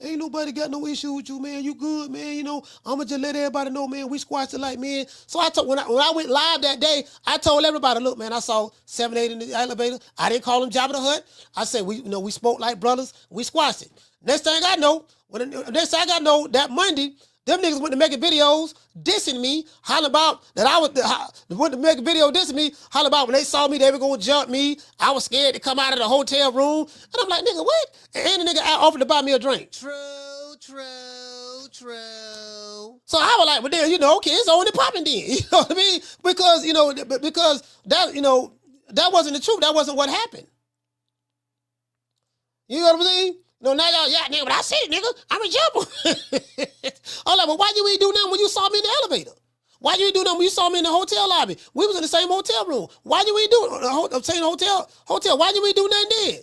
Ain't nobody got no issue with you, man. You good, man. I'm going to just let everybody know, man, we squashed it like men. So when I went live that day, I told everybody, look, man, I saw 7, 8 in the elevator. I didn't call him Jabba the Hutt. I said, we spoke like brothers. We squashed it. Next thing I know, that Monday, them niggas went to making videos dissing me, hollering about that went to make a video dissing me, hollering about when they saw me, they were going to jump me. I was scared to come out of the hotel room. And I'm like, nigga, what? And the nigga offered to buy me a drink. True. So I was like, well, then, okay, it's only popping then. You know what I mean? Because that, that wasn't the truth. That wasn't what happened. You know what I'm saying? Now y'all, yeah, nigga, but I said it, nigga. I'm a jumper. I'm like, well, why you ain't do nothing when you saw me in the elevator? Why you ain't do nothing when you saw me in the hotel lobby? We was in the same hotel room. Why you ain't do it? Same hotel. Why you ain't do nothing then?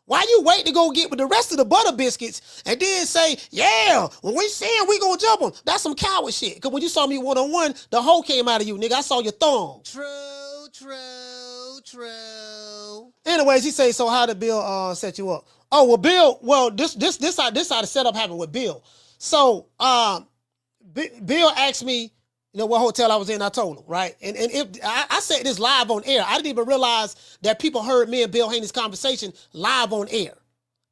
Why you wait to go get with the rest of the butter biscuits and then say, yeah, when we saying we gonna jump them? That's some coward shit. Because when you saw me one-on-one, the whole came out of you, nigga. I saw your thumb. True. Anyways, he say, so how did Bill set you up? Oh, well, Bill, this how the setup happened with Bill. So Bill asked me, what hotel I was in. I told him, right? And if I said this live on air, I didn't even realize that people heard me and Bill Haney's conversation live on air.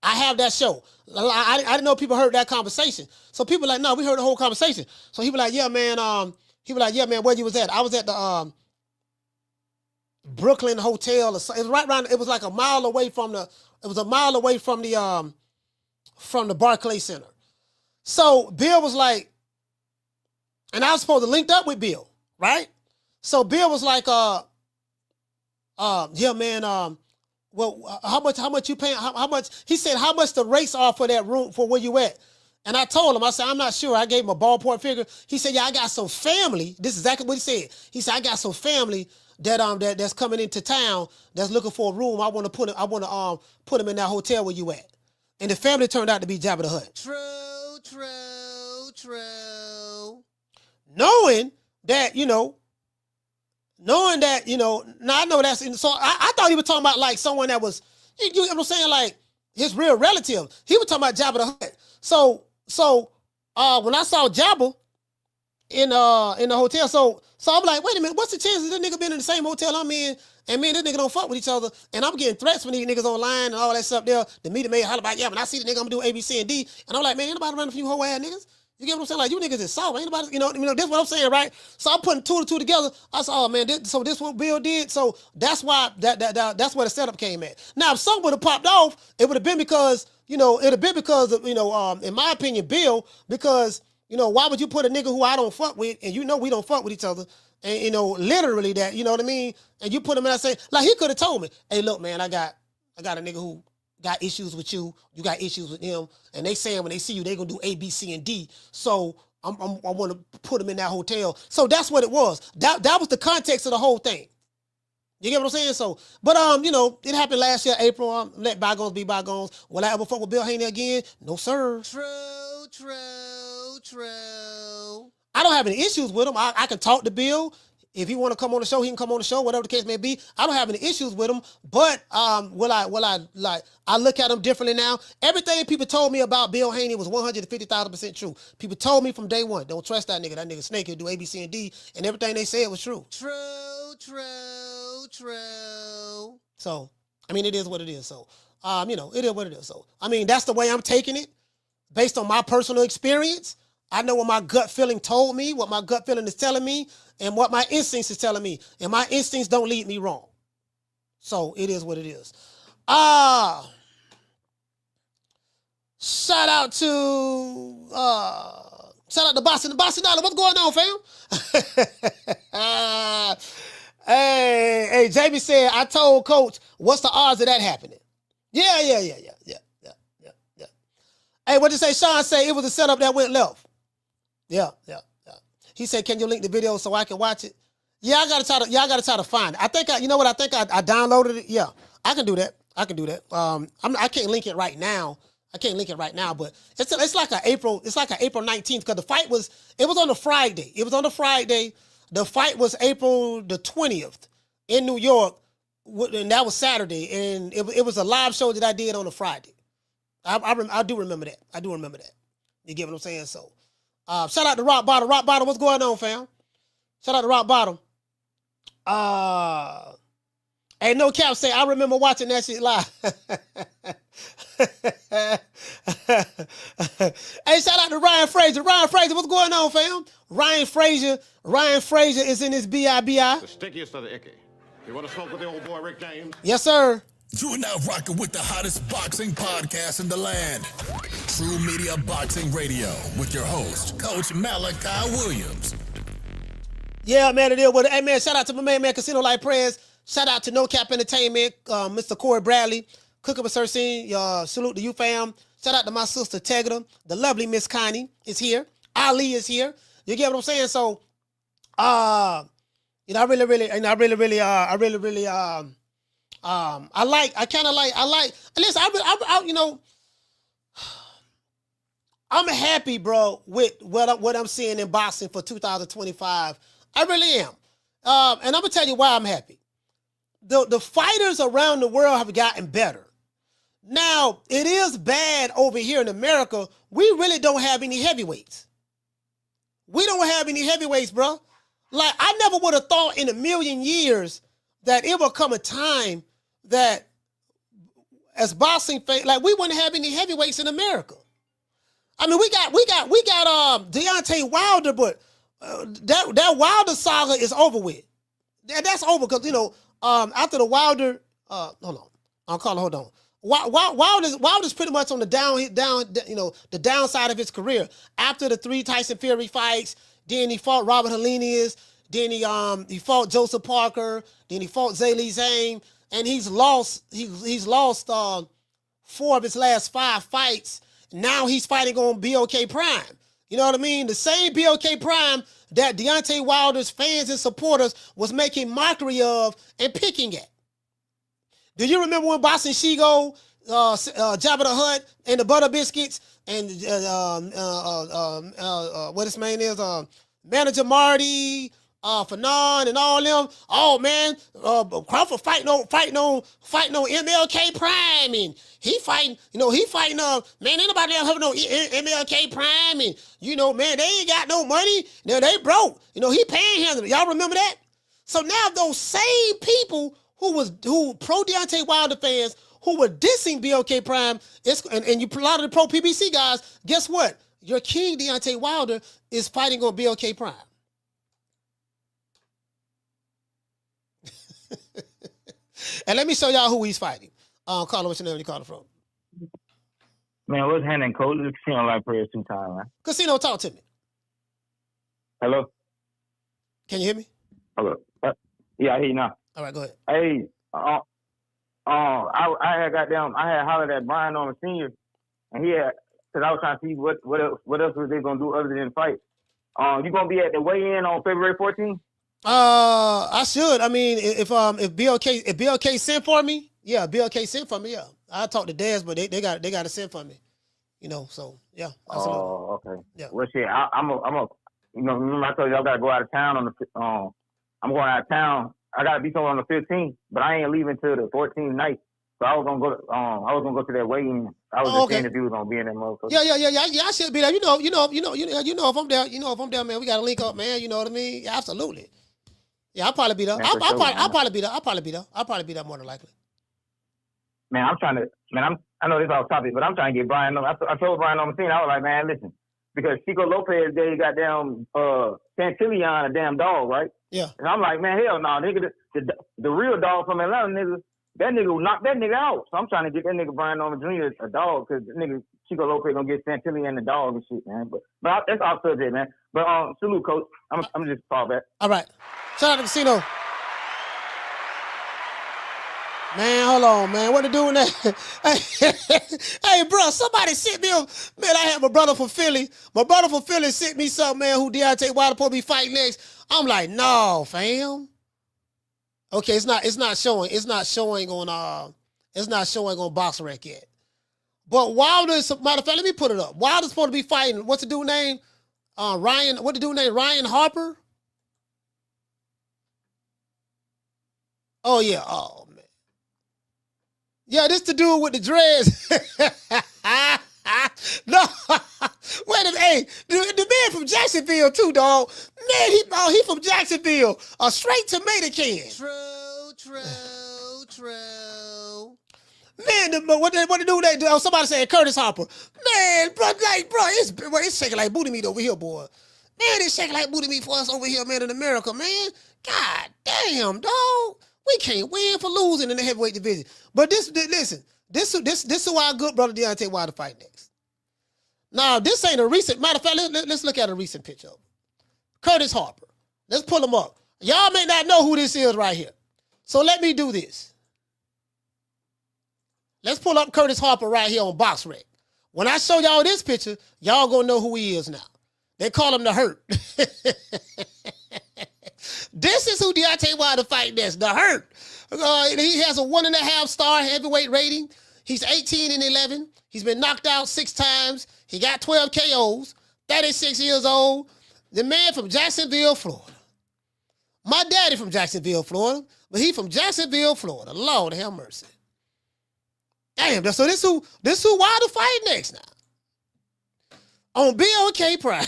I have that show. I didn't know people heard that conversation. So people like, no, we heard the whole conversation. So he was like, yeah, man. Where you was at? I was at the Brooklyn Hotel. It was right around. It was like a mile away from the. It was a mile away from the Barclays Center. So Bill was like, and I was supposed to link up with Bill, right? So Bill was like, yeah, man, well, how much you paying? How much? He said, how much the rates are for that room, for where you at? And I told him, I said, I'm not sure. I gave him a ballpark figure. He said, yeah, I got some family. This is exactly what he said. He said, I got some family that's coming into town that's looking for a room. I want to put him in that hotel where you at. And the family turned out to be Jabba the Hutt. True. Knowing that, now I know that's, so I thought he was talking about like someone that was, you know what I'm saying, like his real relative. He was talking about Jabba the Hutt. So when I saw Jabba in the hotel, so I'm like, wait a minute, what's the chances this nigga been in the same hotel I'm in, and me and this nigga don't fuck with each other, and I'm getting threats from these niggas online and all that stuff there. The media may holler about, yeah, when I see the nigga, I'm gonna do A, B, C, and D, and I'm like, man, ain't nobody running for you hoe ass niggas. You get what I'm saying? Like, you niggas is soft. Ain't nobody, you know, that's what I'm saying, right? So I'm putting two and two together. I said, oh man, this what Bill did. So that's why that's where the setup came at. Now, if something would have popped off, it would have been because, you know, it'd have been because of, you know, in my opinion, Bill, because, you know, why would you put a nigga who I don't fuck with, and you know we don't fuck with each other, and, you know, literally that, you know what I mean? And you put him in that same, like, he could have told me, hey, look, man, I got a nigga who got issues with you, you got issues with him, and they saying when they see you, they gonna do A, B, C, and D. So I want to put him in that hotel. So that's what it was. That was the context of the whole thing. You get what I'm saying? So, but you know, it happened last year, April. Let bygones be bygones. Will I ever fuck with Bill Haney again? No, sir. True. I don't have any issues with him. I can talk to Bill. If he want to come on the show, he can come on the show, whatever the case may be. I don't have any issues with him, but will I like, I look at him differently now. Everything people told me about Bill Haney was 150,000% true. People told me from day one, don't trust that nigga. That nigga snake, he'll do A, B, C, and D, and everything they said was true. True. So, I mean, it is what it is. So, you know, it is what it is. So, I mean, that's the way I'm taking it, based on my personal experience. I know what my gut feeling told me, what my gut feeling is telling me, and what my instincts is telling me. And my instincts don't lead me wrong. So it is what it is. Shout out to Boston Dollar. What's going on, fam? Hey, Jamie said, I told Coach, what's the odds of that happening? Yeah. Hey, what did you say? Sean say it was a setup that went left. Yeah. He said, can you link the video so I can watch it? Yeah, I gotta try to find it. I think I downloaded it. Yeah, I can do that. I can't link it right now. But it's like an April 19th, because the fight was on a Friday. The fight was April the 20th in New York, and that was Saturday, and it was a live show that I did on a Friday. I do remember that. You get what I'm saying? So, shout out to Rock Bottom. Rock Bottom, what's going on, fam? Shout out to Rock Bottom. Hey, no cap say, I remember watching that shit live. Hey, shout out to Ryan Frazier. Ryan Frazier, what's going on, fam? Ryan Frazier is in his BIBI. The stickiest of the icky. You want to smoke with the old boy Rick James? Yes, sir. You are now rocking with the hottest boxing podcast in the land. True Media Boxing Radio with your host, Coach Malachi Williams. Yeah, man, it is. Hey, man, shout out to my man, Casino Light Prayers. Shout out to No Cap Entertainment, Mr. Corey Bradley, Cook Up a Sir Scene. Salute to you, fam. Shout out to my sister, Tegra. The lovely Miss Connie is here. Ali is here. You get what I'm saying? So, I like, I'm happy, bro, with what I'm seeing in boxing for 2025. I really am. And I'm going to tell you why I'm happy. The fighters around the world have gotten better. Now, it is bad over here in America. We really don't have any heavyweights. We don't have any heavyweights, bro. Like, I never would have thought in a million years that it would come a time that as boxing fans, like, we wouldn't have any heavyweights in America. I mean, we got Deontay Wilder, but that Wilder saga is over with. That's over because, after the Wilder, hold on. Wilder's pretty much on the the downside of his career. After the 3 Tyson Fury fights, then he fought Robert Helenius, then he fought Joseph Parker, then he fought Zhilei Zhang, and he's lost 4 of his last 5 fights. Now he's fighting on BOK Prime. You know what I mean? The same BOK Prime that Deontay Wilder's fans and supporters was making mockery of and picking at. Do you remember when Boston Shigo, Jabba the Hutt, and the Butter Biscuits, and what his name is, Manager Marty, Fanon and all them. Oh man, Crawford fighting on MLK Prime, and he fighting. Man, ain't nobody else having no MLK Prime, and man, they ain't got no money. They broke. He panhandling. Y'all remember that? So now those same people who pro Deontay Wilder fans who were dissing BLK Prime, and a lot of the pro PBC guys, guess what? Your king Deontay Wilder is fighting on BLK Prime. And let me show y'all who he's fighting. Carla, what's your name? Where you calling from? Man, what's happening, Coach? The Casino Life Prayers 2 times, man. Casino, talk to me. Hello? Can you hear me? Hello. Yeah, I hear you now. All right, go ahead. Hey, I had hollered at Brian Norman Sr. and because I was trying to see what else was they gonna do other than fight. You gonna be at the weigh-in on February 14th? I should. I mean, if BLK sent for me, yeah, BLK sent for me, yeah. I talked to Daz, but they got to send for me. So yeah. Absolutely. Oh, okay. Yeah. Well, shit, remember I told you I gotta go out of town I'm going out of town. I gotta be somewhere on the 15th, but I ain't leaving till the 14th night. So I was gonna go to that weigh-in. I was just saying if you was gonna be in that motherfucker. Yeah. I should be there. If I'm there, if I'm there, man, we gotta link up, man. You know what I mean? Yeah, absolutely. Yeah, I'll probably be there. I'll probably be there more than likely. Man, I know this off topic, but I'm trying to get Brian. I told Brian on the scene, I was like, man, listen, because Chico Lopez gave goddamn Santillion a damn dog, right? Yeah. And I'm like, man, hell no, nigga, the real dog from Atlanta, nigga, that nigga will knock that nigga out. So I'm trying to get that nigga Brian Norman Jr. a dog, because nigga Chico Lopez gonna get Santillion the dog and shit, man. But that's off subject, man. But salute, Coach. I'm just fall back. All right. Shout out to Casino. Man, hold on, man. What to do with that? Hey, bro, somebody sent me man, I had my brother from Philly. My brother from Philly sent me something, man, who Deontay Wilder supposed to be fighting next. I'm like, no, fam. Okay, it's not showing on BoxRec yet. But Wilder's, matter of fact, let me put it up. Wilder's supposed to be fighting, what's the dude name? Ryan Harper? Oh, yeah. Oh, man. Yeah, this the dude with the dreads. No. Wait a minute. Hey, the man from Jacksonville, too, dog. Man, he from Jacksonville. A straight tomato can. True. Man, what the dude they do? Somebody said Curtis Hopper. Man, bro, it's shaking like booty meat over here, boy. Man, it's shaking like booty meat for us over here, man, in America, man. God damn, dog. We can't win for losing in the heavyweight division. But this is why our good brother Deontay Wilder fight next. Now, this ain't a recent, matter of fact, let's look at a recent picture of him. Curtis Harper. Let's pull him up. Y'all may not know who this is right here. So let me do this. Let's pull up Curtis Harper right here on BoxRec. When I show y'all this picture, y'all gonna know who he is now. They call him the Hurt. This is who Deontay Wilder fight next, the Hurt. He has a 1.5-star heavyweight rating. He's 18-11. He's been knocked out 6 times. He got 12 KOs, 36 years old. The man from Jacksonville, Florida. My daddy from Jacksonville, Florida, but he from Jacksonville, Florida. Lord have mercy. Damn, so this who Wilder fight next now. On BLK Prime.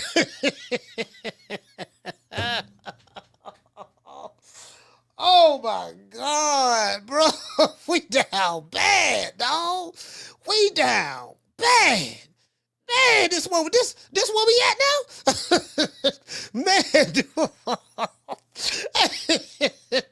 Oh my God, bro. We down bad, dog. We down bad. Man, this where we at now? Man,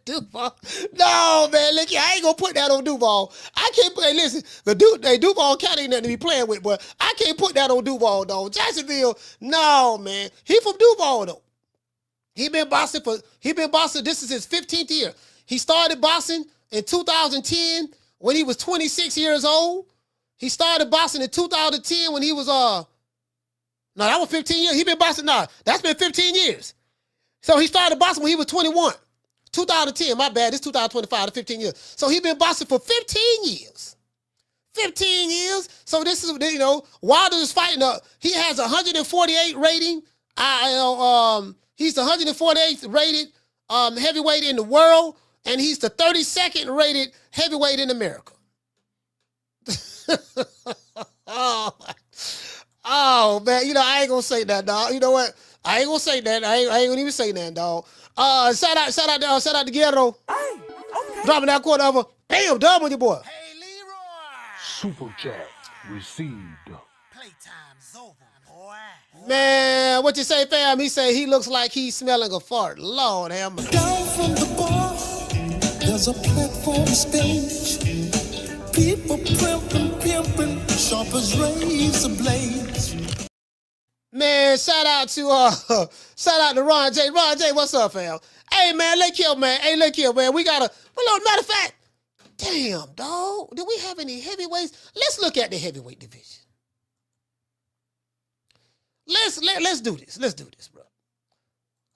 Duval. No, man, look here. I ain't gonna put that on Duval. I can't put, hey, listen, Duval County ain't nothing to be playing with, but I can't put that on Duval, dog. Jacksonville, no, man. He from Duval, though. He been boxing, this is his 15th year. He started boxing in 2010 when he was 26 years old. He started boxing in 2010 when he was, no, that was 15 years. He been boxing, that's been 15 years. So he started boxing when he was 21. 2010, my bad, this 2025 to 15 years. So he been boxing for 15 years. 15 years. So this is, Wilder is fighting, he has 148 rating. He's the 148th rated heavyweight in the world, and he's the 32nd rated heavyweight in America. Oh, man, I ain't gonna say that, dog. You know what? I ain't gonna say that. I ain't gonna even say that, dog. Shout out to Guerrero. Hey, okay. Dropping that quarter over. Bam, dub on your boy. Hey, Leroy. Super chat received. Playtime's over, boy. Man, what you say, fam? He say he looks like he's smelling a fart. Lord have mercy. Down from the bar, there's a platform stage. People pimping, sharp as razor blades. Man, shout out to Ron J. Ron J, what's up, fam? Hey, man, look here, man. We got matter of fact, damn, dog. Do we have any heavyweights? Let's look at the heavyweight division. Let's do this. Let's do this, bro.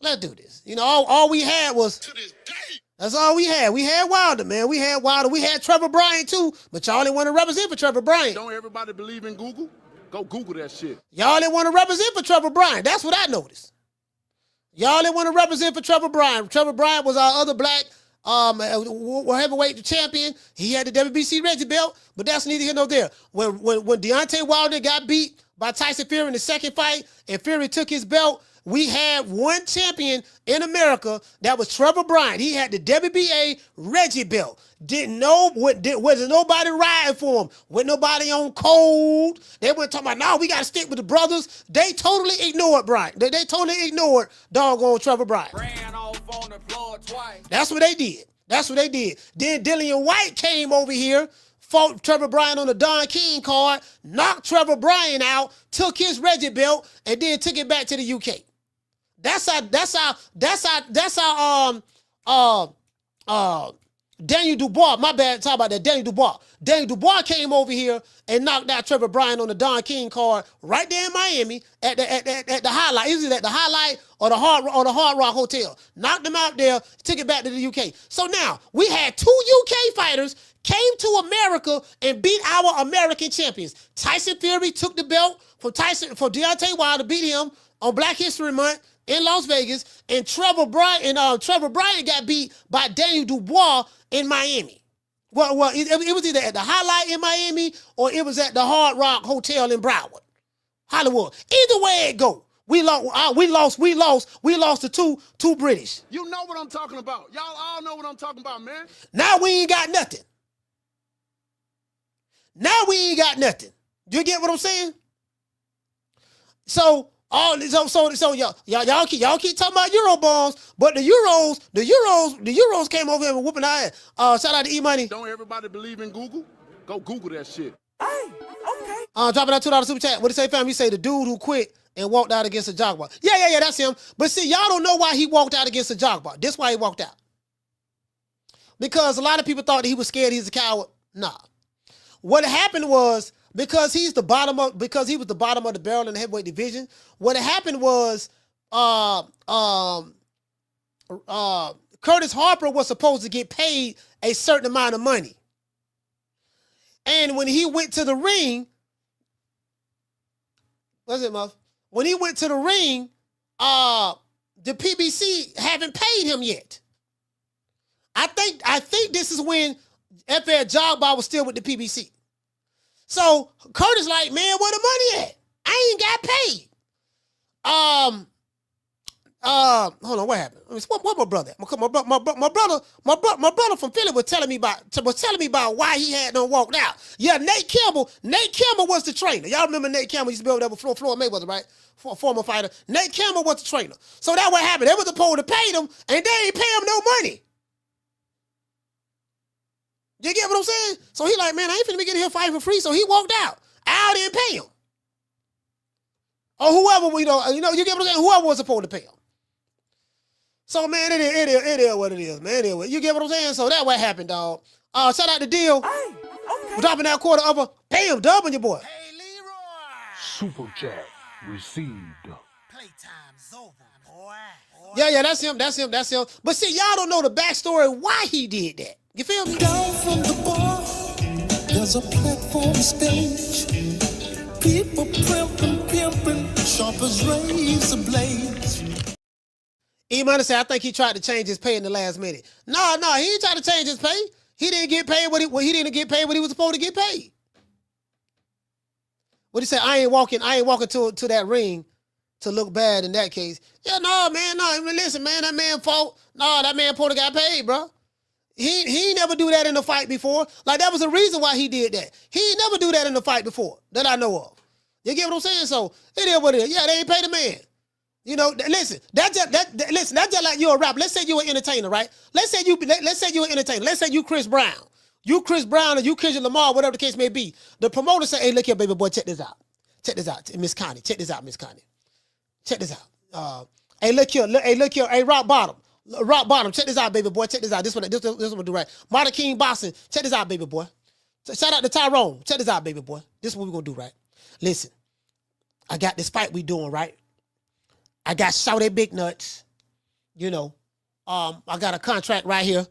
Let's do this. All we had was to this day. That's all we had. We had Wilder, man. We had Wilder. We had Trevor Bryant too, but y'all didn't want to represent for Trevor Bryant. Don't everybody believe in Google? Go Google that shit. Y'all didn't want to represent for Trevor Bryant. That's what I noticed. Y'all didn't want to represent for Trevor Bryant. Trevor Bryant was our other black heavyweight champion. He had the WBC Reggie belt, but that's neither here nor there. When Deontay Wilder got beat by Tyson Fury in the second fight and Fury took his belt, we had one champion in America. That was Trevor Bryant. He had the WBA Reggie belt. Wasn't nobody riding for him. Wasn't nobody on cold. They weren't talking about, no, we got to stick with the brothers. They totally ignored Bryant. They totally ignored doggone Trevor Bryant. Ran off on the floor twice. That's what they did. Then Dillian White came over here, fought Trevor Bryant on the Don King card, knocked Trevor Bryant out, took his Reggie belt, and then took it back to the UK. That's how Daniel Dubois, my bad, talk about that, Daniel Dubois came over here and knocked out Trevor Bryant on the Don King card right there in Miami at the Highlight. Is it at the Highlight or the Hard Rock Hotel? Knocked him out there, took it back to the UK. So now we had two UK fighters came to America and beat our American champions. Tyson Fury took the belt from Deontay Wilder, beat him on Black History Month in Las Vegas, and Trevor Bryant got beat by Daniel Dubois in Miami. Well, it was either at the Highlight in Miami or it was at the Hard Rock Hotel in Broward, Hollywood. Either way it go, we lost to two British. You know what I'm talking about. Y'all all know what I'm talking about, man. Now we ain't got nothing. You get what I'm saying? So y'all keep talking about Euro bombs, but the Euros came over here and whooping our ass. Shout out to E-Money. Don't everybody believe in Google? Go Google that shit. Hey, okay. Dropping that $2 super chat. What did he say, fam? He say the dude who quit and walked out against a Jaguar. Yeah, that's him. But see, y'all don't know why he walked out against a Jaguar. This why he walked out. Because a lot of people thought that he was scared he's a coward. Nah. What happened was, because he was the bottom of the barrel in the heavyweight division, what happened was Curtis Harper was supposed to get paid a certain amount of money. And when he went to the ring, when he went to the ring, the PBC haven't paid him yet. I think this is when FL Jogbar was still with the PBC. So Curtis like, man, where the money at? I ain't got paid. Hold on, what happened? What my brother? My brother from Philly was telling me about why he had done walked out. Yeah, Nate Campbell was the trainer. Y'all remember Nate Campbell used to be over there with Floyd Mayweather, right? Former fighter. Nate Campbell was the trainer. So that what happened. They was supposed to pay them, and they ain't pay him no money. You get what I'm saying? So he like, man, I ain't finna be getting here fighting for free. So he walked out. Al didn't pay him. Or whoever, you get what I'm saying? Whoever was supposed to pay him. So, man, it is what it is, man. You get what I'm saying? So that what happened, dog. Shout out to Deal. Hey, okay. We're dropping that quarter over. Bam, dub on your boy. Hey, Leroy. Super chat received. Playtime's over, boy. Yeah, that's him. But see, y'all don't know the backstory why he did that. You feel me? Down from the bar, there's a platform stage. People pimping, sharp as razor blades. E-Money said, I think he tried to change his pay in the last minute. No, he ain't trying to change his pay. He didn't get paid he didn't get paid what he was supposed to get paid. What he said, I ain't walking to that ring to look bad in that case. Yeah, no, man, no. I mean, listen, man, that man fault. No, that man supposed to got paid, bro. He never do that in a fight before. Like, that was the reason why he did that. He never do that in a fight before that I know of. You get what I'm saying? So it is what it is. Yeah, they ain't pay the man. You know, listen, that's just like you're a rapper. Let's say you're an entertainer, right? Let's say you're an entertainer. Let's say you Chris Brown. You Chris Brown or you Kendrick Lamar, whatever the case may be. The promoter say, hey, look here, baby boy, check this out. Check this out, Miss Connie. Check this out, Miss Connie. Check this out. Hey, look here. Hey, Rock Bottom. Check this out, baby boy. Check this out. This one we'll do right. Martin King Boston. Check this out, baby boy. Shout out to Tyrone. Check this out, baby boy. This is what we're going to do, right? Listen, I got this fight we doing, right? I got Shawty Big Nuts. You know, I got a contract right here.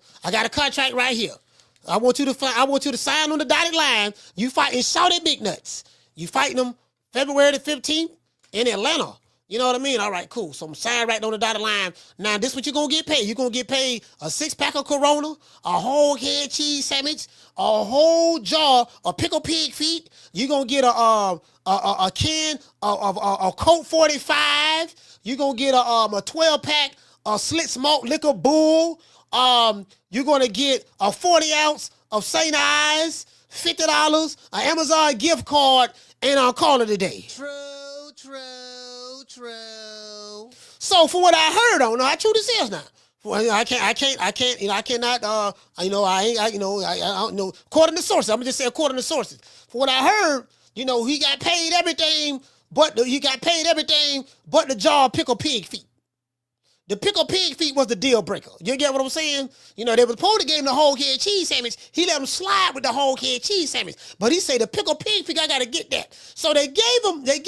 I want you to sign on the dotted line. You fighting Shawty Big Nuts. You fighting them February the 15th in Atlanta. You know what I mean? All right, cool. So I'm signing right on the dotted line. Now, this is what you're going to get paid. You're going to get paid a 6-pack of Corona, a whole head cheese sandwich, a whole jar of pickled pig feet. You're going to get a can of Colt 45. You're going to get a 12-pack of Slit Smoke Liquor Bull. You're going to get a 40-ounce of St. Ives, $50, an Amazon gift card, and I'll call it a day. True. So for what I heard, I don't know how true this is now. I cannot, I don't know. According to sources, I'm gonna just say according to sources. For what I heard, he got paid everything, but the jar of pickled pig feet. The pickled pig feet was the deal breaker. You get what I'm saying? They was supposed to give him the whole head cheese sandwich. He let him slide with the whole head cheese sandwich. But he said the pickled pig feet, I gotta get that. So they gave him the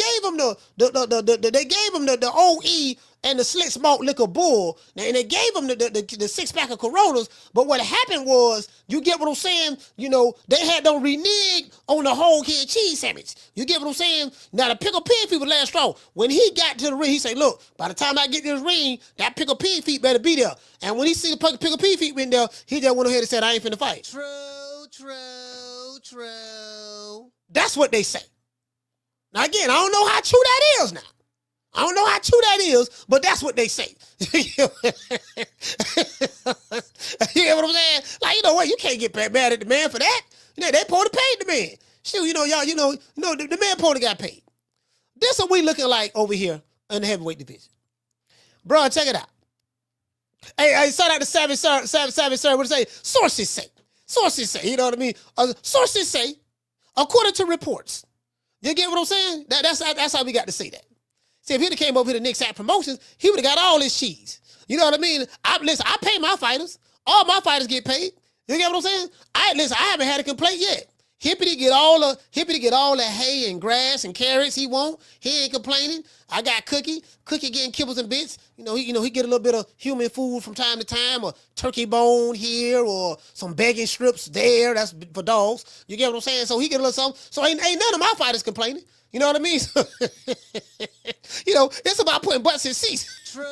OE and the Slit Smoke Liquor Bull. And they gave him the 6-pack of Coronas. But what happened was, you get what I'm saying? They had them renege on the whole head cheese sandwich. You get what I'm saying? Now the pickled pig feet was last strong. When he got to the ring, he said, look, by the time I get to this ring, that pickled pig feet better be there. And when he see the pickled pig feet in there, he just went ahead and said, I ain't finna fight. True. That's what they say. Now again, I don't know how true that is now. I don't know how true that is, but that's what they say. You know what I'm saying? Like, you know what? You can't get mad at the man for that. They supposed to pay the man. Shoot, the man supposed to got paid. This is what we looking like over here in the heavyweight division. Bro, check it out. Hey, shout out to Savage Sir. What it say? Sources say. You know what I mean? Sources say, according to reports. You get what I'm saying? That's how we got to say that. See, if he'd have came over here to Nick Sack Promotions, he would have got all his cheese. You know what I mean? I pay my fighters. All my fighters get paid. You get what I'm saying? I haven't had a complaint yet. Hippity get all the hay and grass and carrots he want. He ain't complaining. I got Cookie getting kibbles and bits. He get a little bit of human food from time to time, or turkey bone here, or some bacon strips there. That's for dogs. You get what I'm saying? So he get a little something. So ain't none of my fighters complaining. You know what I mean? It's about putting butts in seats. True.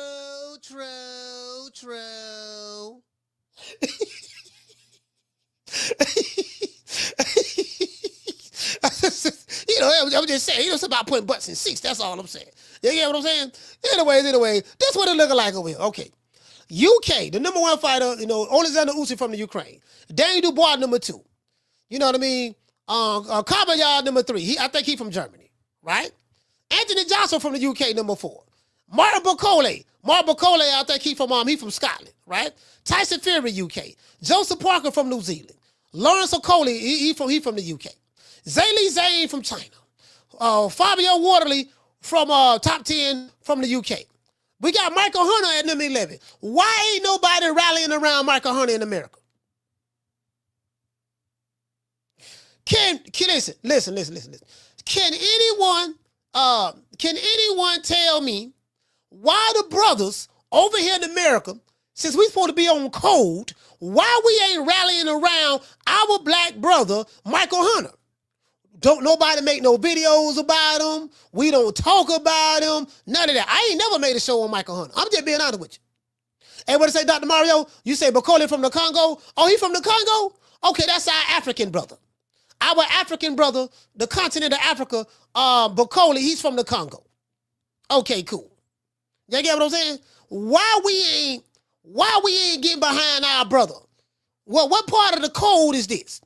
I'm just saying, it's about putting butts in seats. That's all I'm saying. You get what I'm saying? Anyway, that's what it looking like over here. Okay. UK, the number one fighter, Alexander Usyk from the Ukraine. Daniel Dubois, number 2. You know what I mean? Kabayar, number 3. I think he from Germany. Right? Anthony Johnson from the UK, number 4. Martin Bacole, I think he from Scotland, right? Tyson Fury, UK. Joseph Parker from New Zealand. Lawrence Okoli, he from the UK. Zayli Zane from China. Fabio Waterley from top 10 from the UK. We got Michael Hunter at number 11. Why ain't nobody rallying around Michael Hunter in America? Listen. Can anyone tell me why the brothers over here in America, since we supposed to be on code, why we ain't rallying around our black brother, Michael Hunter? Don't nobody make no videos about him. We don't talk about him. None of that. I ain't never made a show on Michael Hunter. I'm just being honest with you. Hey, what to say, Dr. Mario? You say Bokole from the Congo? Oh, he from the Congo? Okay, that's our African brother. Our African brother, the continent of Africa, Bokole, he's from the Congo. Okay, cool. You get what I'm saying? Why we ain't getting behind our brother? Well, what part of the code is this?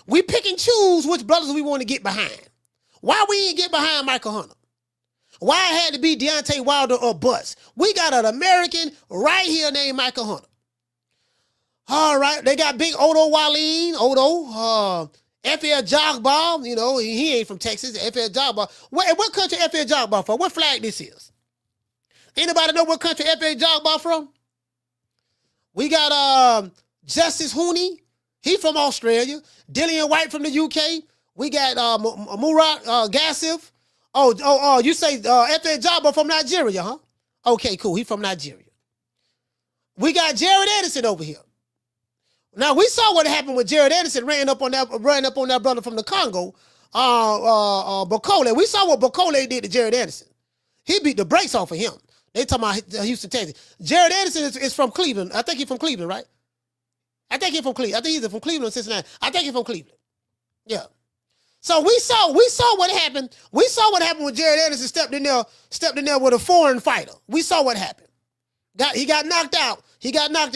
We pick and choose which brothers we want to get behind. Why we ain't get behind Michael Hunter? Why it had to be Deontay Wilder or bust? We got an American right here named Michael Hunter. All right, they got big Odo Waleed, FL Jogbar, you know, he ain't from Texas, FL Jogbar. What country FL Jogbar from? What flag this is? Anybody know what country FL Jogbar from? We got Justice Hooney, he from Australia. Dillian White from the UK. We got Murat Gassif. You say FL Jogbar from Nigeria, huh? Okay, cool, he from Nigeria. We got Jared Anderson over here. Now we saw what happened when Jared Anderson ran up on that brother from the Congo, Bokole. We saw what Bokole did to Jared Anderson. He beat the brakes off of him. They talking about Houston, Texas. Jared Anderson is from Cleveland. I think he's from Cleveland, right? I think he's from Cleveland. I think he's from Cleveland, Cincinnati. I think he's from Cleveland. Yeah. So we saw what happened. We saw what happened when Jared Anderson stepped in there with a foreign fighter. We saw what happened. He got knocked out. He got dropped.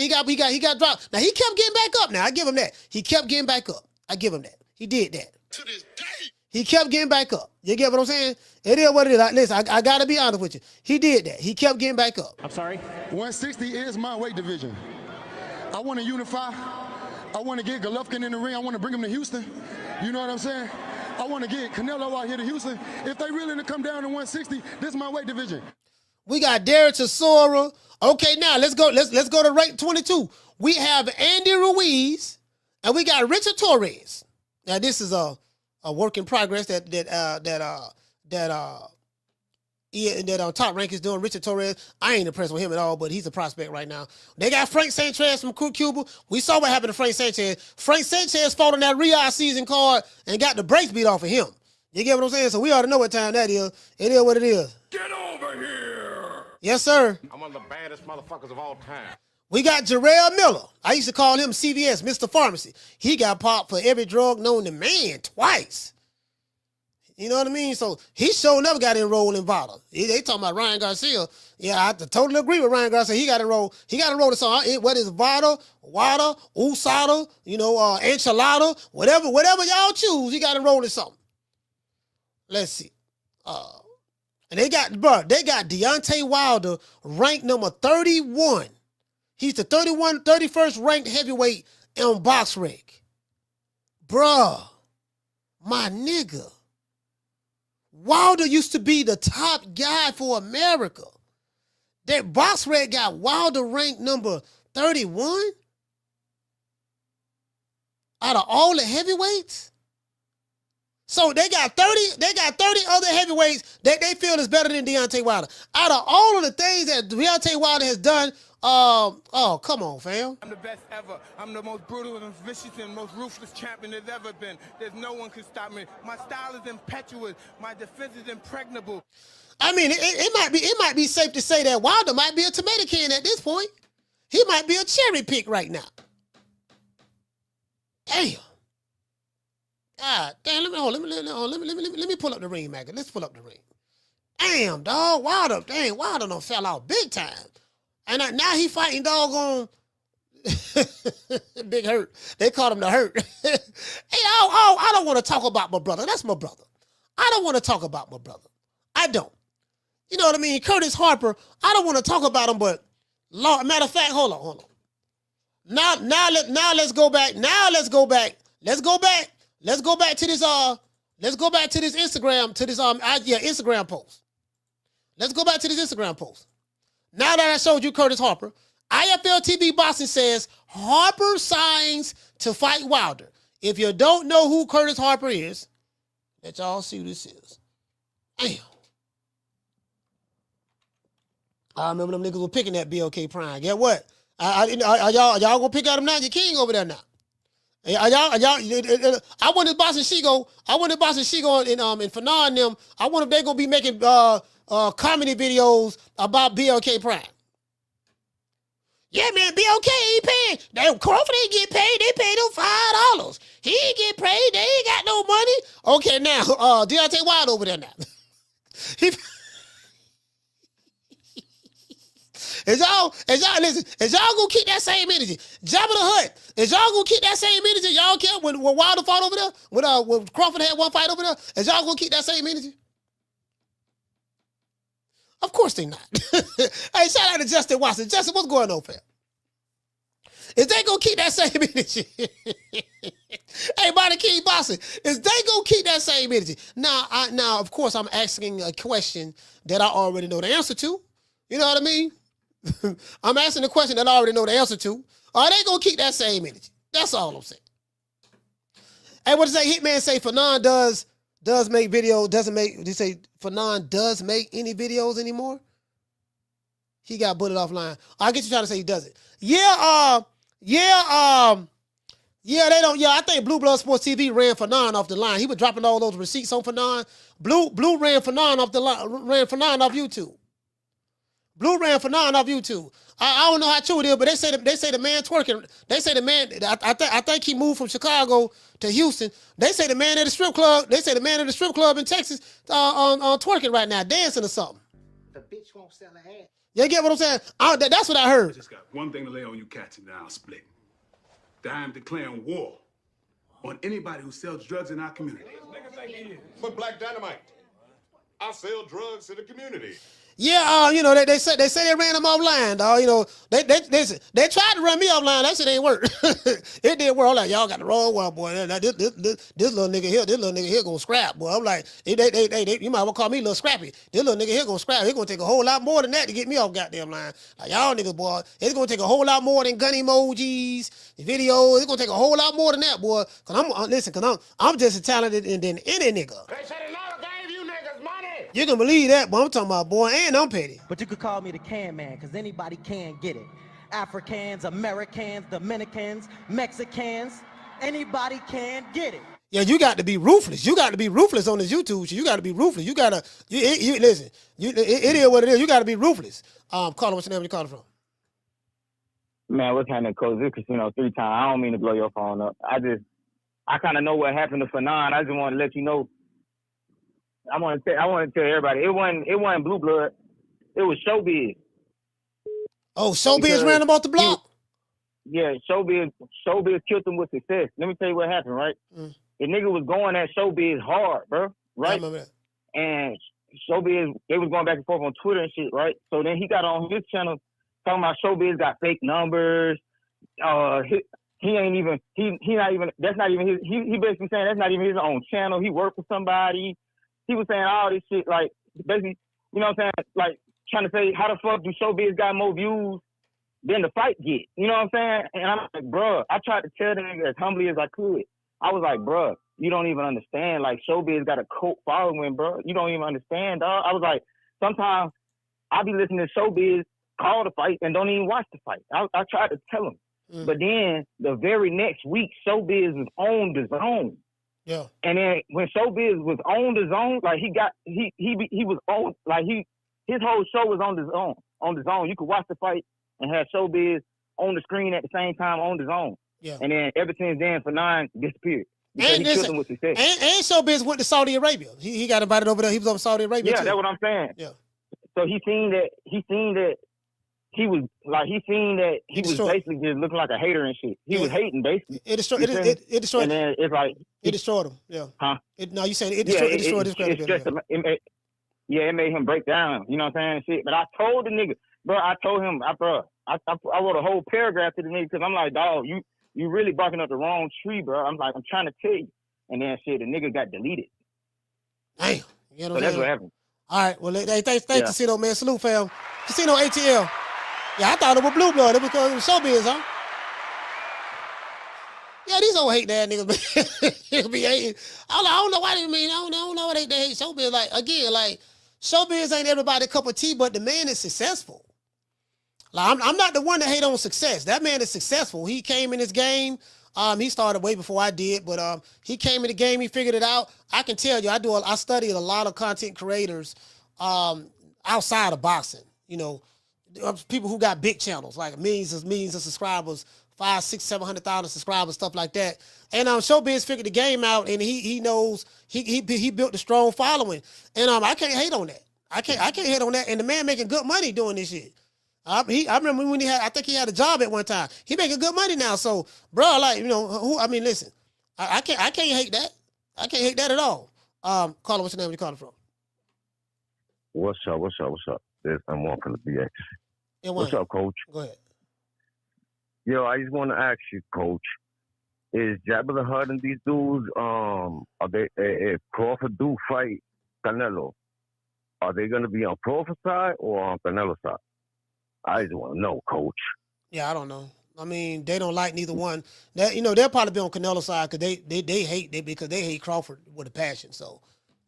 Now he kept getting back up. Now I give him that. He kept getting back up. I give him that. He did that. To this day. He kept getting back up. You get what I'm saying? It is what it is. Listen, I gotta be honest with you. He did that. He kept getting back up. I'm sorry? 160 is my weight division. I want to unify. I want to get Golovkin in the ring. I want to bring him to Houston. You know what I'm saying? I want to get Canelo out here to Houston. If they really to come down to 160, this is my weight division. We got Derek Chisora. Okay, now let's go to rank 22. We have Andy Ruiz, and we got Richard Torres. Now this is a work in progress that Top Rank is doing. Richard Torres, I ain't impressed with him at all, but he's a prospect right now. They got Frank Sanchez from Cuba. We saw what happened to Frank Sanchez. Frank Sanchez fought on that Riyadh season card and got the brakes beat off of him. You get what I'm saying? So we ought to know what time that is. It is what it is. Get over here! Yes, sir. I'm one of the baddest motherfuckers of all time. We got Jarrell Miller. I used to call him CVS, Mr. Pharmacy. He got popped for every drug known to man twice. You know what I mean? So he sure never got enrolled in VADA. They talking about Ryan Garcia. Yeah, I totally agree with Ryan Garcia. He got enrolled. He got enrolled in something. What is VADA, WADA, USADA, enchilada, whatever y'all choose. He got enrolled in something. Let's see. And they got Deontay Wilder ranked number 31. He's the 31st ranked heavyweight on BoxRec. Bruh, my nigga. Wilder used to be the top guy for America. That BoxRec got Wilder ranked number 31 out of all the heavyweights. So they got 30 other heavyweights that they feel is better than Deontay Wilder. Out of all of the things that Deontay Wilder has done, come on, fam. I'm the best ever. I'm the most brutal and vicious and most ruthless champion there's ever been. There's no one can stop me. My style is impetuous. My defense is impregnable. I mean, it might be safe to say that Wilder might be a tomato can at this point. He might be a cherry pick right now. Damn. God damn, let me pull up the ring, Maggie. Let's pull up the ring. Damn, dog. Wilder done fell out big time. And now he fighting doggone Big Hurt. They called him the Hurt. Hey, I don't want to talk about my brother. That's my brother. I don't want to talk about my brother. I don't. You know what I mean? Curtis Harper, I don't want to talk about him, but matter of fact, hold on. Now let's go back. Let's go back to this Instagram, Instagram post. Let's go back to this Instagram post. Now that I showed you Curtis Harper, IFL TV Boxing says Harper signs to fight Wilder. If you don't know who Curtis Harper is, let y'all see who this is. Damn. I remember them niggas were picking that BLK Prime. Get what? Are y'all gonna pick at him now? You're king over there now. I wanted Boxing Shigo. In Fanon and them. I wonder if they're gonna be making comedy videos about BLK Prime. Yeah, man, be okay. He paying. Crawford ain't get paid. They paid him $5. He ain't get paid. They ain't got no money. Okay, now, Deontay Wilder over there now. Is y'all gonna keep that same energy? Jabba the Hutt, is y'all gonna keep that same energy? Y'all care when Wilder fought over there? When Crawford had one fight over there? Is y'all gonna keep that same energy? Of course they not. Hey, shout out to Justin Watson. Justin, what's going on, fam? Is they gonna keep that same energy? Hey, Body King Bossing, is they gonna keep that same energy? Now, of course, I'm asking a question that I already know the answer to. You know what I mean? I'm asking the question that I already know the answer to. Are they gonna keep that same energy? That's all I'm saying. Hey, what does that Hitman say? Fanon does make video, doesn't make, they say Fanon does make any videos anymore? He got bullet offline. I get you trying to say he doesn't. Yeah, they don't. Yeah, I think Blue Blood Sports TV ran Fanon off the line. He was dropping all those receipts on Fanon. Blue ran Fanon off the line, ran Fanon off YouTube. Blue ran Fanon off YouTube. I don't know how true it is, but they say the man twerking. They say the man. I think he moved from Chicago to Houston. They say the man at the strip club. They say the man at the strip club in Texas on twerking right now, dancing or something. The bitch won't sell her ass. You get what I'm saying? That's what I heard. I just got one thing to lay on you cats and now split. I am declaring war on anybody who sells drugs in our community. But Black Dynamite, I sell drugs to the community. Yeah, they say they ran him offline, dog. They tried to run me offline. That shit ain't work. It didn't work. I'm like, y'all got the wrong one, boy. This little nigga here gonna scrap, boy. I'm like, you might well call me little scrappy. This little nigga here gonna scrap. It's gonna take a whole lot more than that to get me off goddamn line. Like y'all niggas, boy. It's gonna take a whole lot more than gun emojis, videos. It's gonna take a whole lot more than that, boy. Cause I'm just as talented than any nigga. They said another gave you niggas money. You can believe that, boy. I'm talking about, boy, and I'm petty. But you could call me the can man, because anybody can get it. Africans, Americans, Dominicans, Mexicans, anybody can get it. Yeah, you got to be ruthless. You got to be ruthless on this YouTube shit. You got to be ruthless. Listen, it is what it is. You got to be ruthless. Caller, what's your name? Where you calling from? Man, what's happening, Coach? This casino 3 times. I don't mean to blow your phone up. I kind of know what happened to Fanon. I just want to let you know. I want to tell everybody. It wasn't Blue Blood. It was Showbiz. Oh, Showbiz ran him off the block? Yeah, Showbiz killed him with success. Let me tell you what happened, right? The nigga was going at Showbiz hard, bro. Right? I remember that. And Showbiz, they was going back and forth on Twitter and shit, right? So then he got on his channel talking about Showbiz got fake numbers. He basically saying that's not even his own channel. He worked for somebody. He was saying all this shit, like, basically, you know what I'm saying? Like, trying to say, how the fuck do Showbiz got more views than the fight get? You know what I'm saying? And I'm like, bruh, I tried to tell the nigga as humbly as I could. I was like, bruh, you don't even understand. Like, Showbiz got a cult following, bruh. You don't even understand, dog. I was like, sometimes I be listening to Showbiz call the fight and don't even watch the fight. I tried to tell him. But then the very next week, Showbiz was on the zone. Yeah. And then when Showbiz was on the zone, like he was on, like his whole show was on the zone. On the zone, you could watch the fight and have Showbiz on the screen at the same time on the zone. Yeah. And then ever since then, Fanon disappeared. Because he killed him with success. And Showbiz went to Saudi Arabia. He got invited over there. He was over Saudi Arabia. Yeah, too. that's what I'm saying. Yeah. So he seen that he was basically just looking like a hater and shit. He was hating basically. It destroyed. And then it's like it destroyed him. Yeah. Huh? You saying it destroyed his credibility. It made him break down. You know what I'm saying? Shit. But I told the nigga, bro. I told him, I wrote a whole paragraph to the nigga because I'm like, dog, you really barking up the wrong tree, bro. I'm like, I'm trying to tell you. And then shit, the nigga got deleted. Damn. You know so that's what happened. All right. Well, hey, thanks, Casino, man. Salute, fam. Casino ATL. Yeah, I thought it was Blue Blood. It was because it was Showbiz, huh? Yeah, these old hate that niggas, man. Niggas be hating. I don't know why they mean. I don't know why they hate Showbiz. Like, again, like, Showbiz ain't everybody's cup of tea, but the man is successful. Like, I'm not the one to hate on success. That man is successful. He came in this game. He started way before I did, but he came in the game. He figured it out. I can tell you, I studied a lot of content creators outside of boxing. You know, people who got big channels, like millions of subscribers, 500,000, 600,000, 700,000 subscribers, stuff like that. And Showbiz figured the game out, and he knows he built a strong following. And I can't hate on that. I can't hate on that. And the man making good money doing this shit. I remember when I think he had a job at one time. He making good money now. So, bro, like, listen, I can't hate that. I can't hate that at all. Caller, what's your name? Where you calling from? What's up? I'm walking the BX. What's up, Coach? Go ahead. Yo, I just want to ask you, Coach, is Jabba the Hutt and these dudes, are they, if Crawford do fight Canelo, are they going to be on Crawford's side or on Canelo's side? I just want to know, Coach. Yeah, I don't know. I mean, they don't like neither one. They'll probably be on Canelo's side because they hate Crawford with a passion. So,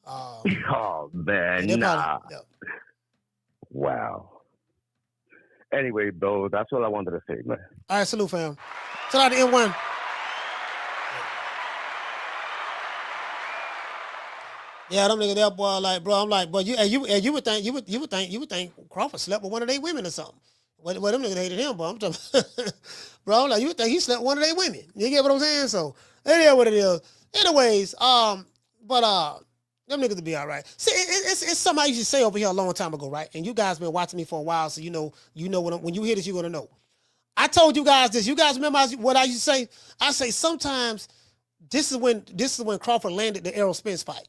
oh man, nah. Yeah. Wow. Anyway, bro, that's all I wanted to say, man. All right, salute, fam. Shout out to N1. Yeah, them niggas there, boy, like, bro, I'm like, boy, you would think Crawford slept with one of their women or something. Well, them niggas hated him, bro. I'm talking, bro, I'm like, you would think he slept with one of their women. You get what I'm saying? So, it is what it is. Anyways, them niggas will be all right. See, it's something I used to say over here a long time ago, right? And you guys been watching me for a while, so you know when you hear this, you're gonna know. I told you guys this. You guys remember what I used to say? I say sometimes this is when Crawford landed the Errol Spence fight.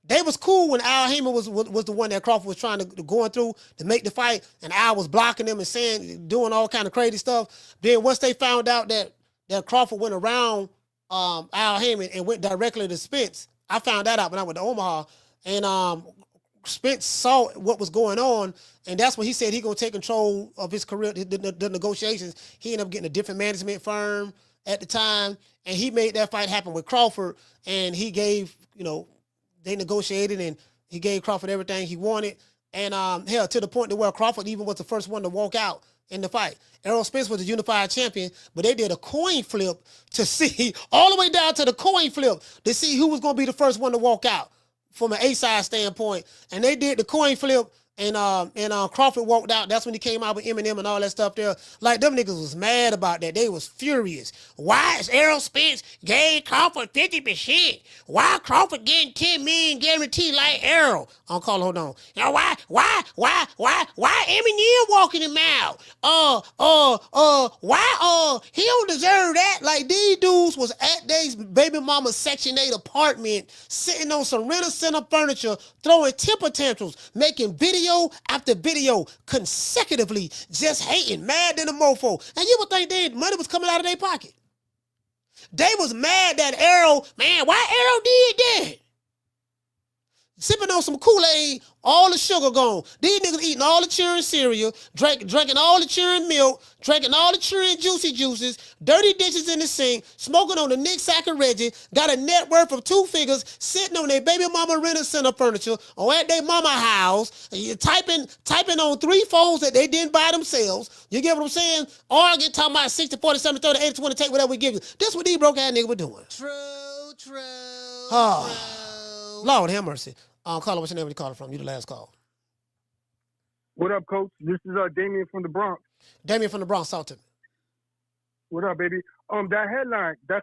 They was cool when Al Heyman was the one that Crawford was trying to going through to make the fight, and Al was blocking them and doing all kind of crazy stuff. Then once they found out that Crawford went around Al Heyman and went directly to Spence, I found that out when I went to Omaha, and Spence saw what was going on, and that's when he said he gonna take control of his career, the negotiations. He ended up getting a different management firm at the time, and he made that fight happen with Crawford, and he gave, they negotiated, and he gave Crawford everything he wanted, and hell, to the point where Crawford even was the first one to walk out in the fight. Errol Spence was the unified champion, but they did a coin flip to see, all the way down to the coin flip, to see who was going to be the first one to walk out from an A-side standpoint. And they did the coin flip, and Crawford walked out. That's when he came out with Eminem and all that stuff there. Like, them niggas was mad about that. They was furious. Why is Errol Spence gave Crawford 50%? Why Crawford getting $10 million guaranteed like Errol? Hold on. Now, why Eminem walking him out? Why he don't deserve that? Like, these dudes was at their baby mama's Section 8 apartment, sitting on some rent-a-center furniture, throwing temper tantrums, making video after video consecutively, just hating, mad than a mofo. And you would think their money was coming out of their pocket. They was mad that Errol, man, why Errol did that? Sipping on some Kool-Aid, all the sugar gone. These niggas eating all the churn cereal, drinking all the churn milk, drinking all the churn juicy juices, dirty dishes in the sink, smoking on the Nick Sack and Reggie, got a net worth of 2 figures, sitting on their baby mama rental center furniture or at their mama house, typing on 3 phones that they didn't buy themselves. You get what I'm saying? Arguing, talking about 60, 40, 70, 30, 80, 20, take whatever we give you. This what these broke ass niggas were doing. True. Lord have mercy. Caller, what's your name? Where you calling from? You the last call. What up, Coach? This is Damien from the Bronx. Damien from the Bronx, talk to me. What up, baby? That headline, the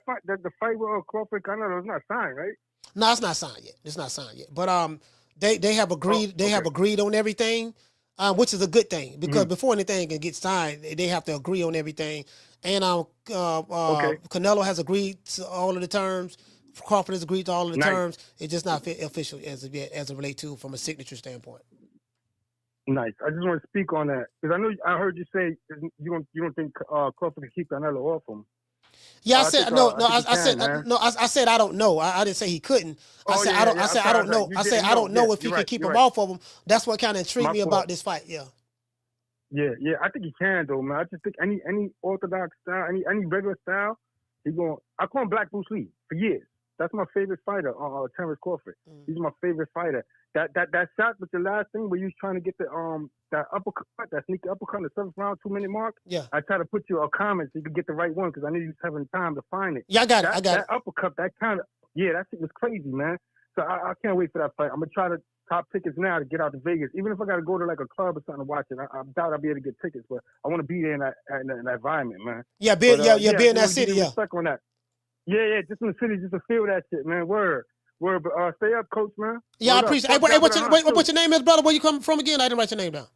fight with Crawford and Canelo is not signed, right? No, it's not signed yet. It's not signed yet. But they have agreed. They have agreed on everything, which is a good thing, because before anything can get signed, they have to agree on everything. And Canelo has agreed to all of the terms. Crawford has agreed to all of the terms. It's just not official as of yet, as it relates to from a signature standpoint. Nice. I just want to speak on that because I heard you say you don't think Crawford can keep Canelo off him. Yeah, I said I don't know. I didn't say he couldn't. I said I don't know. I said I don't know if he can keep him off of him. That's what kind of intrigued me about this fight. Yeah. Yeah. I think he can though, man. I just think any orthodox style, any regular style, I call him Black Bruce Lee for years. That's my favorite fighter, Terence Crawford. He's my favorite fighter. That shot with the last thing where you was trying to get the that uppercut, that sneaky uppercut in the 7th round, 2-minute mark. Yeah. I tried to put you a comment so you could get the right one because I knew you was having time to find it. Yeah, I got it. That uppercut, that kind of, that shit was crazy, man. So I can't wait for that fight. I'm gonna try to top tickets now to get out to Vegas. Even if I gotta go to like a club or something to watch it, I doubt I'll be able to get tickets. But I want to be there in that environment, man. Yeah, be in that city. Yeah. Respect on that. Yeah, just in the city, just to feel that shit, man. Word. But stay up, coach, man. Yeah, I appreciate it. Hey, what's your name is, brother? Where you come from again? I didn't write your name down.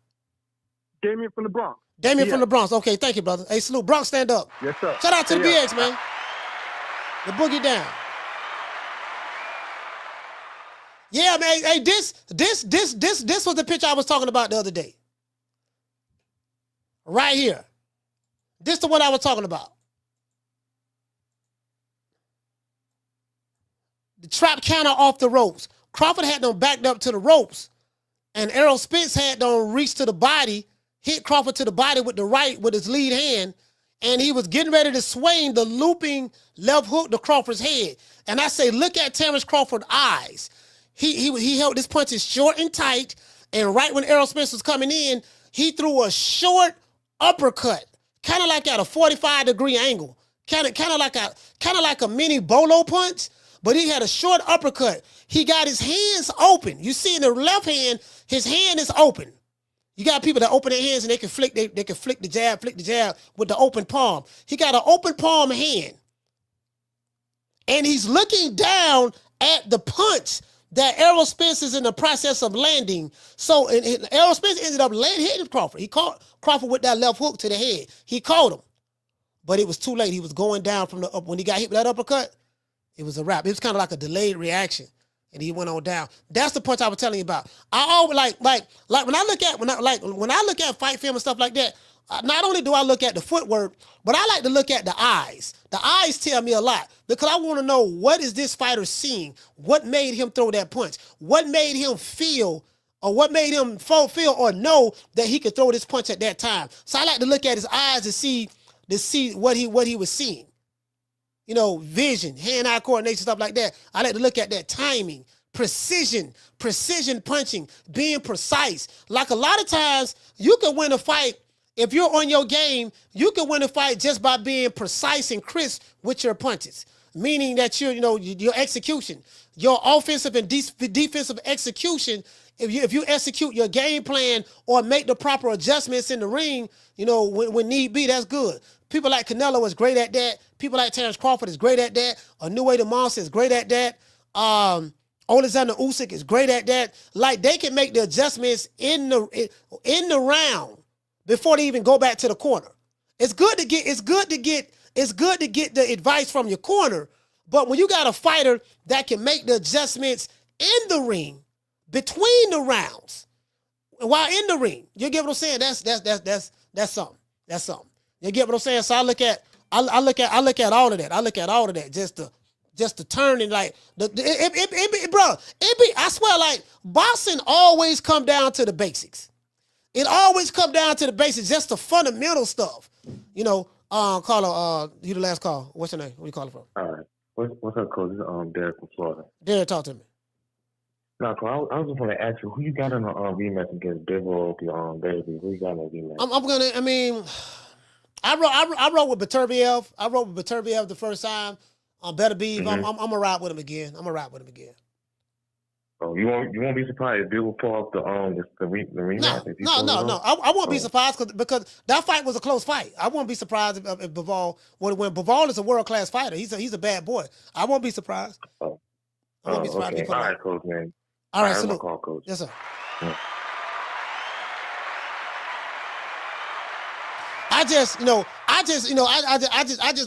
Damien from the Bronx. Damien from the Bronx. Okay, thank you, brother. Hey, salute. Bronx, stand up. Yes, sir. Shout out to the BX, man. The boogie down. Yeah, man. Hey, this was the picture I was talking about the other day. Right here. This the one I was talking about. The trap counter off the ropes. Crawford had them backed up to the ropes. And Errol Spence had them reach to the body, hit Crawford to the body with the right, with his lead hand. And he was getting ready to swing the looping left hook to Crawford's head. And I say, look at Terence Crawford's eyes. He held his punches short and tight. And right when Errol Spence was coming in, he threw a short uppercut, kind of like at a 45-degree angle, kind of like a mini bolo punch. But he had a short uppercut. He got his hands open. You see in the left hand, his hand is open. You got people that open their hands and they can flick the jab with the open palm. He got an open palm hand. And he's looking down at the punch that Errol Spence is in the process of landing. So Errol Spence ended up hitting Crawford. He caught Crawford with that left hook to the head. He caught him. But it was too late. He was going down from the up. When he got hit with that uppercut, it was a wrap. It was kind of like a delayed reaction, and he went on down. That's the punch I was telling you about. I always like when I look at fight film and stuff like that. Not only do I look at the footwork, but I like to look at the eyes. The eyes tell me a lot because I want to know what is this fighter seeing. What made him throw that punch? What made him feel, or what made him feel or know that he could throw this punch at that time? So I like to look at his eyes to see what he was seeing. You know, vision, hand-eye coordination, stuff like that. I like to look at that timing, precision punching, being precise. Like a lot of times, you can win a fight if you're on your game. You can win a fight just by being precise and crisp with your punches. Meaning that your execution, your offensive and defensive execution. If you execute your game plan or make the proper adjustments in the ring, when need be, that's good. People like Canelo is great at that. People like Terence Crawford is great at that. Inoue the Monster is great at that. Alexander Usyk is great at that. Like, they can make the adjustments in the round before they even go back to the corner. It's good to get the advice from your corner, but when you got a fighter that can make the adjustments in the ring between the rounds while in the ring, you get what I'm saying? That's something. That's something. You get what I'm saying? So I look at all of that. I look at all of that just to turn and like I swear, like, boxing always come down to the basics. It always come down to the basics, just the fundamental stuff. Caller, you the last call. What's your name? Where you calling from? All right. What's up, Coach? This is Derek from Florida. Derek, talk to me. No, Cole, I was just want to ask you, who you got in a rematch against Bivol, Baby? Who you got in a rematch? I wrote with Beterbiev. I wrote with Beterbiev the first time. Better be. I'm gonna ride with him again. Oh, you won't be surprised if Bivol pull off the rematch. No. I won't be surprised because that fight was a close fight. I won't be surprised if Bivol, when Bivol is a world class fighter, he's a bad boy. I won't be surprised. I won't be surprised. Okay. All right, Coach, man. All right, salute. Call, Coach. Yes, sir. Yeah. I just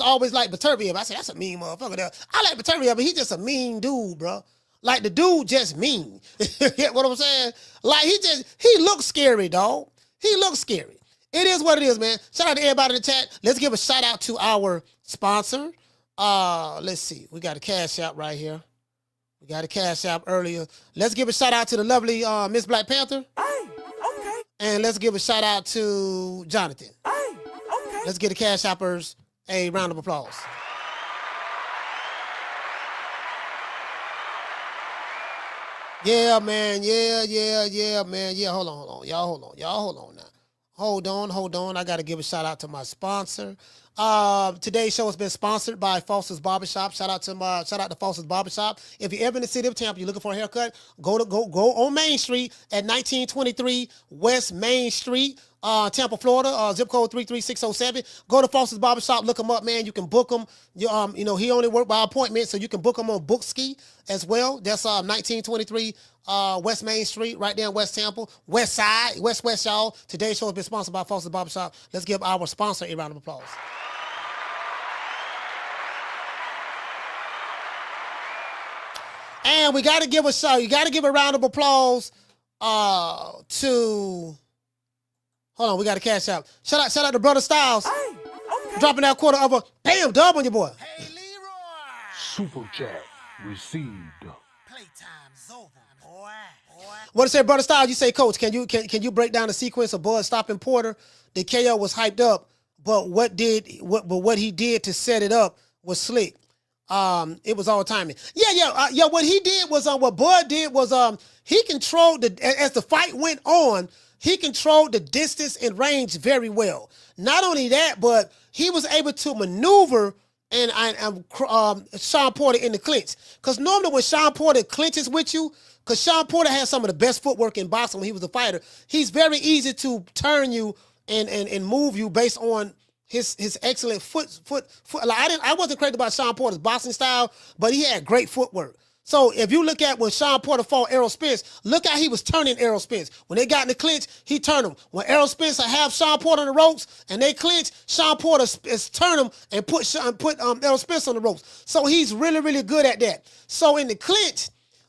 always like Beterbiev. I say that's a mean motherfucker. I like Beterbiev, but he's just a mean dude, bro. Like, the dude just mean. You get what I'm saying? Like, he looks scary, dog. He looks scary. It is what it is, man. Shout out to everybody in the chat. Let's give a shout out to our sponsor. Let's see. We got a cash app right here. We got a cash app earlier. Let's give a shout out to the lovely Miss Black Panther. Hey, okay. And let's give a shout out to Jonathan. Hey, okay. Let's give the cash appers a round of applause. Yeah, man. Yeah, man. Yeah, hold on. Y'all hold on now. Hold on. I got to give a shout out to my sponsor. Today's show has been sponsored by Foster's Barbershop. Shout out to Foster's Barbershop. If you're ever in the city of Tampa, you're looking for a haircut, go on Main Street at 1923 West Main Street, Tampa, Florida, zip code 33607. Go to Foster's Barbershop, look them up, man. You can book them. He only work by appointment, so you can book them on Bookski as well. That's 1923 West Main Street, right there in West Tampa, West Side, West, y'all. Today's show has been sponsored by Foster's Barbershop. Let's give our sponsor a round of applause. And we got to give a round of applause to. Hold on, we got to cash out. Shout out to Brother Styles. Dropping that quarter of a bam dub on your boy. Hey, Super chat received. Playtime's over, boy. What to say, Brother Styles? You say, Coach, can you break down the sequence of Bud stopping Porter? The KO was hyped up, but what he did to set it up was slick. It was all timing. Yeah. What he did was what Bud did was he controlled as the fight went on. He controlled the distance and range very well. Not only that, but he was able to maneuver and Sean Porter in the clinch. Because normally when Sean Porter clinches with you, because Sean Porter has some of the best footwork in boxing when he was a fighter, he's very easy to turn you and move you based on his excellent foot. Like I wasn't crazy about Sean Porter's boxing style, but he had great footwork. So if you look at when Sean Porter fought Errol Spence, look how he was turning Errol Spence. When they got in the clinch, he turned him. When Errol Spence have Sean Porter on the ropes and they clinch, Sean Porter is turn him and put Errol Spence on the ropes. So he's really, really good at that. So in the clinch,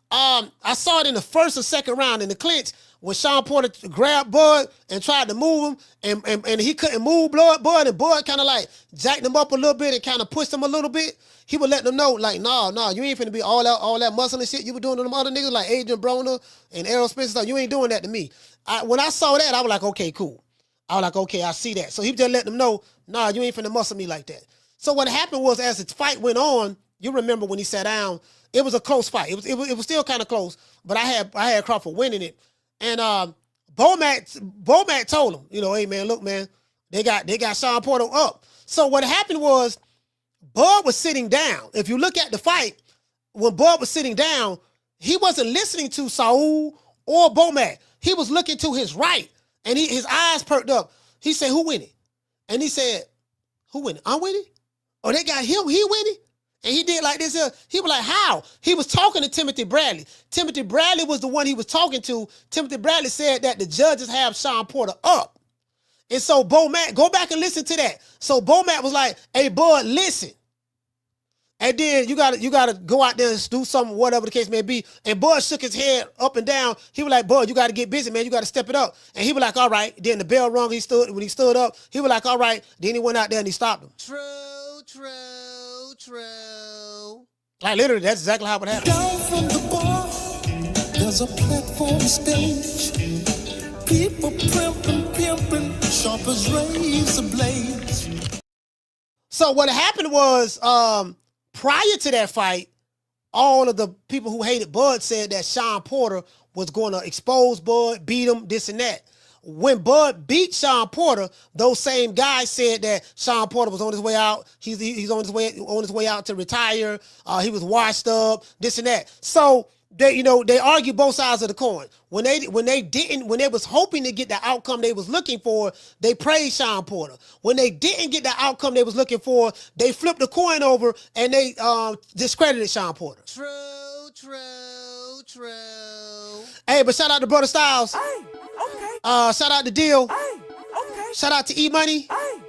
I saw it in the first or second round in the clinch when Sean Porter grabbed Bud and tried to move him and he couldn't move Bud and Bud kind of like jacked him up a little bit and kind of pushed him a little bit. He would let them know, like, no, you ain't finna be all that muscle and shit you were doing to them other niggas like Adrian Broner and Errol Spence stuff. You ain't doing that to me. When I saw that, I was like, okay, cool. I was like, okay, I see that. So he just let them know, you ain't finna muscle me like that. So what happened was as the fight went on, you remember when he sat down, it was a close fight. It was still kind of close, but I had Crawford winning it. And Bomac told him, hey man, look man, they got Sean Porter up. So what happened was Bud was sitting down. If you look at the fight, when Bud was sitting down, he wasn't listening to Saul or Bomac. He was looking to his right, and his eyes perked up. He said, "Who winning?" And he said, "Who winning? I'm winning." Oh, they got him. He winning. And he did like this. He was like, how? He was talking to Timothy Bradley. Timothy Bradley was the one he was talking to. Timothy Bradley said that the judges have Sean Porter up. And so Bomac, go back and listen to that. So Bomac was like, hey, Bud, listen. And then you gotta go out there and do something, whatever the case may be. And Bud shook his head up and down. He was like, Bud, you gotta get busy, man. You gotta step it up. And he was like, all right. Then the bell rung. When he stood up, he was like, all right. Then he went out there and he stopped him. True. Like literally, that's exactly how it happened. Down from the bar, there's a platform stage. People pimping, sharp as razor blades. So what happened was, prior to that fight, all of the people who hated Bud said that Sean Porter was going to expose Bud, beat him, this and that. When Bud beat Sean Porter, those same guys said that Sean Porter was on his way out. He's on his way out to retire. He was washed up, this and that. So they argue both sides of the coin. When they was hoping to get the outcome they was looking for, they praised Sean Porter. When they didn't get the outcome they was looking for, they flipped the coin over and they discredited Sean Porter. True. Hey, but shout out to Brother Styles. Hey, okay. Shout out to Deal. Hey, okay. Shout out to E-Money. Hey,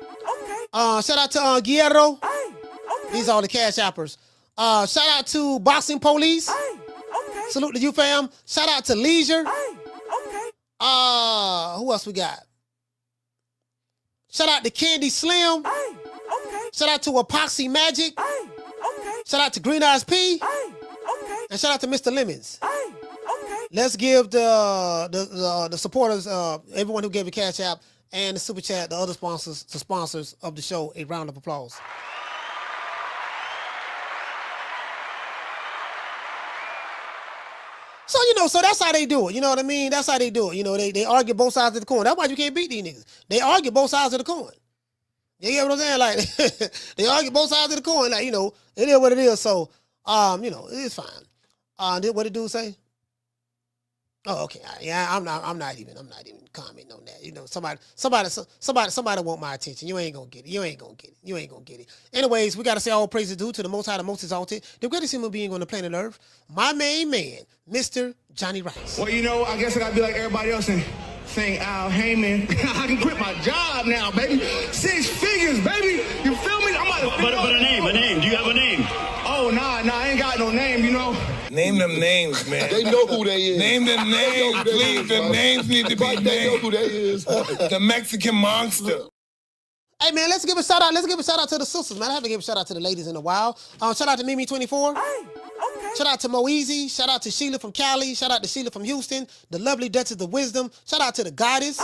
okay. Shout out to Guerrero. Hey, okay. These are all the cash appers. Shout out to Boxing Police. Hey, okay. Salute to you, fam. Shout out to Leisure. Hey, okay. Who else we got? Shout out to Candy Slim. Hey, okay. Shout out to Epoxy Magic. Hey, okay. Shout out to Green Eyes P. Hey, okay. And shout out to Mr. Lemons. Hey, okay. Let's give the supporters, everyone who gave the cash app and the super chat, the other sponsors of the show, a round of applause. So So that's how they do it. You know what I mean? That's how they do it. They argue both sides of the coin. That's why you can't beat these niggas. They argue both sides of the coin. You get what I'm saying? Like, they argue both sides of the coin. Like, it is what it is. So, it's fine. What did dude say? Oh, okay. Yeah, I'm not even commenting on that. Somebody want my attention. You ain't gonna get it. Anyways, we gotta say all praises due to the Most High, the Most Exalted, the greatest human being on the planet Earth, my main man, Mr. Johnny Rice. Well, I guess I gotta be like everybody else and sing Al Heyman. I can quit my job now, baby. 6 figures, baby. You feel me? I'm about to But a name. Do you have a name? Oh, nah, I ain't got no name, Name them names, man. They know who they is. Name them names, please. The names need to be named. They know who they is. The Mexican monster. Hey, man, let's give a shout out. Let's give a shout out to the sisters, man. I haven't given a shout out to the ladies in a while. Shout out to Mimi24. Okay. Shout out to Moeezy. Shout out to Sheila from Cali. Shout out to Sheila from Houston. The lovely Duchess of Wisdom. Shout out to the Goddess.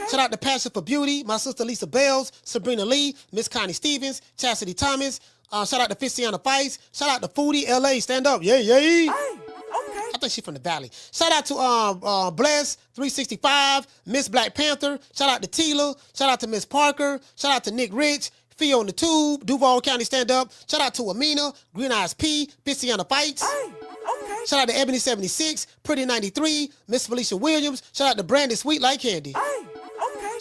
Shout out to Passion for Beauty. My sister Lisa Bells. Sabrina Lee. Miss Connie Stevens. Chastity Thomas. Shout out to Fistiana Fights. Shout out to Foodie LA. Stand up. Yay. I think she's from the Valley. Shout out to Bless 365, Miss Black Panther. Shout out to Tila. Shout out to Miss Parker. Shout out to Nick Rich, Fee on the Tube, Duval County Stand Up. Shout out to Amina, Green Eyes P, Fistiana Fights. Shout out to Ebony 76, Pretty 93, Miss Felicia Williams. Shout out to Brandy Sweet Like Candy.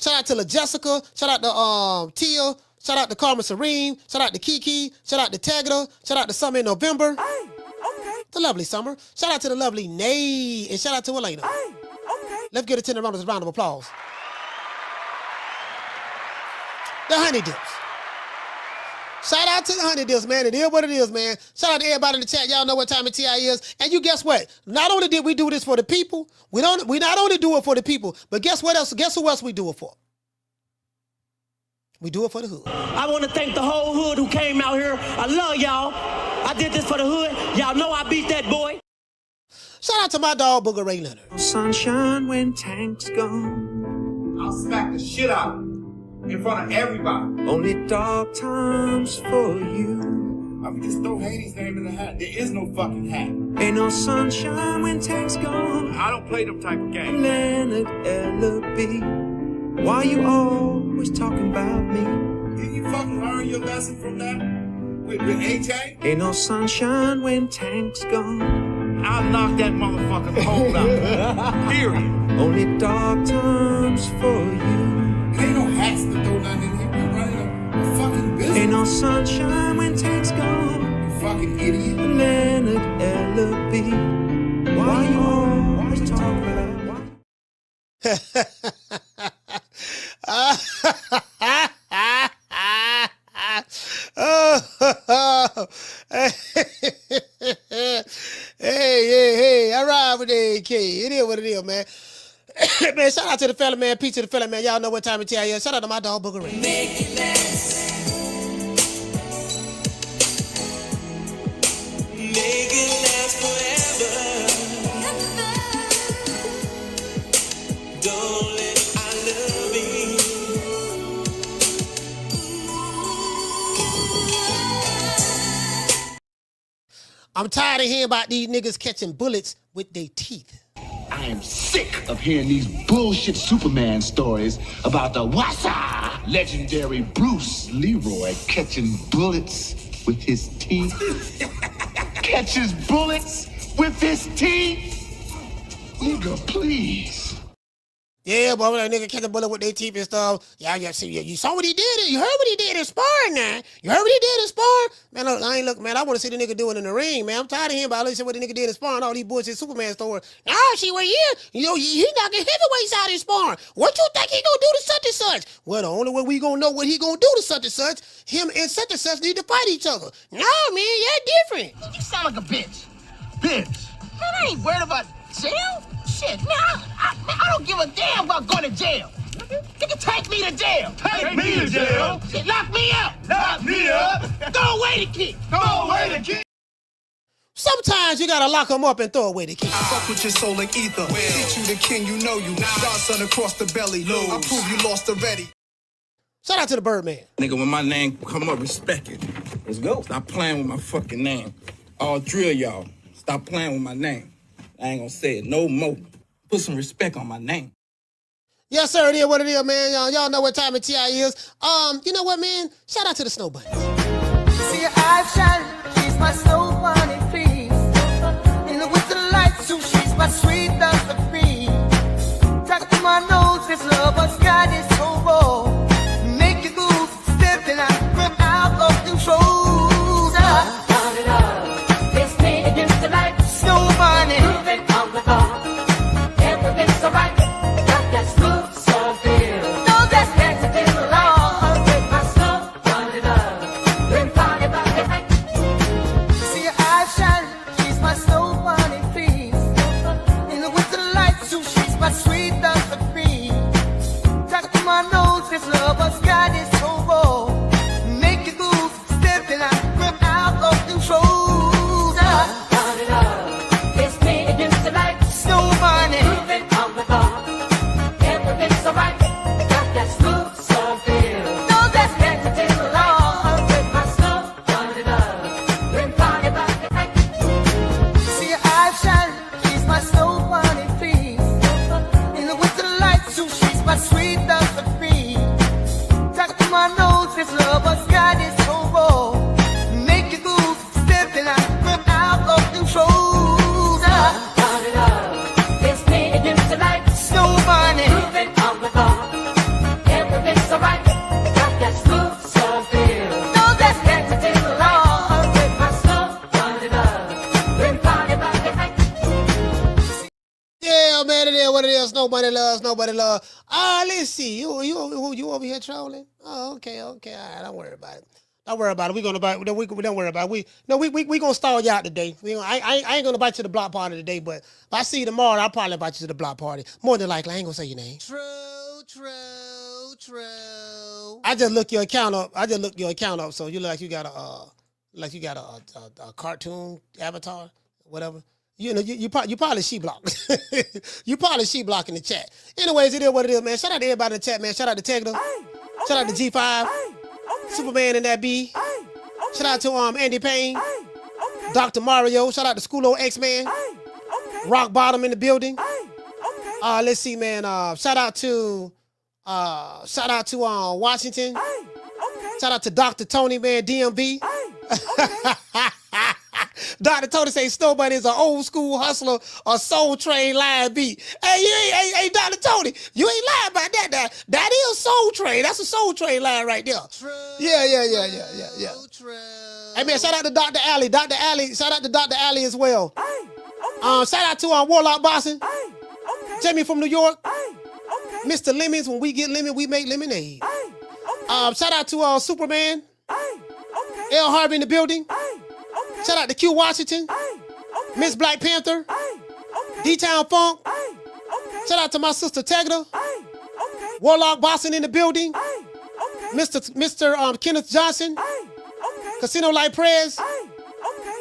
Shout out to La Jessica. Shout out to Tia. Shout out to Carmen Serene. Shout out to Kiki. Shout out to Tagada. Shout out to Summer in November. The lovely Summer. Shout out to the lovely Nay. And shout out to Elena. Let's get a 10 round of applause. The Honey Dips. Shout out to the Honey Dips, man. It is what it is, man. Shout out to everybody in the chat. Y'all know what time of TI is. And you guess what? Not only did we do this for the people, we not only do it for the people, but guess what else? Guess who else we do it for? We do it for the hood. I want to thank the whole hood who came out here. I love y'all. I did this for the hood. Y'all know I beat that boy. Shout out to my dog, Booger Ray Leonard. Sunshine when Tank's gone. I'll smack the shit out of him in front of everybody. Only dark times for you. I mean, just throw Haney's name in the hat. There is no fucking hat. Ain't no sunshine when Tank's gone. I don't play them type of games. Leonard L.B. Why you always talking about me? Didn't you fucking learn your lesson from that? With A-Tank? Ain't no sunshine when Tank's gone. I'll knock that motherfucker's hole out. Period. Only dark times for you. There ain't no hats to throw nothing in here. We're running a fucking business. Ain't no sunshine when Tank's gone. You fucking idiot. Leonard L.B. Why you always talking about me? Hey, all right with the AK. It is what it is, man. Man, shout out to the fella, man. Peace to the fella, man. Y'all know what time it is. Shout out to my dog, Booger Ray. Make it last. Make it last forever. Don't let I love you. I'm tired of hearing about these niggas catching bullets with their teeth. I am sick of hearing these bullshit Superman stories about the Wassa legendary Bruce Leroy catching bullets with his teeth. Catches bullets with his teeth? Nigga, please. Yeah, but that nigga catch a bullet with their teeth and stuff. Yeah, see, you saw what he did. You heard what he did in sparring now. You heard what he did in sparring? Man, look, I want to see the nigga do it in the ring, man. I'm tired of hearing about what the nigga did in sparring, all these bullshit Superman stories. Nah, see what he knocking heavyweights out in sparring. What you think he gonna do to such and such? Well, the only way we gonna know what he gonna do to such and such, him and such need to fight each other. Nah, man, you're different. You sound like a bitch. Bitch. Man, I ain't worried about jail. Shit, man, I don't give a damn about going to jail. Nigga, take me to jail. Take me to jail? Shit, lock me up. Lock me up. Throw away the key. Throw away the key. Sometimes you gotta lock him up and throw away the key. Fuck with your soul and ether. Teach you the king, you know you. Godson across the belly. I prove you lost already. Shout out to the Birdman. Nigga, when my name come up, respect it. Let's go. Stop playing with my fucking name. All three of y'all, stop playing with my name. I ain't gonna say it no more. Put some respect on my name. Yes, sir, it is what it is, man. Y'all know what time of TI is. You know what, man? Shout out to the Snow Bunny. See her eyes shining, she's my snow bunny, please. In the winter light, too, she's my sweet dust of free. Talk to my nose, this love, but sky is so raw. Make you goose, stepping out of control. Turn it up, it's me against the light. Snow bunny, moving on the bar. Everything's alright. Got that smooth, so feel. No, that's next to the law. With my snow bunny love. Been party about the night. See her eyes shining, she's my snow bunny, please. In the winter light, too, she's my sweet dust of free. Talk to my nose, this love, but sky is so raw. Make you goose, stepping out of control. Turn it up, it's me against the light. Snow bunny, moving on the bar. Everything's alright. Got that smooth, so feel. No, that's next to the law. With my snow bunny love. Been party about the night. See her eyes shining, she's my snow bunny, please. In the winter light, too, she's my sweet dust of free. Talk to my nose, this love, but sky is so raw. Make you goose, stepping out of control. Turn it up, it's me against the light. Snow bunny, moving on the bar. Everything's alright. Got that smooth, so feel. No, that's next to the law. With my snow bunny love. Been party about the night. Yeah, man, it is what it is. Nobody loves, nobody loves. Let's see. You over here trolling? Oh, okay. All right, don't worry about it. Don't worry about it. We don't worry about it. We gonna stall you out today. I ain't gonna invite you to the block party today, but if I see you tomorrow, I'll probably invite you to the block party. More than likely, I ain't gonna say your name. True. I just look your account up. So you look like you got a cartoon avatar, whatever. You know, you probably she-block. You probably she-block in the chat. Anyways, it is what it is, man. Shout out to everybody in the chat, man. Shout out to Tegna. Shout out to G5. Superman and that B. Shout out to Andy Payne. Dr. Mario. Shout out to Schoolo X-Man. Rock Bottom in the building. Let's see, man. Shout out to Washington. Shout out to Dr. Tony, man, DMV. Dr. Tony say Snow Bunny is an old school hustler or Soul Train line beat. Hey, Dr. Tony, you ain't lying about that. That is Soul Train. That's a Soul Train line right there. True. Yeah. True. Hey, man, shout out to Dr. Alley. Shout out to Dr. Alley as well. Shout out to Warlock Boston. Jamie from New York. Mr. Lemons, when we get lemon, we make lemonade. Shout out to Superman. L. Harvey in the building. Shout out to Q Washington. Miss Black Panther. D-Town Funk. Shout out to my sister Tegna. Warlock Boston in the building. Mr. Kenneth Johnson. Casino Light Prez.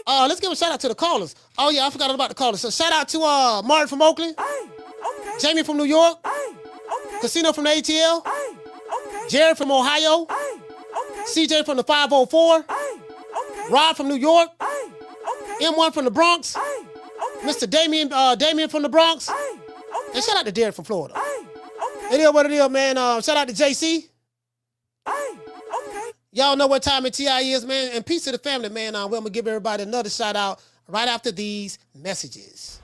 Let's give a shout out to the callers. Oh yeah, I forgot about the callers. So shout out to Martin from Oakland. Jamie from New York. Casino from the ATL. Jared from Ohio. CJ from the 504. Rod from New York. M1 from the Bronx. Mr. Damien from the Bronx. And shout out to Derek from Florida. It is what it is, man. Shout out to JC. Y'all know what time of TI is, man. And peace to the family, man. We're going to give everybody another shout out right after these messages.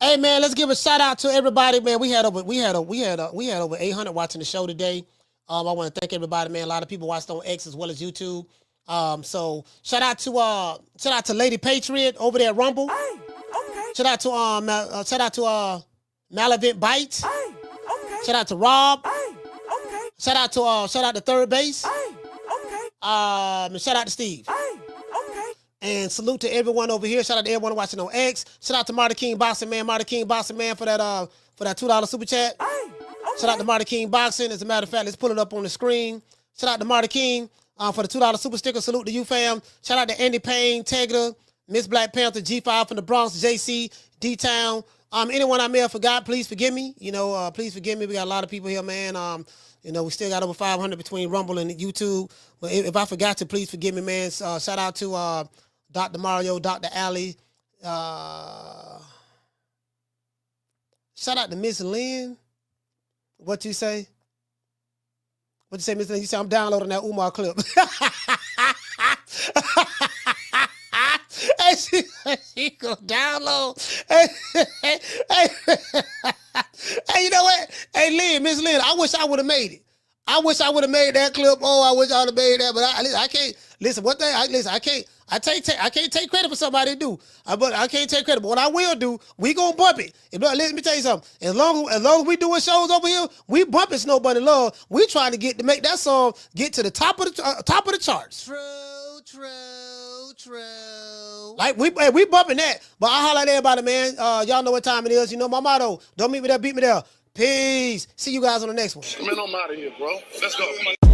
Hey man, let's give a shout out to everybody, man. We had over 800 watching the show today. I want to thank everybody, man. A lot of people watched on X as well as YouTube. So shout out to Lady Patriot over there at Rumble. Hey, okay. Shout out to Malavent Bites. Hey, okay. Shout out to Rob. Hey, okay. Shout out to Third Base. Hey, okay. And shout out to Steve. Hey, okay. And salute to everyone over here. Shout out to everyone watching on X. Shout out to Marty King Boxing Man. Marty King Boxing Man for that $2 super chat. Hey, okay. Shout out to Marty King Boxing. As a matter of fact, let's pull it up on the screen. Shout out to Marty King for the $2 super sticker. Salute to you, fam. Shout out to Andy Payne, Tegra, Miss Black Panther, G5 from the Bronx, JC, D-Town. Anyone I may have forgot, please forgive me. Please forgive me. We got a lot of people here, man. We still got over 500 between Rumble and YouTube. But if I forgot to, please forgive me, man. Shout out to Dr. Mario, Dr. Ali. Shout out to Miss Lynn. What you say? What you say, Miss Lynn? You say I'm downloading that Umar clip. She go download. Hey, you know what? Hey, Lynn, Miss Lynn, I wish I would have made it. I wish I would have made that clip. Oh, I wish I would have made that, but I can't. Listen, one thing, I can't. I can't take credit for somebody do. But I can't take credit. But what I will do, we gonna bump it. Let me tell you something. As long as we doing shows over here, we bumping Snow Bunny Love. We trying to make that song get to the top of the charts. True. Like we bumping that. But I holler at everybody, man. Y'all know what time it is. You know my motto. Don't meet me there, beat me there. Peace. See you guys on the next one. Man, I'm out of here, bro. Let's go.